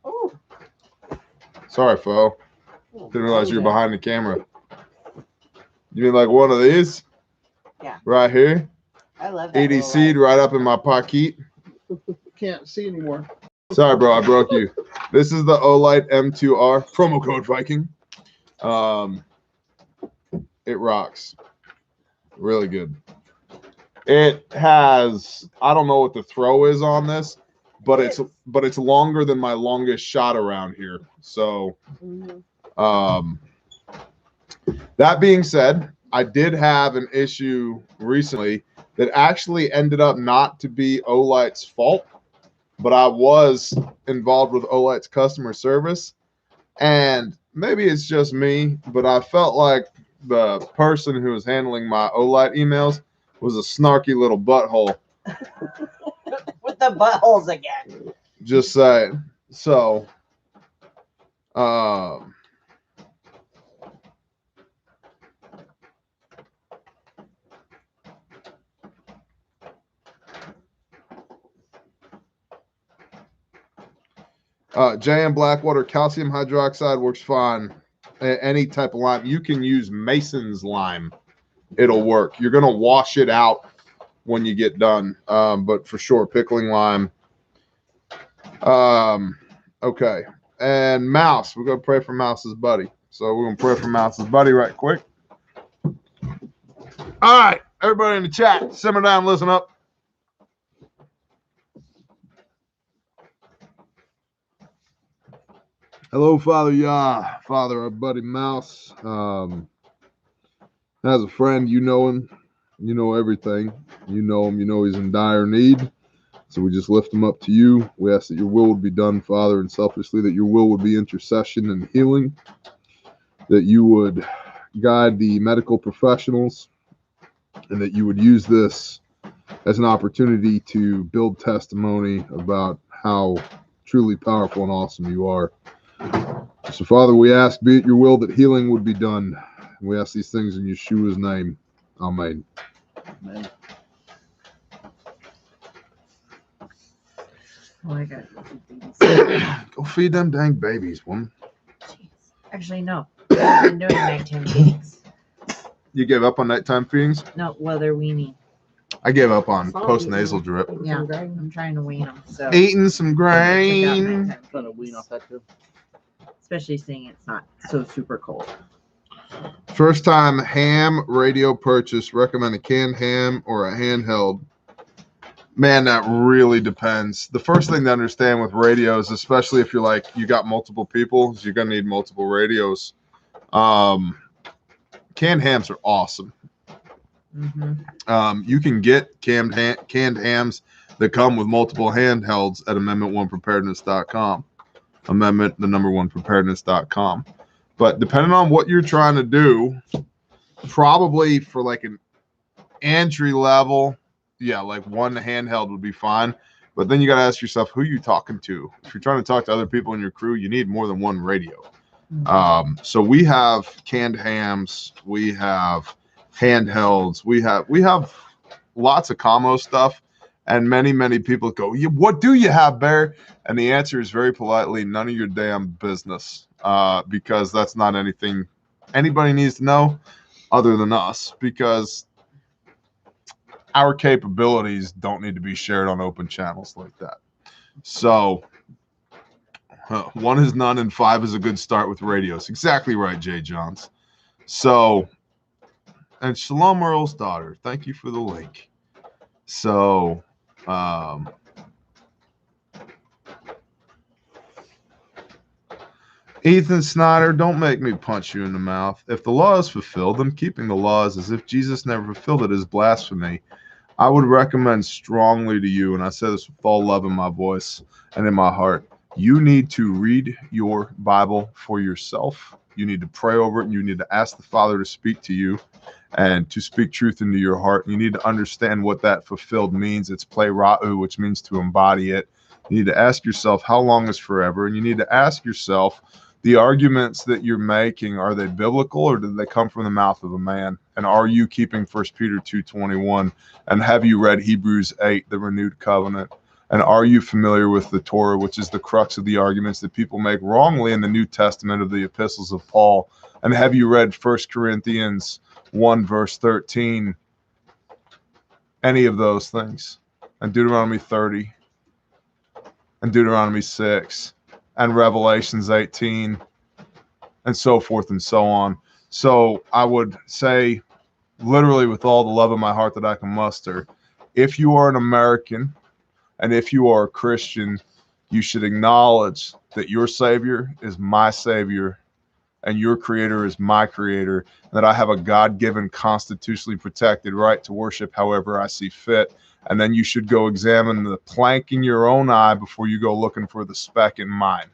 Oh. Sorry, Fo. Didn't realize you were behind the camera. You mean like one of these? Yeah. Right here? I love that. 80 seed right up in my pocket. Can't see anymore. Sorry, bro. I broke you. This is the O-Light M2R. Promo code Viking. It rocks. Really good. It has, I don't know what the throw is on this, but it's longer than my longest shot around here. So, that being said, I did have an issue recently that actually ended up not to be O-Light's fault, but I was involved with O-Light's customer service, and maybe it's just me, but I felt like the person who was handling my O-Light emails was a snarky little butthole. With the buttholes again. Just saying. So, JM Blackwater, calcium hydroxide works fine. Any type of lime. You can use Mason's lime. It'll work. You're going to wash it out when you get done. But for sure, pickling lime. Okay. And Mouse. We're going to pray for Mouse's buddy. So we're going to pray for Mouse's buddy right quick. All right. Everybody in the chat, simmer down, listen up. Hello, Father Yah. Father, our buddy Mouse. As a friend, you know him. You know everything. You know him. You know he's in dire need. So we just lift them up to you. We ask that your will would be done, Father, and selfishly that your will would be intercession and healing, that you would guide the medical professionals, and that you would use this as an opportunity to build testimony about how truly powerful and awesome you are. So, Father, we ask, be it your will, that healing would be done. We ask these things in Yeshua's name. Amen. Amen. Oh, I got babies. Go feed them dang babies, woman. Actually, no. I've been doing nighttime feedings. You gave up on nighttime feedings? No, well, they're weaning. I gave up on Saw post-nasal eating- drip. eating Yeah, some grain. I'm trying to wean them. So Eating some check out grain. nighttime Trying to wean feedings. off that too. Especially seeing it's not so super cold. First time ham radio purchase. Recommend a canned ham or a handheld. Man, that really depends. The first thing to understand with radios, especially if you're like you got multiple people, is you're gonna need multiple radios. Canned hams are awesome. Mm-hmm. You can get canned hams that come with multiple handhelds at amendment1preparedness.com. Amendment, the number one preparedness.com. But depending on what you're trying to do, probably for like an entry level, yeah, like one handheld would be fine. But then you got to ask yourself who you're talking to. If you're trying to talk to other people in your crew, you need more than one radio. So we have canned hams, we have handhelds, we have lots of commo stuff, and many people go, what do you have, Bear? And the answer is very politely, none of your damn business, because that's not anything anybody needs to know other than us, because our capabilities don't need to be shared on open channels like that. So 1 is none and 5 is a good start with radios. Exactly right, Jay Johns. So, and Shalom Earl's daughter, thank you for the link. So, Ethan Snyder, don't make me punch you in the mouth. If the law is fulfilled, then keeping the law is as if Jesus never fulfilled it is blasphemy. I would recommend strongly to you, and I say this with all love in my voice and in my heart, you need to read your Bible for yourself. You need to pray over it, and you need to ask the Father to speak to you and to speak truth into your heart. You need to understand what that fulfilled means. It's plerao, which means to embody it. You need to ask yourself, how long is forever? And you need to ask yourself, the arguments that you're making, are they biblical or did they come from the mouth of a man? And are you keeping 1 Peter 2:21? And have you read Hebrews 8, the renewed covenant? And are you familiar with the Torah, which is the crux of the arguments that people make wrongly in the New Testament of the epistles of Paul? And have you read 1 Corinthians 1, verse 13? Any of those things? And Deuteronomy 30, and Deuteronomy 6, and Revelations 18, and so forth and so on. So I would say, literally with all the love in my heart that I can muster, if you are an American and if you are a Christian, you should acknowledge that your Savior is my Savior and your Creator is my Creator, and that I have a God-given, constitutionally protected right to worship however I see fit. And then you should go examine the plank in your own eye before you go looking for the speck in mine.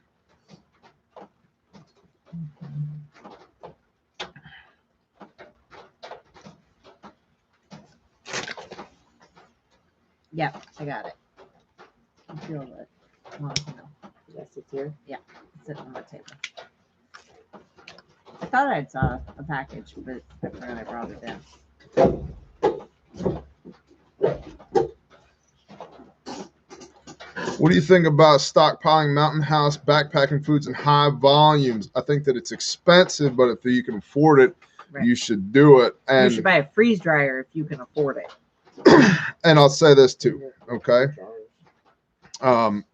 Yep, I got it. I feel it. Well, Yes, it's here. it's sitting on my table. I thought I saw a package, but I forgot I brought it down. What do you think about stockpiling mountain house backpacking foods in high volumes? I think that it's expensive, but if you can afford it, Right. you should do it. And You should buy a freeze dryer if you can afford it. and I'll say this too, okay?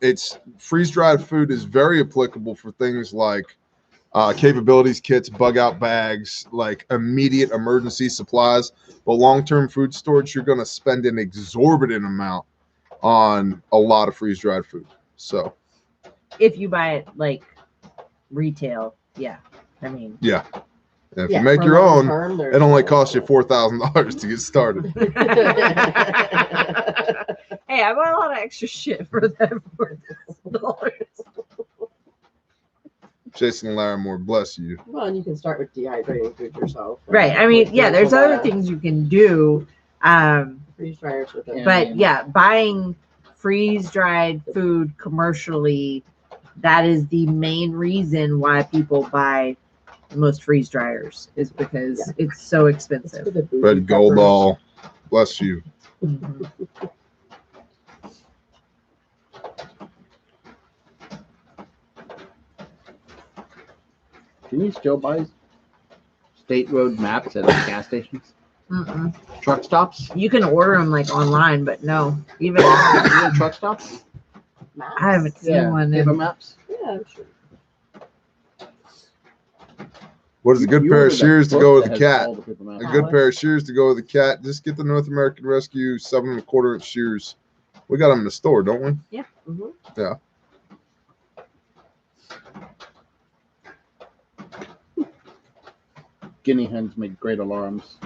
It's freeze-dried food is very applicable for things like capabilities kits, bug out bags, like immediate emergency supplies. But long-term food storage, you're going to spend an exorbitant amount on a lot of freeze-dried food. So If you buy it like retail, yeah. I mean, yeah, And if you make for your long own, term, there's it only no- costs you $4,000 to get started. Hey, I bought a lot of extra shit for that $4,000. Jason Larimore, bless you. Well, and you can start with dehydrating food yourself. Right. I mean, yeah, there's other things you can do. Freeze dryers with it. But yeah, buying freeze-dried food commercially, that is the main reason why people buy most freeze dryers, is because it's so expensive. Red Goldall, bless you. Mhm. Can you still buy state road maps at gas stations? Mm-mm. Truck stops? You can order them like online, but no, even Even truck stops? Maps? I haven't seen one. Paper In, maps? Yeah, I'm sure. What is a good You pair of ordered that shears to book go with that a has cat? all the paper maps. A good pair of shears to go with a cat. Just get the North American Rescue 7 1/4 inch shears. We got them in the store, don't we? yeah. Mhm. Yeah. Guinea hens make great alarms.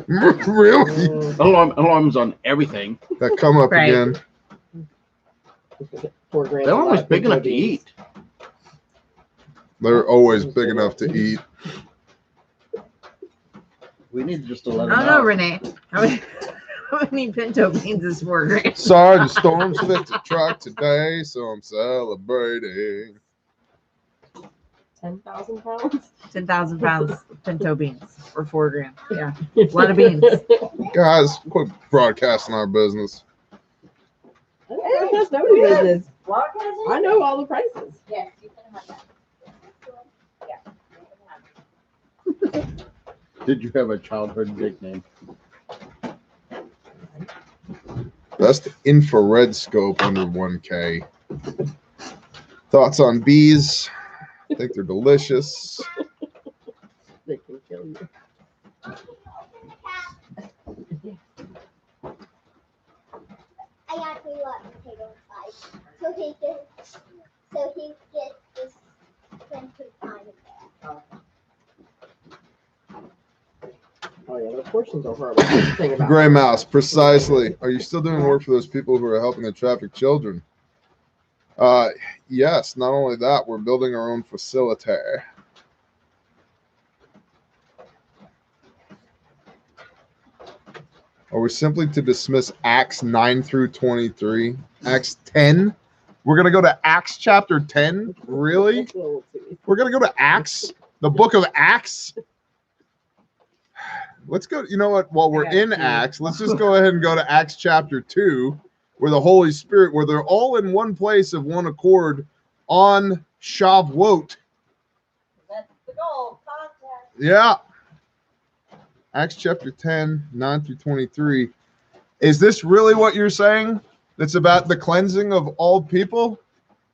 Really? Alarms on everything. That come up Right. again. $4,000 They're a always lot big for enough to beans. eat. They're always big enough to eat. We need just to I let don't them know, out. Renee. How many pinto beans is $4,000? Sorry, the storms hit the truck today, so I'm celebrating. 10,000 pounds? 10,000 pounds of pinto beans for $4,000. Yeah, a lot of beans. Guys, quit broadcasting our business. That's nobody's business. I know all the prices. Yes, you can have that. Did you have a childhood nickname? That's the infrared scope under 1K. Thoughts on bees? I think they're delicious. They can kill you. I actually let potato inside, so he gets this plenty of time in there. Oh yeah, the portions are horrible. That's the thing about Gray Mouse, precisely. Are you still doing work for those people who are helping the trafficked children? Yes, not only that, we're building our own facility. Are we simply to dismiss Acts 9 through 23? Acts 10? We're going to go to Acts chapter 10? Really? That's a little too- We're going to go to Acts? The book of Acts? Let's go. You know what? While we're in Acts, let's just go ahead and go to Acts chapter 2, where the Holy Spirit, where they're all in one place of one accord on Shavuot. That's the goal. Contact. Yeah. Acts chapter 10, 9 through 23. Is this really what you're saying? That's about the cleansing of all people?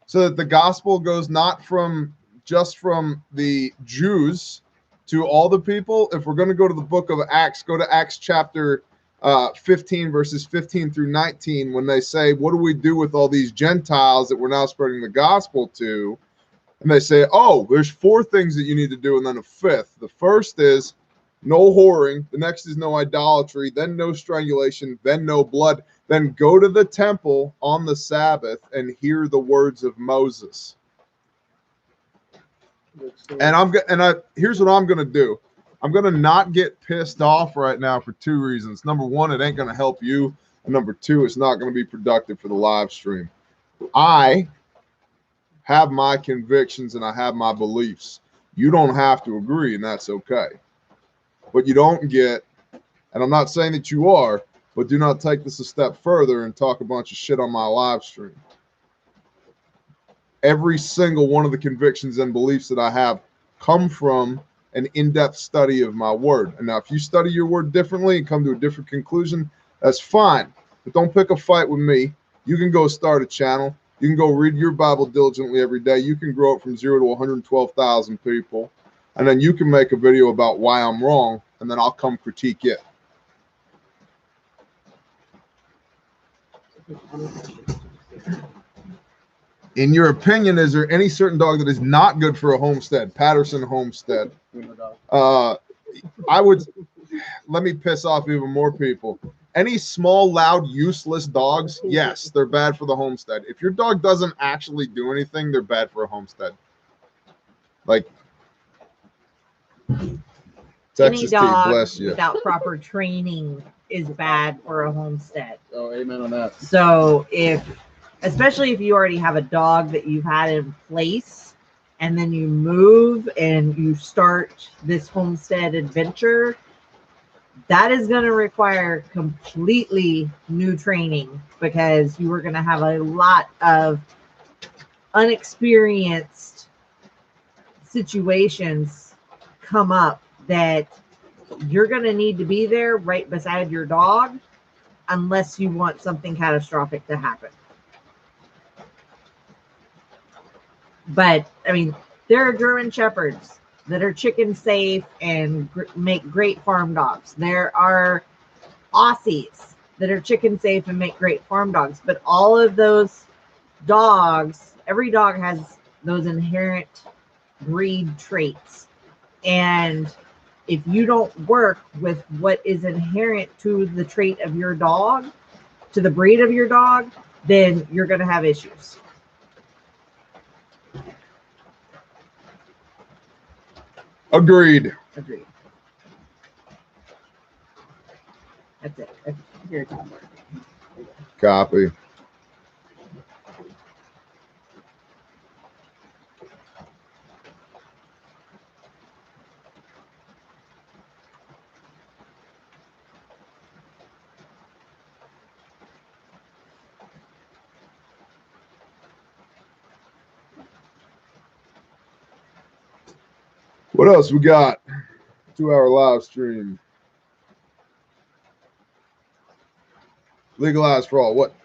So that the gospel goes not from just from the Jews to all the people? If we're going to go to the book of Acts, go to Acts chapter 15, verses 15 through 19, when they say, what do we do with all these Gentiles that we're now spreading the gospel to? And they say, oh, there's 4 things that you need to do, and then a 5th. The first is no whoring. The next is no idolatry. Then no strangulation. Then no blood. Then go to the temple on the Sabbath and hear the words of Moses. And here's what I'm going to do. I'm going to not get pissed off right now for 2 reasons. Number 1, it ain't going to help you. And number 2, it's not going to be productive for the live stream. I have my convictions and I have my beliefs. You don't have to agree, and that's okay. But you don't get, and I'm not saying that you are, but do not take this a step further and talk a bunch of shit on my live stream. Every single one of the convictions and beliefs that I have come from an in-depth study of my word. And now if you study your word differently and come to a different conclusion, that's fine. But don't pick a fight with me. You can go start a channel. You can go read your Bible diligently every day. You can grow it from 0 to 112,000 people. And then you can make a video about why I'm wrong, and then I'll come critique it. In your opinion, is there any certain dog that is not good for a homestead? Patterson Homestead. I would let me piss off even more people. Any small, loud, useless dogs, yes, they're bad for the homestead. If your dog doesn't actually do anything, they're bad for a homestead. Like Any Texas tea, dog bless you. without proper training is bad for a homestead. Oh, amen on that. So especially if you already have a dog that you've had in place, and then you move and you start this homestead adventure, that is going to require completely new training, because you are going to have a lot of unexperienced situations come up that you're going to need to be there right beside your dog, unless you want something catastrophic to happen. But I mean, there are German Shepherds that are chicken safe and make great farm dogs. There are Aussies that are chicken safe and make great farm dogs. But all of those dogs, every dog has those inherent breed traits. And if you don't work with what is inherent to the trait of your dog, to the breed of your dog, then you're going to have issues. Agreed. Agreed. That's it. That's your time. Copy. What else we got? 2-hour live stream. Legalized for all. What?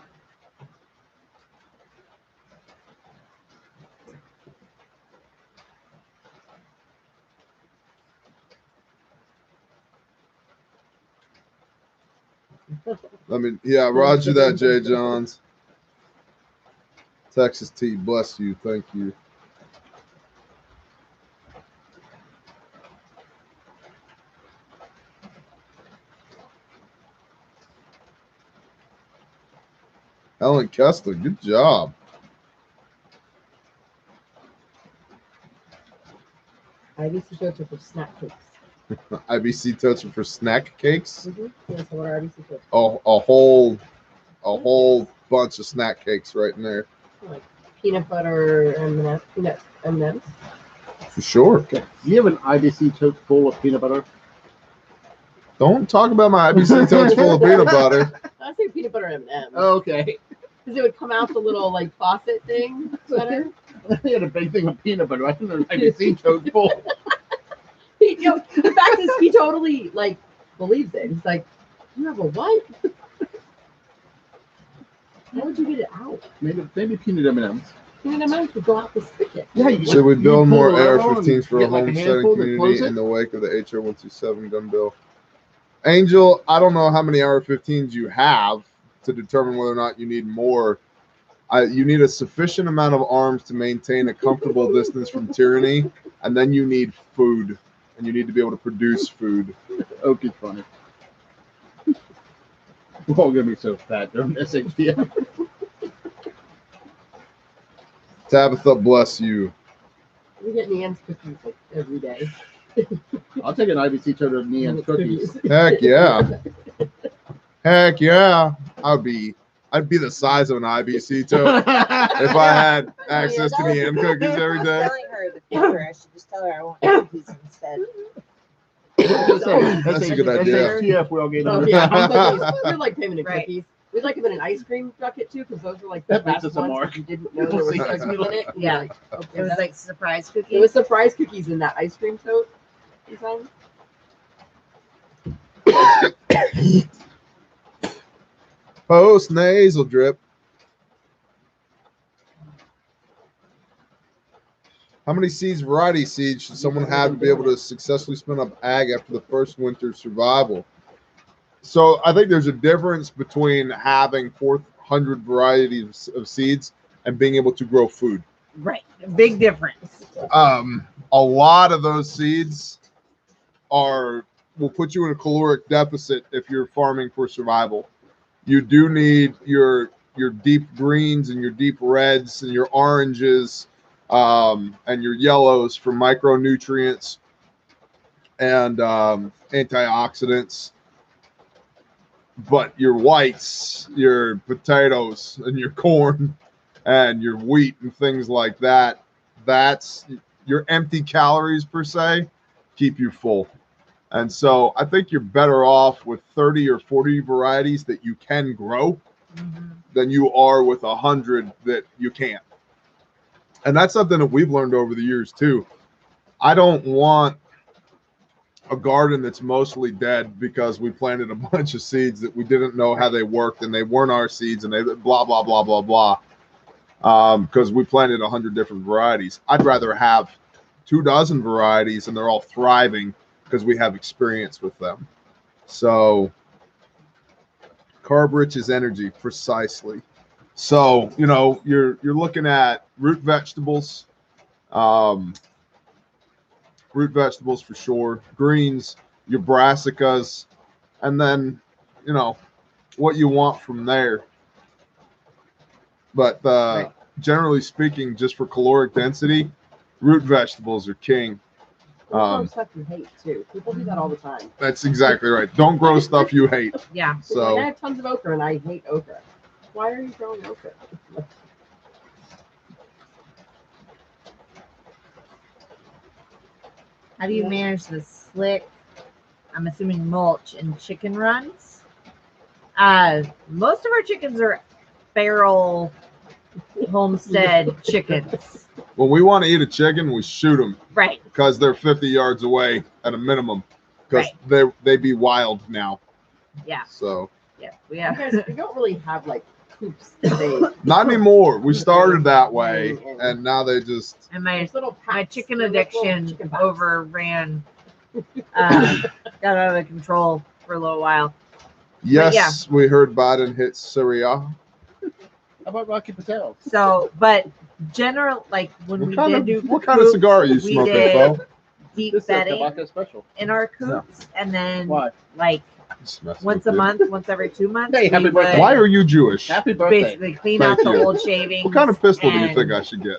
Roger that, Jay Johns. Texas tea, bless you. Thank you. Helen Kessler, good job. IBC totes are for snack cakes. IBC totes are for snack cakes. Yeah, so what are IBC totes? Oh, a whole bunch of snack cakes right in there. Like peanut butter and peanut M&Ms. For sure. Okay. Do you have an IBC tote full of peanut butter? Don't talk about my IBC totes full of peanut butter. I say peanut butter M&Ms. Oh, okay. Because it would come out the little like faucet thing. Better. I had a big thing of peanut butter. I didn't know an IBC tote full. The fact is, he totally like believes it. He's like, "You have a what? How would you get it out? Maybe peanut M&Ms. Peanut M&Ms would go out the spigot." Yeah. Should we build more AR-15s for a get like a homesteading handful to close community it? in the wake of the HR 127 gun bill? Angel, I don't know how many AR-15s you have to determine whether or not you need more. You need a sufficient amount of arms to maintain a comfortable distance from tyranny, and then you need food, and you need to be able to produce food. Okay, funny. We're all gonna be so fat during SHTF. Tabitha, bless you. We get Nan's cookies like every day. I'll take an IBC tote of Neon's cookies. Heck yeah. Heck yeah. I'd be the size of an IBC tote if I had access to Neon cookies every I was day. telling her the future. I should just tell her I want cookies instead. That's a good idea. SHTF, we're all getting Oh, on yeah, cookies. We're like payment Right. cookies. We'd like them in an ice cream bucket too, because those were like the That makes best us a ones. mark. You didn't know there was We'll see. ice cream in it. Yeah. Like, okay, It was that's- like surprise it cookies. was surprise cookies in that ice cream tote. Design. Post nasal drip. How many seeds, variety seeds, should someone have to be able to successfully spin up ag after the first winter survival? So I think there's a difference between having 400 varieties of seeds and being able to grow food. Right. Big difference. A lot of those seeds will put you in a caloric deficit if you're farming for survival. You do need your deep greens and your deep reds and your oranges and your yellows for micronutrients and antioxidants. But your whites, your potatoes and your corn and your wheat and things like that, that's your empty calories per se, keep you full. And so I think you're better off with 30 or 40 varieties that you can grow than you are with 100 that you can't. And that's something that we've learned over the years too. I don't want a garden that's mostly dead because we planted a bunch of seeds that we didn't know how they worked and they weren't our seeds and they blah, blah, blah, blah, blah. Because we planted 100 different varieties. I'd rather have 24 varieties and they're all thriving because we have experience with them. So carb-rich is energy, precisely. So, you know, you're looking at root vegetables for sure, greens, your brassicas, and then, you know, what you want from there. But generally speaking, just for caloric density, root vegetables are king. Stuff you hate too. People do that all the time. That's exactly right. Don't grow stuff you hate. Yeah. So I have tons of okra and I hate okra. Why are you growing okra? How do you manage the slick, I'm assuming mulch and chicken runs? Most of our chickens are feral homestead chickens. when we want to eat a chicken, we shoot them. Right. Because they're 50 yards away at a minimum. Because they be wild now. Yeah. So. Yeah. We don't really have like coops that they. Not anymore. We started that way, and now they just. And my packs, chicken addiction overran, got out of control for a little while. Yes, we heard Biden hit Syria. How about Rocky Patel? So, but general, like when we did do what kind of cigar are you smoking, Bo? Deep This is a bedding tobacco special. in our coops, and then Why? like once a month, once every 2 months. Hey, happy we would birthday. Why are you Jewish? Happy birthday. basically clean Thank out the you. old shavings. What kind of pistol do you and- think I should get?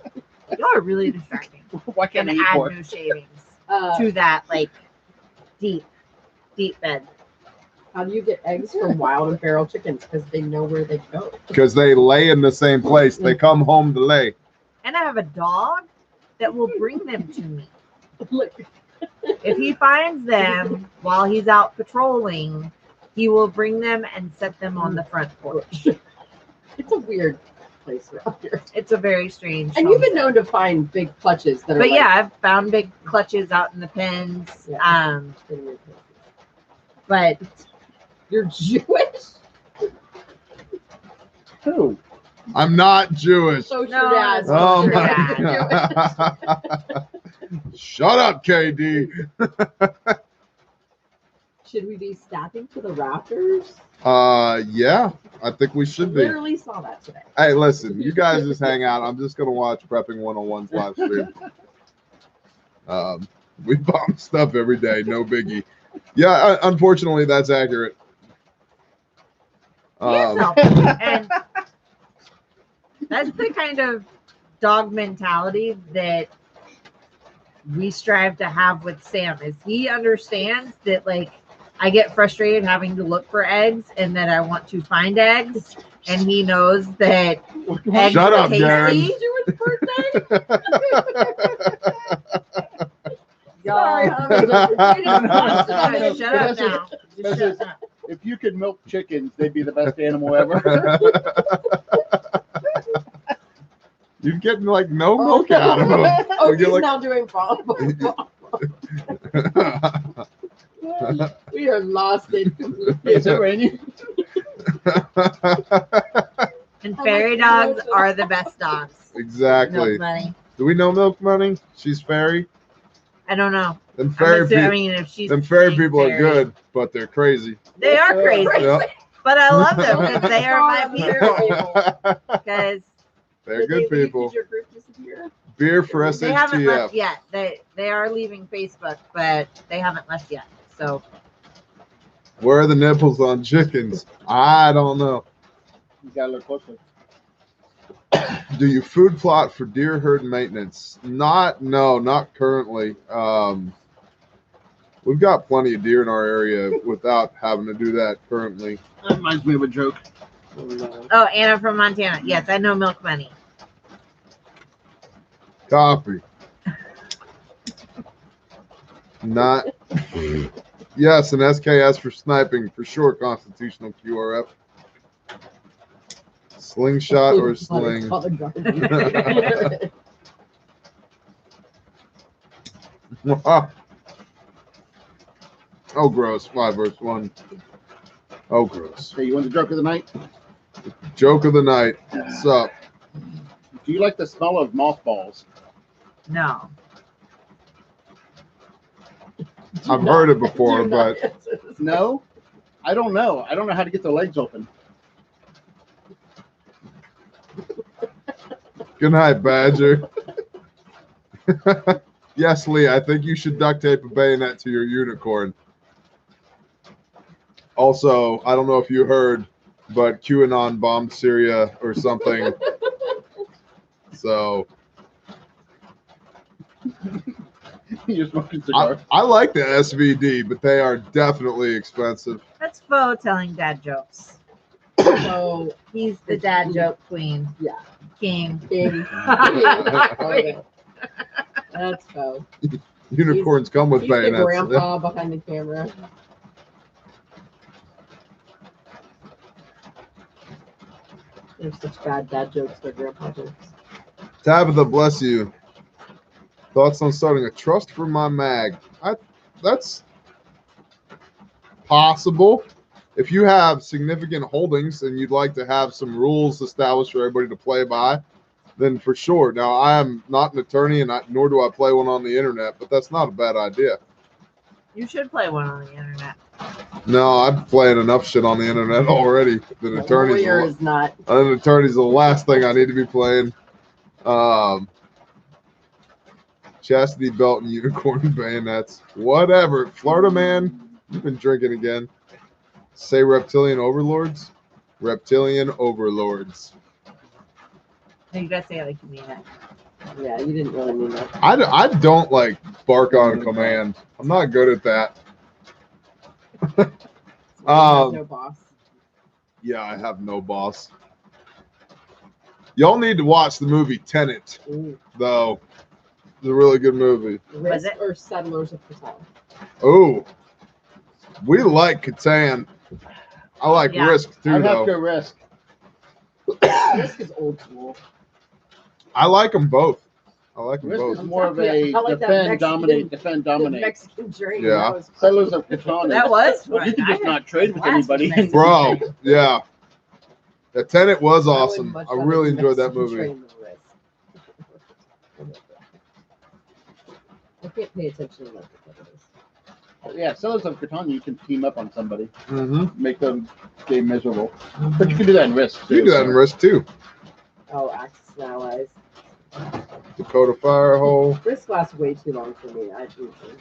Y'all are really distracting. Why can't And I eat add more? new shavings to that like deep bed. How do you get eggs from wild and feral chickens? Because they know where they go. Because they lay in the same place. They come home to lay. And I have a dog that will bring them to me. Look, If he finds them while he's out patrolling, he will bring them and set them on the front porch. it's a weird place around here. It's a very strange. And you've been homestead. known to find big clutches that are. But like, yeah, I've found big clutches out in the pens. Yeah. But You're Jewish? Who? I'm not Jewish. So No, dad. Oh You're my God. Shut up, KD. Should we be stacking to the rafters? Yeah, I think we should be. Literally saw that today. Hey, listen, you guys just hang out. I'm just gonna watch Prepping 101's live stream. We bomb stuff every day, no biggie. Yeah, unfortunately, that's accurate. and that's the kind of dog mentality that we strive to have with Sam. Is he understands that like I get frustrated having to look for eggs and that I want to find eggs, and he knows that eggs Shut are up, tasty. Darren. Jewish birthday? Y'all, Vanessa, shut up now. Just shut up. If you could milk chickens, they'd be the best animal ever. You're getting like no milk out of them. Oh, You're he's like- now doing We are lost in Is it raining? And fairy dogs are the best dogs. Exactly. Milk Money. Do we know Milk Money? She's fairy. I don't know. Them fairy people. If she's Them fairy named people are Fairy. good, but they're crazy. They are crazy, Yep. but I love them because they are my people. people. Because They're Did good they leave? people. Did your group disappear? Beer for They haven't left SHTF. yet. They are leaving Facebook, but they haven't left yet. So Where are the nipples on chickens? I don't know. You got a little closer. Do you food plot for deer herd maintenance? Not currently. We've got plenty of deer in our area without having to do that currently. That reminds me of a joke. oh, Anna from Montana. Yes, I know Milk Money. Copy. Not. Yes, an SKS for sniping for sure. Constitutional QRF. Slingshot or sling. Oh, gross. 5 verse 1. Oh, gross. Hey, you want the joke of the night? Joke of the night. What's up? Do you like the smell of mothballs? No. I've heard it before, but No? I don't know. I don't know how to get the legs open. good night, Badger. Yes, Lee, I think you should duct tape a bayonet to your unicorn. Also, I don't know if you heard, but QAnon bombed Syria or something. So You're smoking cigar. I like the SVD, but they are definitely expensive. That's Fo telling dad jokes. So He's the dad joke queen. yeah, King. King. Okay. That's so. Unicorns come with He's the bayonets. grandpa behind the camera. There's such bad dad jokes. They're grandpa jokes. Tabitha, bless you. Thoughts on starting a trust for my mag? That's possible. If you have significant holdings and you'd like to have some rules established for everybody to play by, then for sure. Now, I am not an attorney, and nor do I play one on the internet, but that's not a bad idea. You should play one on the internet. No, I'm playing enough shit on the internet already. An attorney's Lawyer is not. an attorney's the last thing I need to be playing. Chastity belt and unicorn bayonets. Whatever. Florida man, you've been drinking again. Say reptilian overlords? Reptilian overlords. No, you gotta say it like you mean it. Yeah, you didn't really mean that. I don't like bark on command. I'm not good at that. No boss. Yeah, I have no boss. Y'all need to watch the movie Tenet, Ooh. though. It's a really good movie. Risk it? or Settlers of Catan? Oh, we like Catan. I like Yeah. Risk too, I'd have though. to risk. Risk is old school. I like them both. I like them Risk both. is more of a I like that defend, Mexican- dominate, defend, The dominate. Mexican drink. Yeah. That was Settlers of Catan. That was You fun. can just not trade with Last anybody. Mexican Bro, drink. yeah. The Tenet was I would awesome. much I rather really do enjoyed that Mexican movie. train than Risk. I can't pay attention enough to what it is. Yeah, Settlers of Catan, you can team up on somebody, Mm-hmm. make them game miserable. But you can do that in Risk. You can do that in Risk too. Oh, Axis and Allies. Dakota Firehole. Risk lasts way too long for me. I do think.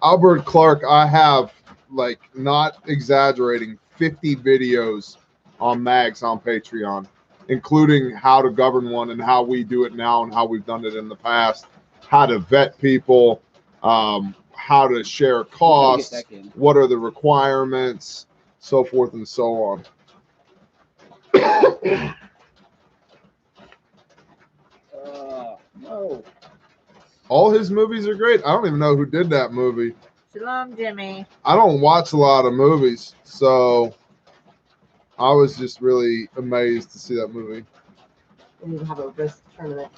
Albert Clark, I have, like, not exaggerating, 50 videos on mags on Patreon, including how to govern one and how we do it now and how we've done it in the past, how to vet people, how to share costs, what are the requirements, so forth and so on. No. All his movies are great. I don't even know who did that movie. Shalom, Jimmy. I don't watch a lot of movies, so I was just really amazed to see that movie. We need to have a Risk tournament.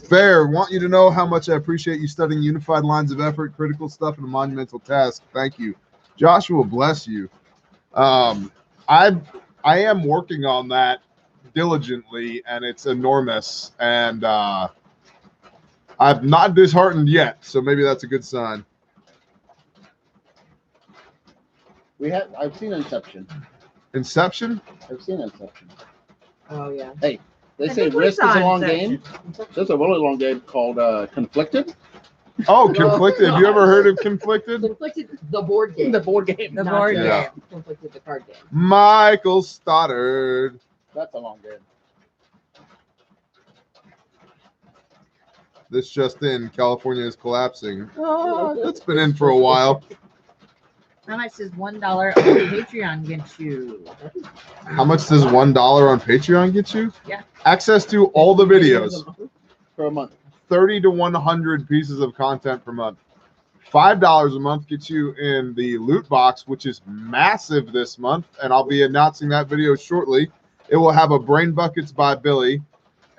Fair, want you to know how much I appreciate you studying unified lines of effort, critical stuff, and a monumental task. Thank you. Joshua, bless you. I am working on that diligently, and it's enormous, and I'm not disheartened yet, so maybe that's a good sign. I've seen Inception. Inception? I've seen Inception. Oh yeah. They I say think we risk is saw a long Inception. game. There's a really long game called Conflicted. Oh, Conflicted. Have you ever heard of Conflicted? Conflicted, the board game. The board game. The Not board just Yeah. game. Conflicted, the card game. Michael Stoddard. That's a long game. This just in, California is collapsing. That's been in for a while. How much does $1 on Patreon get you? How much does $1 on Patreon get you? Yeah. Access to all the videos. For a month. 30 to 100 pieces of content per month. $5 a month gets you in the loot box, which is massive this month, and I'll be announcing that video shortly. It will have a Brain Buckets by Billy,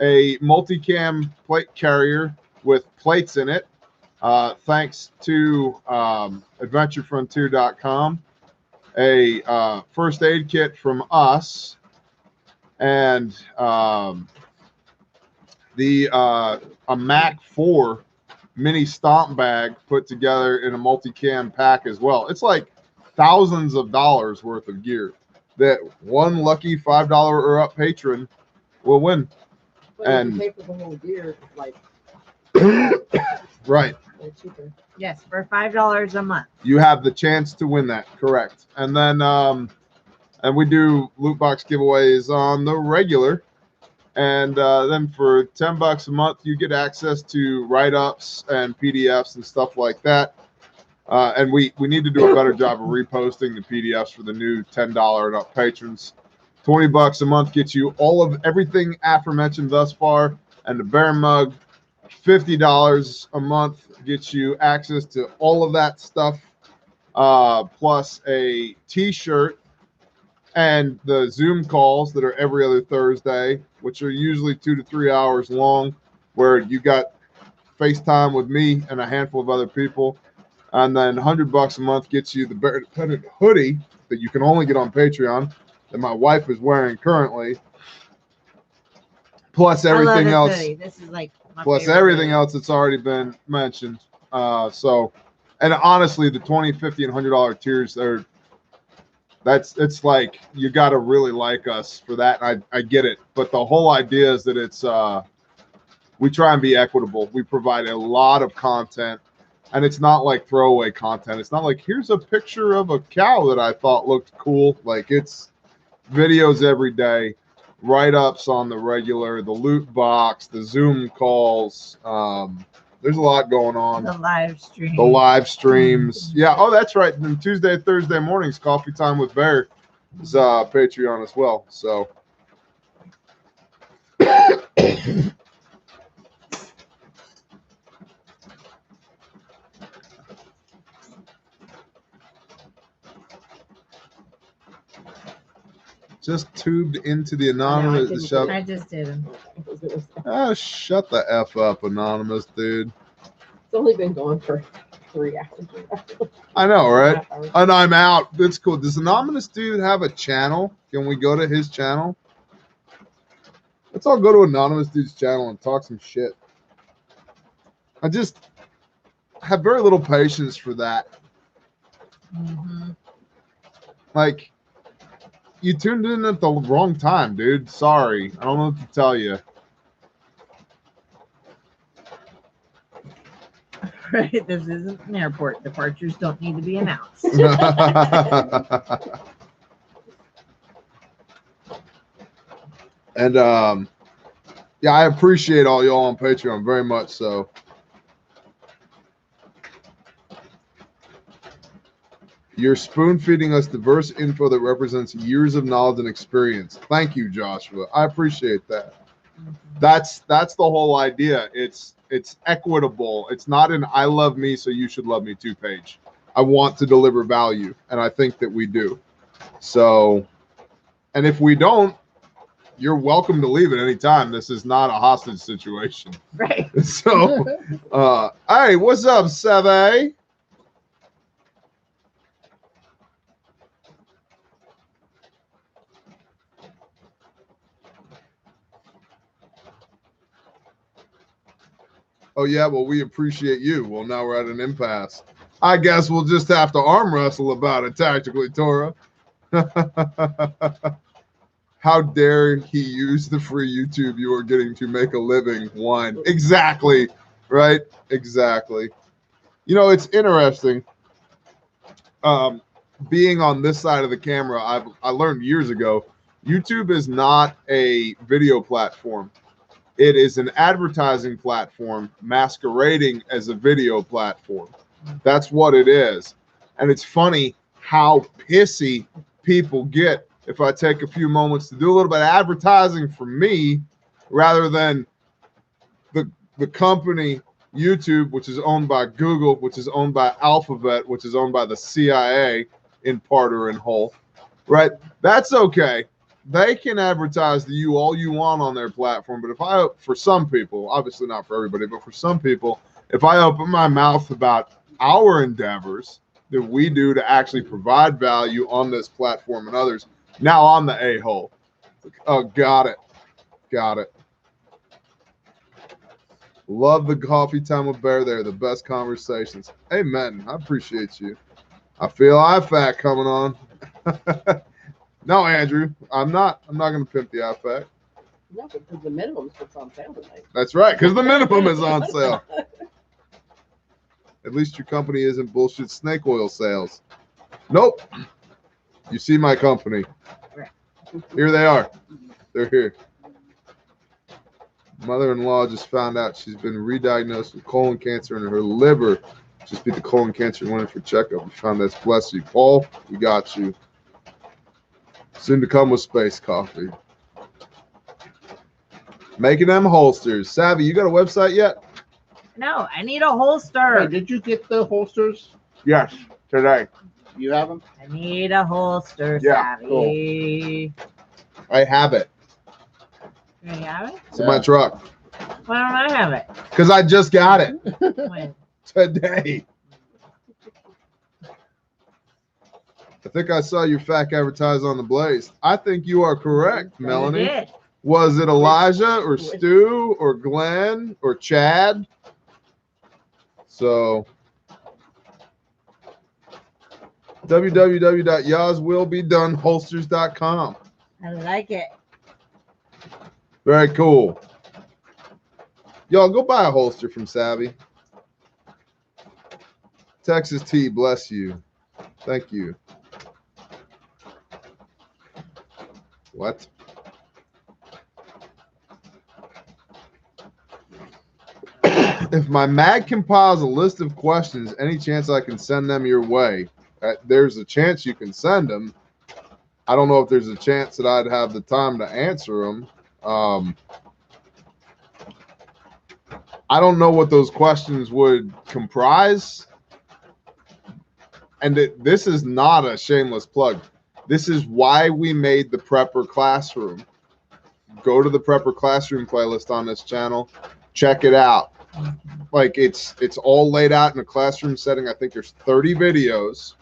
a multicam plate carrier with plates in it, thanks to adventurefrontier.com, a first aid kit from us, and a Mac 4 mini stomp bag put together in a multicam pack as well. It's like thousands of dollars worth of gear that one lucky $5 or up patron will win. But And- if you pay for the whole gear, like, Right. they're cheaper. Yes, for $5 a month. You have the chance to win that. Correct. And then and we do loot box giveaways on the regular. And then for $10 a month, you get access to write-ups and PDFs and stuff like that. And we need to do a better job of reposting the PDFs for the new $10 and up patrons. $20 a month gets you all of everything aforementioned thus far, and the bear mug. $50 a month gets you access to all of that stuff, plus a T-shirt and the Zoom calls that are every other Thursday, which are usually 2 to 3 hours long, where you got FaceTime with me and a handful of other people. And then $100 a month gets you the Bear Dependent hoodie that you can only get on Patreon that my wife is wearing currently, plus everything I love else. this hoodie. This is like my Plus favorite everything hoodie. else that's already been mentioned. So, and honestly, the $20, $50, and $100 tiers are, it's like you got to really like us for that. I get it, but the whole idea is that it's we try and be equitable. We provide a lot of content, and it's not like throwaway content. It's not like here's a picture of a cow that I thought looked cool. Like it's videos every day. Write-ups on the regular, the loot box, the Zoom calls. There's a lot going on. The live stream. The live streams. Yeah. Oh, that's right. And Tuesday, Thursday mornings, Coffee Time with Bear is Patreon as well. So. Just tubed into the anonymous. didn't Shut, I just did them. oh, shut the F up, anonymous dude. It's only been going for 3 hours. I know, right? 2.5 hours. And I'm out. That's cool. Does anonymous dude have a channel? Can we go to his channel? Let's all go to anonymous dude's channel and talk some shit. I just have very little patience for that. Mm-hmm. Like, you tuned in at the wrong time, dude. Sorry. I don't know what to tell you. Right. This isn't an airport. Departures don't need to be announced. And yeah, I appreciate all y'all on Patreon very much. So you're spoon feeding us diverse info that represents years of knowledge and experience. Thank you, Joshua. I appreciate that. That's the whole idea. It's equitable. It's not an I love me, so you should love me too page. I want to deliver value, and I think that we do. So, and if we don't, you're welcome to leave at any time. This is not a hostage situation. Right. So, hey, what's up, Seve? Oh, yeah, well, we appreciate you. Well, now we're at an impasse. I guess we'll just have to arm wrestle about it tactically, Torah. How dare he use the free YouTube you are getting to make a living? One. Exactly. Right? Exactly. You know, it's interesting. Being on this side of the camera, I learned years ago, YouTube is not a video platform. It is an advertising platform masquerading as a video platform. That's what it is. And it's funny how pissy people get if I take a few moments to do a little bit of advertising for me rather than the company YouTube, which is owned by Google, which is owned by Alphabet, which is owned by the CIA in part or in whole, right? That's okay. They can advertise to you all you want on their platform, but for some people, obviously not for everybody, but for some people, if I open my mouth about our endeavors that we do to actually provide value on this platform and others, now I'm the a-hole. Oh, got it. Got it. Love the coffee time with Bear there. The best conversations. Amen. I appreciate you. I feel IFAC coming on. No, Andrew, I'm not going to pimp the IFAC. No, because the minimum's what's on sale tonight. That's right, because the minimum is on sale. At least your company isn't bullshit snake oil sales. Nope. You see my company. Here they are. They're here. Mother-in-law just found out she's been re-diagnosed with colon cancer and her liver just beat the colon cancer and went in for checkup. We found that's bless you. Paul, we got you. Soon to come with Space Coffee. Making them holsters. Savvy, you got a website yet? No, I need a holster. Hey, did you get the holsters? Yes, today. You have them? I need a holster, Yeah, Savvy. I have it. You have it? It's in my truck. Why don't I have it? Because I just got it When? today. I think I saw your FAQ advertised on the Blaze. I think you are correct, Melanie. You did. Was it Elijah or Stu or Glenn or Chad? So www.yawswillbedonholsters.com. I like it. Very cool. Y'all go buy a holster from Savvy. Texas T, bless you. Thank you. What? If my mag compiles a list of questions, any chance I can send them your way? There's a chance you can send them. I don't know if there's a chance that I'd have the time to answer them. I don't know what those questions would comprise. And this is not a shameless plug. This is why we made the Prepper Classroom. Go to the Prepper Classroom playlist on this channel. Check it out. Like it's all laid out in a classroom setting. I think there's 30 videos.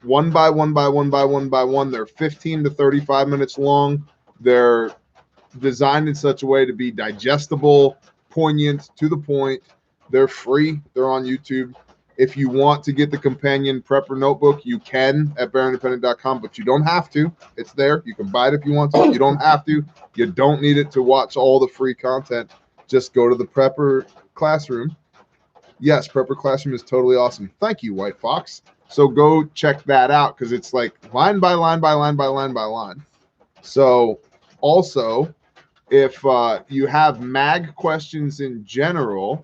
One by one by one by one by one. They're 15 to 35 minutes long. They're designed in such a way to be digestible, poignant, to the point. They're free. They're on YouTube. If you want to get the companion Prepper notebook, you can at bearindependent.com, but you don't have to. It's there. You can buy it if you want to. You don't have to. You don't need it to watch all the free content. Just go to the Prepper Classroom. Yes, Prepper Classroom is totally awesome. Thank you, White Fox. So go check that out because it's like line by line by line by line by line. So also, if you have mag questions in general,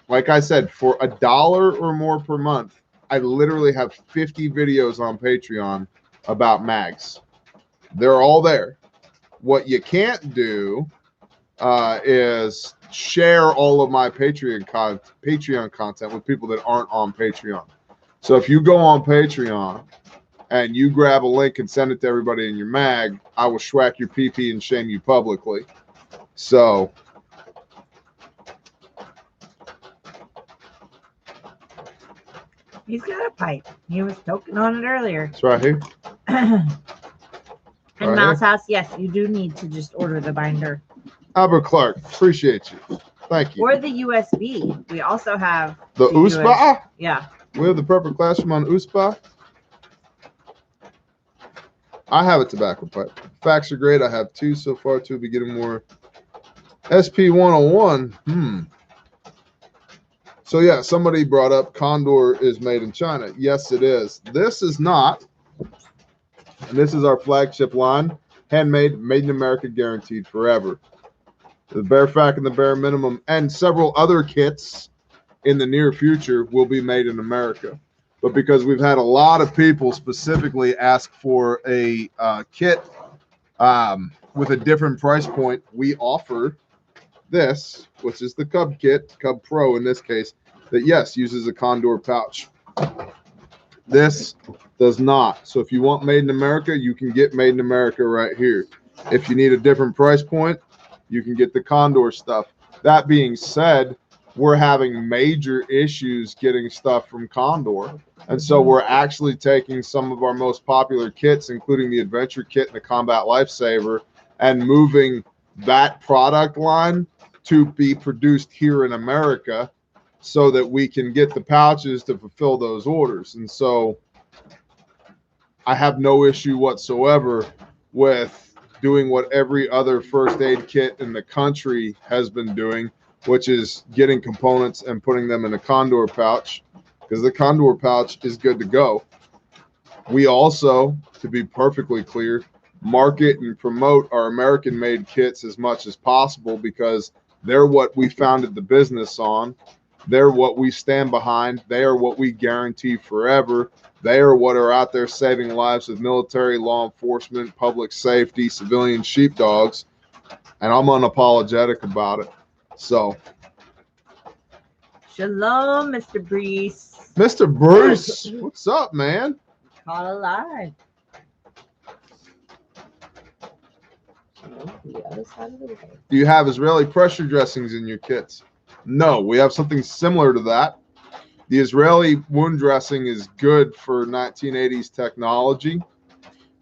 like I said, for $1 or more per month, I literally have 50 videos on Patreon about mags. They're all there. What you can't do is share all of my Patreon content with people that aren't on Patreon. So if you go on Patreon and you grab a link and send it to everybody in your mag, I will schwack your PP and shame you publicly. So He's got a pipe. He was toking on it earlier. it's right here. And Right Mouse here. House, yes, you do need to just order the binder. Albert Clark, appreciate you. Thank you. Or the USB. We also have The USPA? Yeah. We have the Prepper Classroom on USPA. I have a tobacco pipe. Facts are great. I have 2 so far. 2 will be getting more. SP 101. So yeah, somebody brought up Condor is made in China. Yes, it is. This is not. And this is our flagship line. Handmade, made in America, guaranteed forever. The bare fact and the bare minimum and several other kits in the near future will be made in America. But because we've had a lot of people specifically ask for a kit with a different price point, we offer this, which is the Cub kit, Cub Pro in this case, that yes, uses a Condor pouch. This does not. So if you want made in America, you can get made in America right here. If you need a different price point, you can get the Condor stuff. That being said, we're having major issues getting stuff from Condor. And so we're actually taking some of our most popular kits, including the Adventure Kit and the Combat Lifesaver, and moving that product line to be produced here in America so that we can get the pouches to fulfill those orders. And so I have no issue whatsoever with doing what every other first aid kit in the country has been doing, which is getting components and putting them in a Condor pouch, because the Condor pouch is good to go. We also, to be perfectly clear, market and promote our American-made kits as much as possible because they're what we founded the business on. They're what we stand behind. They are what we guarantee forever. They are what are out there saving lives of military, law enforcement, public safety, civilian sheepdogs, and I'm unapologetic about it. So, Shalom, Mr. Brees. Mr. Bruce, what's up, man? Call alive. The other side of the road. Do you have Israeli pressure dressings in your kits? No, we have something similar to that. The Israeli wound dressing is good for 1980s technology.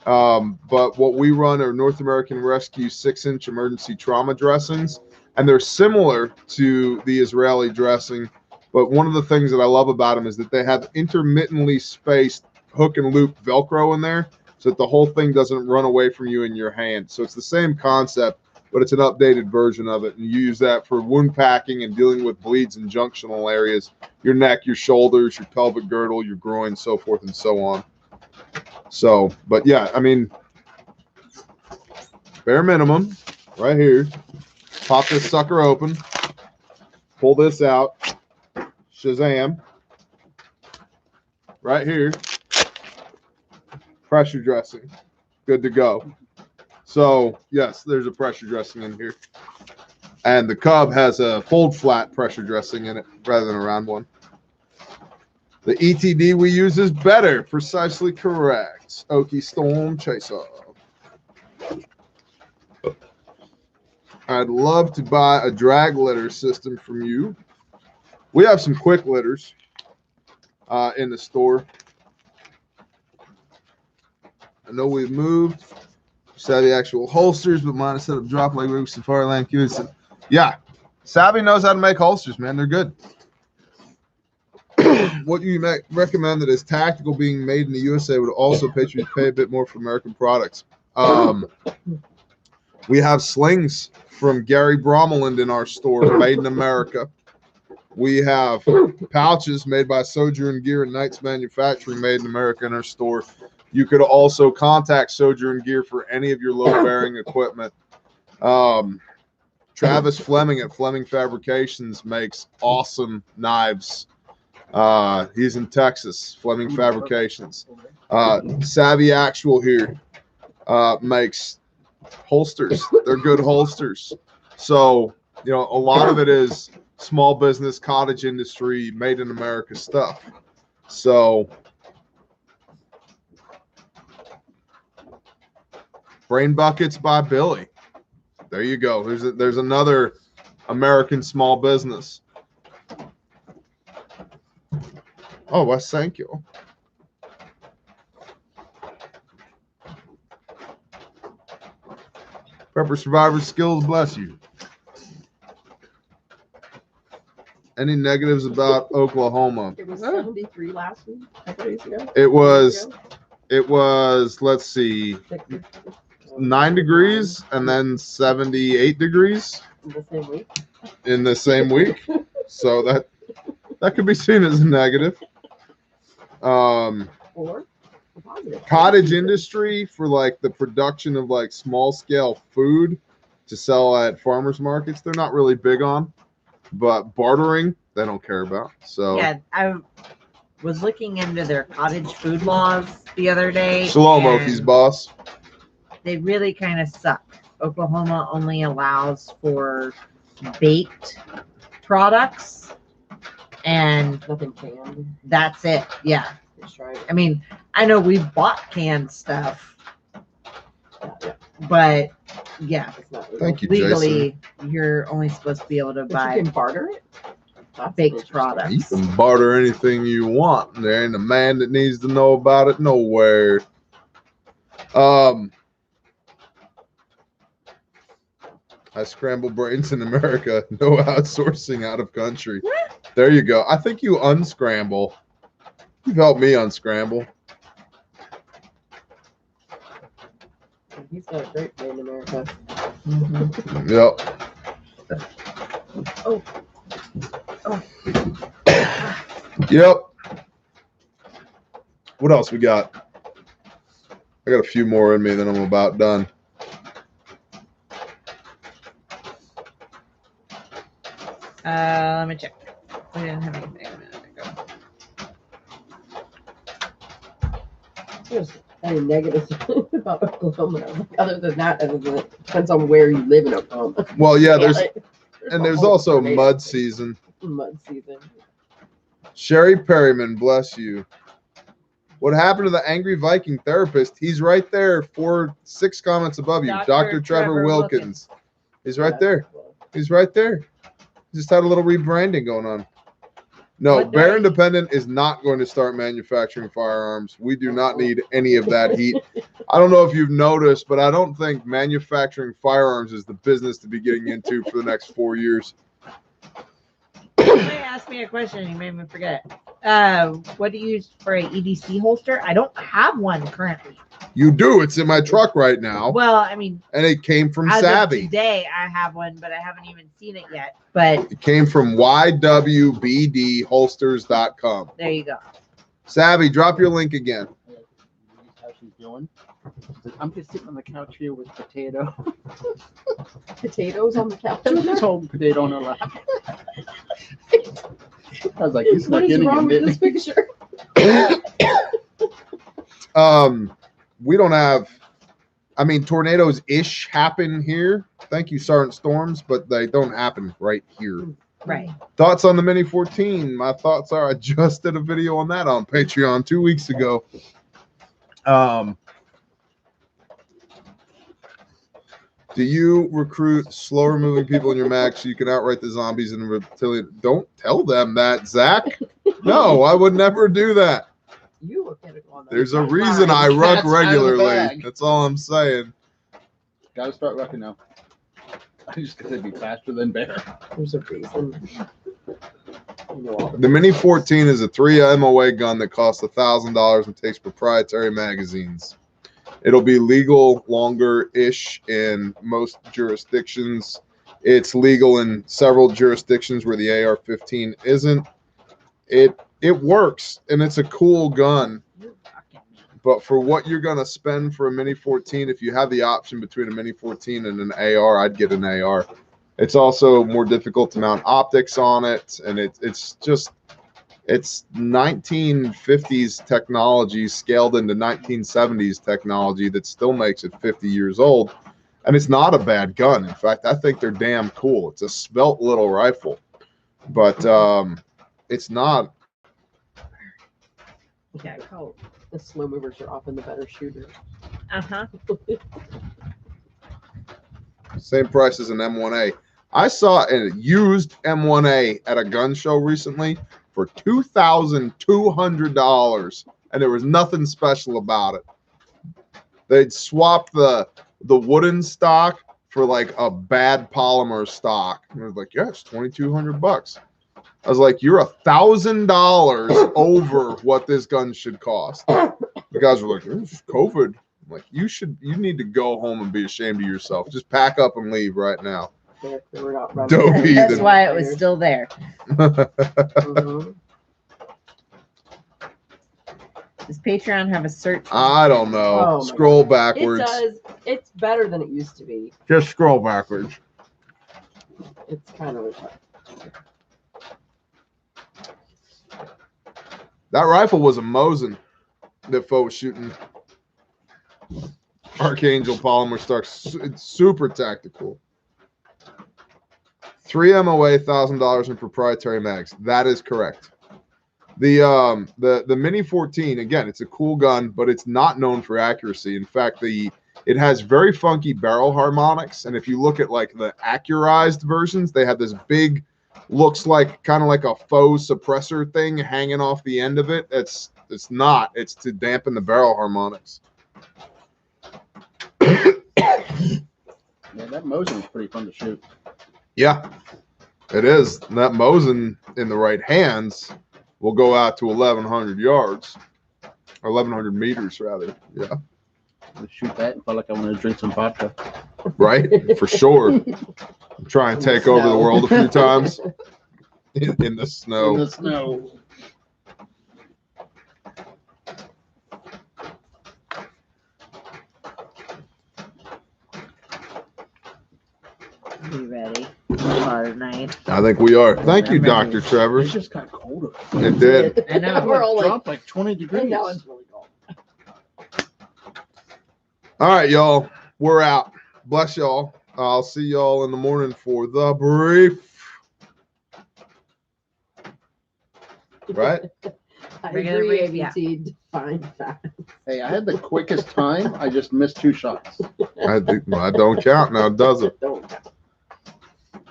But what we run are North American Rescue 6-inch emergency trauma dressings, and they're similar to the Israeli dressing. But one of the things that I love about them is that they have intermittently spaced hook and loop Velcro in there so that the whole thing doesn't run away from you in your hand. So it's the same concept, but it's an updated version of it. And you use that for wound packing and dealing with bleeds in junctional areas, your neck, your shoulders, your pelvic girdle, your groin, so forth and so on. So, but yeah, I mean, bare minimum right here. Pop this sucker open, pull this out, Shazam, right here, pressure dressing, good to go. So yes, there's a pressure dressing in here. And the Cub has a fold flat pressure dressing in it rather than a round one. The ETD we use is better, precisely correct. Okie Storm Chaser. I'd love to buy a drag litter system from you. We have some quick litters in the store. I know we've moved. Savvy the actual holsters, but mine is set up drop leg rig Safari Land Q. Yeah, Savvy knows how to make holsters, man. They're good. What you recommend that is tactical being made in the USA would also patriots pay a bit more for American products. We have slings from Gary Brommeland in our store, made in America. We have pouches made by Sojourn Gear and Knights Manufacturing, made in America in our store. You could also contact Sojourn Gear for any of your load-bearing equipment. Travis Fleming at Fleming Fabrications makes awesome knives. He's in Texas, Fleming Fabrications. Savvy Actual here makes holsters. They're good holsters. So, you know, a lot of it is small business, cottage industry, made in America stuff. So, Brain Buckets by Billy. There you go. There's another American small business. Oh, Wes, thank you. Prepper Survivor Skills, bless you. Any negatives about Oklahoma? It was 73 last week, a couple days ago. It was It was, let's see, 9 degrees and then 78 degrees in the same week. in the same week. So that could be seen as a negative. Or a positive. Cottage industry for like the production of like small scale food to sell at farmers markets, they're not really big on, but bartering they don't care about. So Yeah, I was looking into their cottage food laws the other day. Shalom, and Oki's boss. They really kind of suck. Oklahoma only allows for baked products, and Nothing canned. that's it. Yeah. Just try it. I mean, I know we've bought canned stuff, Yeah. but yeah, It's not legal. Thank you, legally, you're only supposed to be able to But buy you can barter it. That's baked interesting. products. You can barter anything you want. There ain't a man that needs to know about it nowhere. I scramble brains in America. No outsourcing out of country. There you go. I think you unscramble. You've helped me unscramble. He's got a great day in America. Mhm. Yep. Oh. Yep. What else we got? I got a few more in me, then I'm about done. Let me check. We didn't have anything a minute ago. There's any negatives about Oklahoma. Other than that, it depends on where you live in Oklahoma. Well, yeah, there's a and there's whole also tornado mud season. Mud season. Sherry Perryman, bless you. What happened to the angry Viking therapist? He's right there, 6 comments above you. Dr. Trevor Wilkins. He's right there. He's right there. Just had a little rebranding going on. No, What Bear day? Independent is not going to start manufacturing firearms. We do not need any of that heat. I don't know if you've noticed, but I don't think manufacturing firearms is the business to be getting into for the next 4 years. Somebody asked me a question. You made me forget. What do you use for a EDC holster? I don't have one currently. You do. It's in my truck right now, Well, I mean, and it came from as Savvy. of today, I have one, but I haven't even seen it yet. But It came from ywbdholsters.com. there you go. Savvy, drop your link again. How she's doing? I'm just sitting on the couch here with potato. Potatoes on the couch. This whole potato on her lap. I was like, this is What not is getting wrong with it. this picture? We don't have, I mean, tornadoes ish happen here. Thank you, Sergeant Storms, but they don't happen right here. Right. Thoughts on the Mini 14? My thoughts are I just did a video on that on Patreon 2 weeks ago. Do you recruit slower moving people in your mag so you can outright the zombies and the reptilian? Don't tell them that, Zach. No, I would never do that. You look at it on that. There's a reason I Cat's ruck out of the regularly. bag. That's all I'm saying. Gotta start rucking now. I just gotta be faster than Bear. There's a reason. You know all The Mini 14 is a 3 MOA gun that costs $1,000 and takes proprietary magazines. It'll be legal longer-ish in most jurisdictions. It's legal in several jurisdictions where the AR-15 isn't. It works, and it's a cool gun. But for what you're going to spend for a Mini 14, if you have the option between a Mini 14 and an AR, I'd get an AR. It's also more difficult to mount optics on it, and it's 1950s technology scaled into 1970s technology that still makes it 50 years old. And it's not a bad gun. In fact, I think they're damn cool. It's a svelte little rifle, but it's not. Yeah, how the slow movers are often the better shooter. Uh-huh. Same price as an M1A. I saw a used M1A at a gun show recently for $2,200, and there was nothing special about it. They'd swapped the wooden stock for like a bad polymer stock. And I was like, yes, $2,200. I was like, you're $1,000 over what this gun should cost. The guys were like, "It's COVID." I'm like, you need to go home and be ashamed of yourself. Just pack up and leave right now. We're not running. Dope That's heathen. why it was still there. Mhm. Does Patreon have a search? I don't know. Oh my Scroll It backwards. does. It's better than it used to be. Just scroll backwards. It's kind of retarded. That rifle was a Mosin that Fo was shooting. Archangel polymer stock. It's super tactical. 3 MOA, $1,000 in proprietary mags. That is correct. The Mini 14, again, it's a cool gun, but it's not known for accuracy. In fact, it has very funky barrel harmonics, and if you look at like the accurized versions, they have this big, looks like kind of like a faux suppressor thing hanging off the end of it. It's not. It's to dampen the barrel harmonics. Yeah, that Mosin is pretty fun to shoot. Yeah, it is. And that Mosin in the right hands will go out to 1,100 yards, or 1,100 meters rather. Yeah, I shoot that and felt like I wanted to drink some vodka. right. For sure. Try and take over the world a few times in the snow. In the snow. Be ready. Hard night. I think we are. Thank you, Dr. Trevor. It just got colder. It did. I know. We're all like, Dropped like 20 degrees. now it's really cold. All right, y'all. We're out. Bless y'all. I'll see y'all in the morning for the brief. Right? I Regular agree, brief, yeah. ABT, define fast. Hey, I had the quickest time. I just missed 2 shots. I don't count now, does it? Don't count.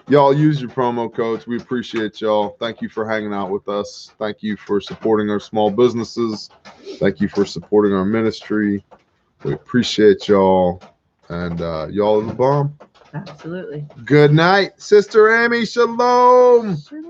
Y'all use your promo codes. We appreciate y'all. Thank you for hanging out with us. Thank you for supporting our small businesses. Thank you for supporting our ministry. We appreciate y'all. And y'all are the bomb. Absolutely. Good night, Sister Amy. Shalom. Shalom.